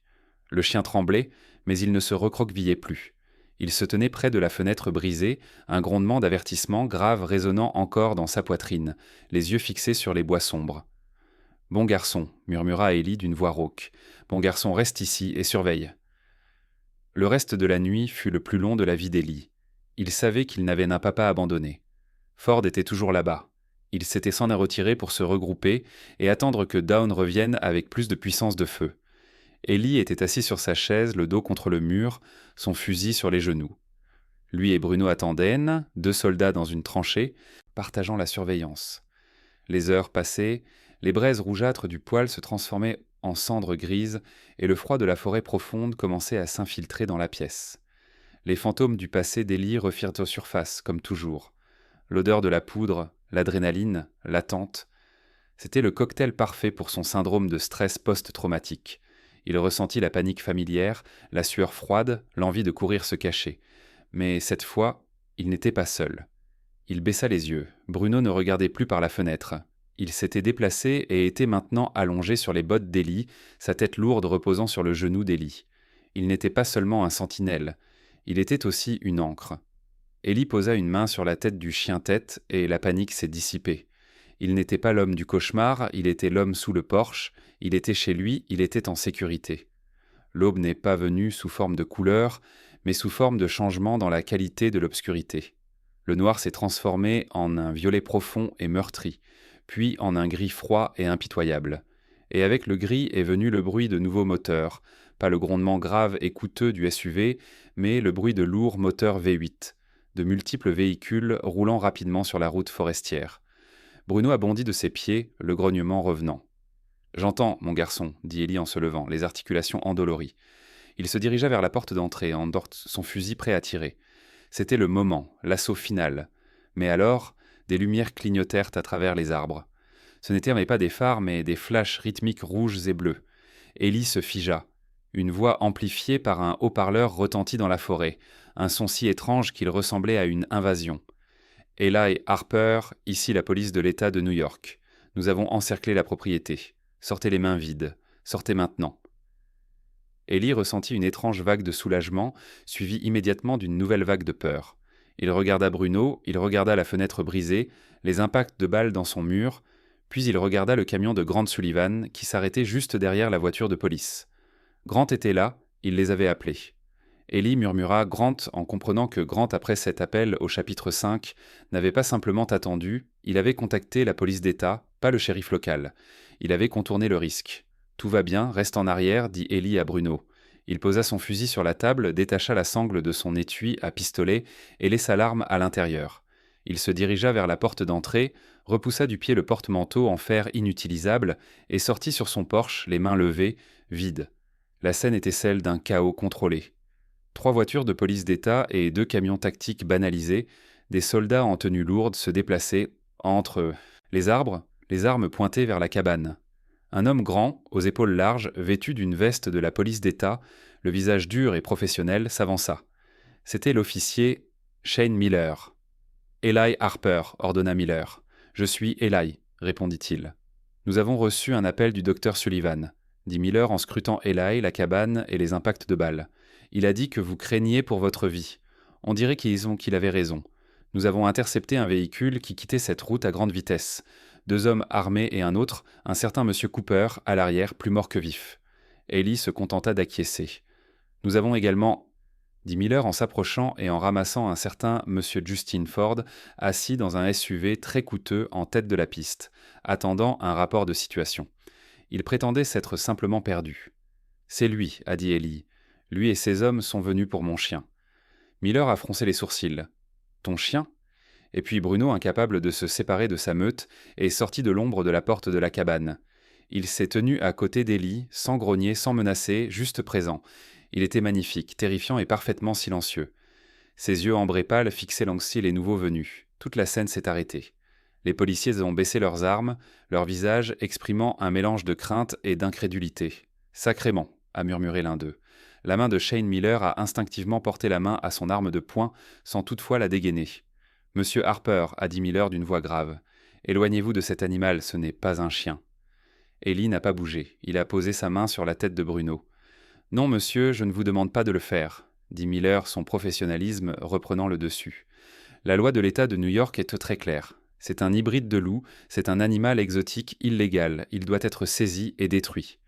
Speaker 1: Le chien tremblait, mais il ne se recroquevillait plus. Il se tenait près de la fenêtre brisée, un grondement d'avertissement grave résonnant encore dans sa poitrine, les yeux fixés sur les bois sombres. « Bon garçon, » murmura Ellie d'une voix rauque. « Bon garçon, reste ici et surveille. » Le reste de la nuit fut le plus long de la vie d'Ellie. Il savait qu'il n'avait d'un papa abandonné. Ford était toujours là-bas. Il s'était s'en retiré pour se regrouper et attendre que Dawn revienne avec plus de puissance de feu. Ellie était assis sur sa chaise, le dos contre le mur, son fusil sur les genoux. Lui et Bruno attendaient, 2 soldats dans une tranchée, partageant la surveillance. Les heures passaient, les braises rougeâtres du poêle se transformaient en cendres grises et le froid de la forêt profonde commençait à s'infiltrer dans la pièce. Les fantômes du passé d'Ellie refirent surface, comme toujours. L'odeur de la poudre, l'adrénaline, l'attente. C'était le cocktail parfait pour son syndrome de stress post-traumatique. Il ressentit la panique familière, la sueur froide, l'envie de courir se cacher. Mais cette fois, il n'était pas seul. Il baissa les yeux. Bruno ne regardait plus par la fenêtre. Il s'était déplacé et était maintenant allongé sur les bottes d'Ellie, sa tête lourde reposant sur le genou d'Ellie. Il n'était pas seulement un sentinelle. Il était aussi une ancre. Ellie posa une main sur la tête du chien-tête et la panique s'est dissipée. Il n'était pas l'homme du cauchemar, il était l'homme sous le porche, il était chez lui, il était en sécurité. L'aube n'est pas venue sous forme de couleur, mais sous forme de changement dans la qualité de l'obscurité. Le noir s'est transformé en un violet profond et meurtri, puis en un gris froid et impitoyable. Et avec le gris est venu le bruit de nouveaux moteurs, pas le grondement grave et coûteux du SUV, mais le bruit de lourds moteurs V8, de multiples véhicules roulant rapidement sur la route forestière. Bruno a bondi de ses pieds, le grognement revenant. « J'entends, mon garçon, » dit Ellie en se levant, les articulations endolories. Il se dirigea vers la porte d'entrée, son fusil prêt à tirer. C'était le moment, l'assaut final. Mais alors, des lumières clignotèrent à travers les arbres. Ce n'étaient pas des phares, mais des flashs rythmiques rouges et bleus. Ellie se figea. Une voix amplifiée par un haut-parleur retentit dans la forêt, un son si étrange qu'il ressemblait à une invasion. « Eli Harper, ici la police de l'État de New York. Nous avons encerclé la propriété. Sortez les mains vides. Sortez maintenant. » Ellie ressentit une étrange vague de soulagement, suivie immédiatement d'une nouvelle vague de peur. Il regarda Bruno, il regarda la fenêtre brisée, les impacts de balles dans son mur, puis il regarda le camion de Grant Sullivan qui s'arrêtait juste derrière la voiture de police. Grant était là, il les avait appelés. Ellie murmura Grant en comprenant que Grant, après cet appel au chapitre 5, n'avait pas simplement attendu, il avait contacté la police d'État, pas le shérif local. Il avait contourné le risque. « Tout va bien, reste en arrière, » dit Ellie à Bruno. Il posa son fusil sur la table, détacha la sangle de son étui à pistolet et laissa l'arme à l'intérieur. Il se dirigea vers la porte d'entrée, repoussa du pied le porte-manteau en fer inutilisable et sortit sur son porche, les mains levées, vide. La scène était celle d'un chaos contrôlé. 3 voitures de police d'État et 2 camions tactiques banalisés, des soldats en tenue lourde se déplaçaient entre les arbres, les armes pointées vers la cabane. Un homme grand, aux épaules larges, vêtu d'une veste de la police d'État, le visage dur et professionnel, s'avança. C'était l'officier Shane Miller. Eli Harper, ordonna Miller. Je suis Eli, répondit-il. Nous avons reçu un appel du docteur Sullivan, dit Miller en scrutant Eli, la cabane et les impacts de balles. Il a dit que vous craigniez pour votre vie. On dirait qu'il avait raison. Nous avons intercepté un véhicule qui quittait cette route à grande vitesse. 2 hommes armés et un autre, un certain monsieur Cooper, à l'arrière, plus mort que vif. Eli se contenta d'acquiescer. Nous avons également, dit Miller en s'approchant et en ramassant un certain monsieur Justin Ford, assis dans un SUV très coûteux en tête de la piste, attendant un rapport de situation. Il prétendait s'être simplement perdu. « C'est lui, a dit Eli. Lui et ses hommes sont venus pour mon chien. » Miller a froncé les sourcils. « Ton chien ?» Et puis Bruno, incapable de se séparer de sa meute, est sorti de l'ombre de la porte de la cabane. Il s'est tenu à côté d'Eli, sans grogner, sans menacer, juste présent. Il était magnifique, terrifiant et parfaitement silencieux. Ses yeux ambrés pâles fixaient Langsy les nouveaux venus. Toute la scène s'est arrêtée. Les policiers ont baissé leurs armes, leur visage exprimant un mélange de crainte et d'incrédulité. « Sacrément !» a murmuré l'un d'eux. La main de Shane Miller a instinctivement porté la main à son arme de poing, sans toutefois la dégainer. « Monsieur Harper, a dit Miller d'une voix grave, éloignez-vous de cet animal, ce n'est pas un chien. » Eli n'a pas bougé. Il a posé sa main sur la tête de Bruno. « Non, monsieur, je ne vous demande pas de le faire, » dit Miller, son professionnalisme reprenant le dessus. « La loi de l'État de New York est très claire. C'est un hybride de loup, c'est un animal exotique illégal, il doit être saisi et détruit. »«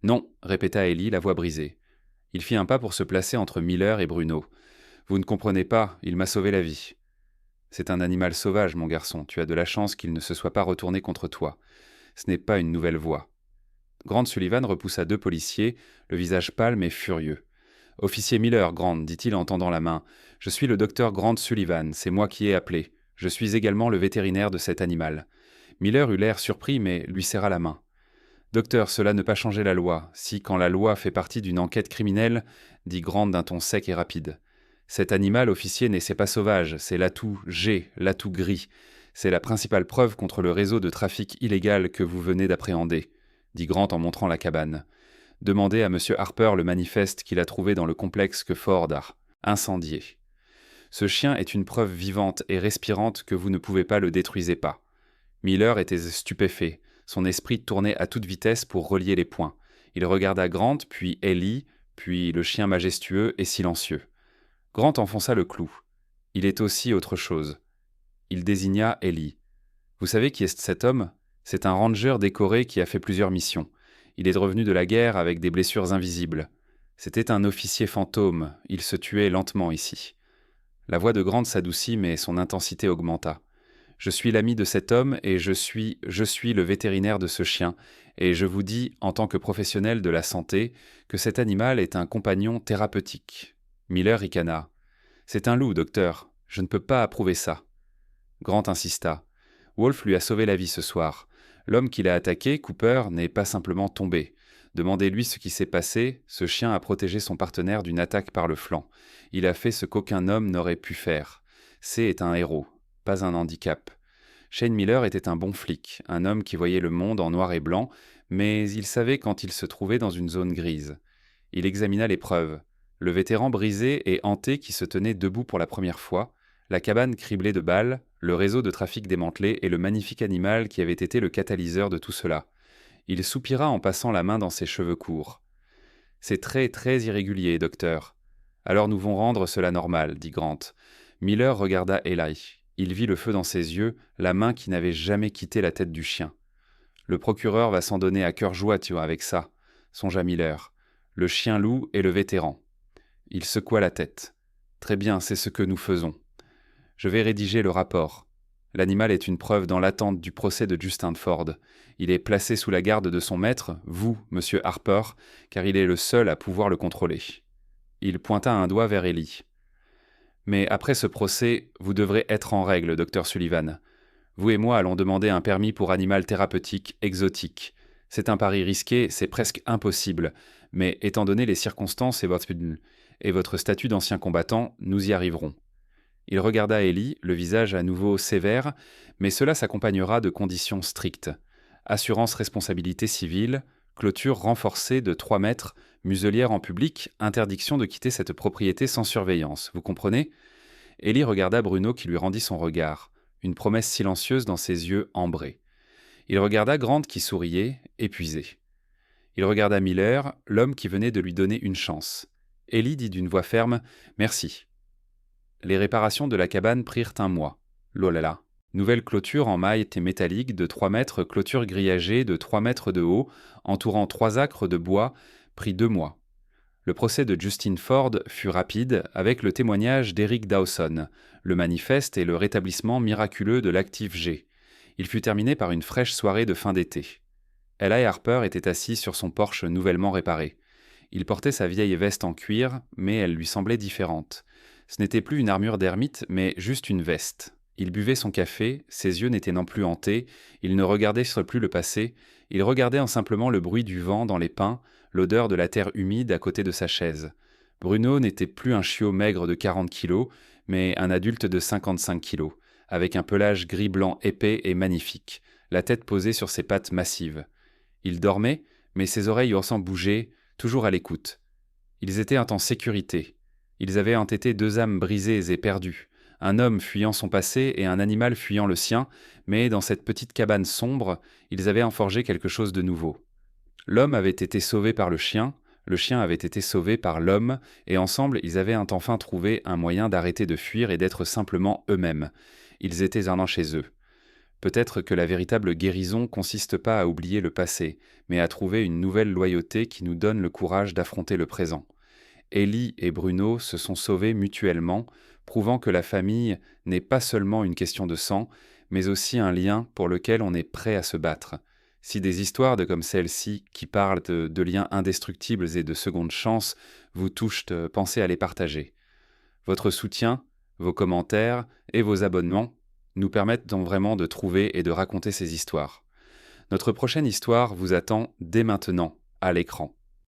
Speaker 1: Non, » répéta Eli, la voix brisée. Il fit un pas pour se placer entre Miller et Bruno. « Vous ne comprenez pas, il m'a sauvé la vie. »« C'est un animal sauvage, mon garçon, tu as de la chance qu'il ne se soit pas retourné contre toi. Ce n'est pas une nouvelle voie. » Grant Sullivan repoussa 2 policiers, le visage pâle mais furieux. « Officier Miller, Grant, dit-il en tendant la main. Je suis le docteur Grant Sullivan, c'est moi qui ai appelé. Je suis également le vétérinaire de cet animal. » Miller eut l'air surpris mais lui serra la main. « Docteur, cela ne pas changer la loi. Si, quand la loi fait partie d'une enquête criminelle, dit Grant d'un ton sec et rapide. Cet animal, officier, n'est pas sauvage, c'est l'atout G, l'atout gris. C'est la principale preuve contre le réseau de trafic illégal que vous venez d'appréhender, dit Grant en montrant la cabane. Demandez à M. Harper le manifeste qu'il a trouvé dans le complexe que Ford a incendié. Ce chien est une preuve vivante et respirante que vous ne pouvez pas le détruisez pas. » Miller était stupéfait. Son esprit tournait à toute vitesse pour relier les points. Il regarda Grant, puis Eli, puis le chien majestueux et silencieux. Grant enfonça le clou. Il est aussi autre chose. Il désigna Eli. « Vous savez qui est cet homme ? C'est un ranger décoré qui a fait plusieurs missions. Il est revenu de la guerre avec des blessures invisibles. C'était un officier fantôme, il se tuait lentement ici. » La voix de Grant s'adoucit, mais son intensité augmenta. « Je suis l'ami de cet homme et je suis le vétérinaire de ce chien, et je vous dis, en tant que professionnel de la santé, que cet animal est un compagnon thérapeutique. » Miller ricana. « C'est un loup, docteur. Je ne peux pas approuver ça. » Grant insista. « Wolf lui a sauvé la vie ce soir. L'homme qui l'a attaqué, Cooper, n'est pas simplement tombé. Demandez-lui ce qui s'est passé, ce chien a protégé son partenaire d'une attaque par le flanc. Il a fait ce qu'aucun homme n'aurait pu faire. C est un héros, pas un handicap. Shane Miller était un bon flic, un homme qui voyait le monde en noir et blanc, mais il savait quand il se trouvait dans une zone grise. Il examina les preuves. Le vétéran brisé et hanté qui se tenait debout pour la première fois, la cabane criblée de balles, le réseau de trafic démantelé et le magnifique animal qui avait été le catalyseur de tout cela. Il soupira en passant la main dans ses cheveux courts. « C'est très, très irrégulier, docteur. »« Alors nous vont rendre cela normal, » dit Grant. Miller regarda Eli. Il vit le feu dans ses yeux, la main qui n'avait jamais quitté la tête du chien. « Le procureur va s'en donner à cœur joie, tu vois, avec ça, » songea Miller. « Le chien-loup et le vétéran. » Il secoua la tête. « Très bien, c'est ce que nous faisons. Je vais rédiger le rapport. L'animal est une preuve dans l'attente du procès de Justin Ford. Il est placé sous la garde de son maître, vous, monsieur Harper, car il est le seul à pouvoir le contrôler. » Il pointa un doigt vers Eli. « Mais après ce procès, vous devrez être en règle, docteur Sullivan. Vous et moi allons demander un permis pour animal thérapeutique exotique. C'est un pari risqué, c'est presque impossible, mais étant donné les circonstances et votre statut d'ancien combattant, nous y arriverons. » Il regarda Eli, le visage à nouveau sévère, mais cela s'accompagnera de conditions strictes. Assurance responsabilité civile, clôture renforcée de 3 mètres, muselière en public, interdiction de quitter cette propriété sans surveillance, vous comprenez ? Ellie regarda Bruno qui lui rendit son regard, une promesse silencieuse dans ses yeux ambrés. Il regarda Grant qui souriait, épuisé. Il regarda Miller, l'homme qui venait de lui donner une chance. Ellie dit d'une voix ferme « Merci ». Les réparations de la cabane prirent un mois. Lolala. Nouvelle clôture en mailles et métallique de 3 mètres, clôture grillagée de 3 mètres de haut, entourant 3 acres de bois, prit 2 mois. Le procès de Justin Ford fut rapide, avec le témoignage d'Eric Dawson, le manifeste et le rétablissement miraculeux de l'actif G. Il fut terminé par une fraîche soirée de fin d'été. Eli Harper était assis sur son Porsche nouvellement réparé. Il portait sa vieille veste en cuir, mais elle lui semblait différente. Ce n'était plus une armure d'ermite, mais juste une veste. Il buvait son café, ses yeux n'étaient non plus hantés, il ne regardait plus le passé, il regardait en simplement le bruit du vent dans les pins, l'odeur de la terre humide à côté de sa chaise. Bruno n'était plus un chiot maigre de 40 kilos, mais un adulte de 55 kilos, avec un pelage gris-blanc épais et magnifique, la tête posée sur ses pattes massives. Il dormait, mais ses oreilles ossant bougeaient, toujours à l'écoute. Ils étaient en sécurité. Ils avaient entêté 2 âmes brisées et perdues, un homme fuyant son passé et un animal fuyant le sien, mais dans cette petite cabane sombre, ils avaient enforgé quelque chose de nouveau. L'homme avait été sauvé par le chien avait été sauvé par l'homme, et ensemble ils avaient enfin trouvé un moyen d'arrêter de fuir et d'être simplement eux-mêmes. Ils étaient un an chez eux. Peut-être que la véritable guérison consiste pas à oublier le passé, mais à trouver une nouvelle loyauté qui nous donne le courage d'affronter le présent. Ellie et Bruno se sont sauvés mutuellement, prouvant que la famille n'est pas seulement une question de sang, mais aussi un lien pour lequel on est prêt à se battre. Si des histoires comme celle-ci, qui parlent de liens indestructibles et de seconde chance, vous touchent, pensez à les partager. Votre soutien, vos commentaires et vos abonnements nous permettent donc vraiment de trouver et de raconter ces histoires. Notre prochaine histoire vous attend dès maintenant, à l'écran.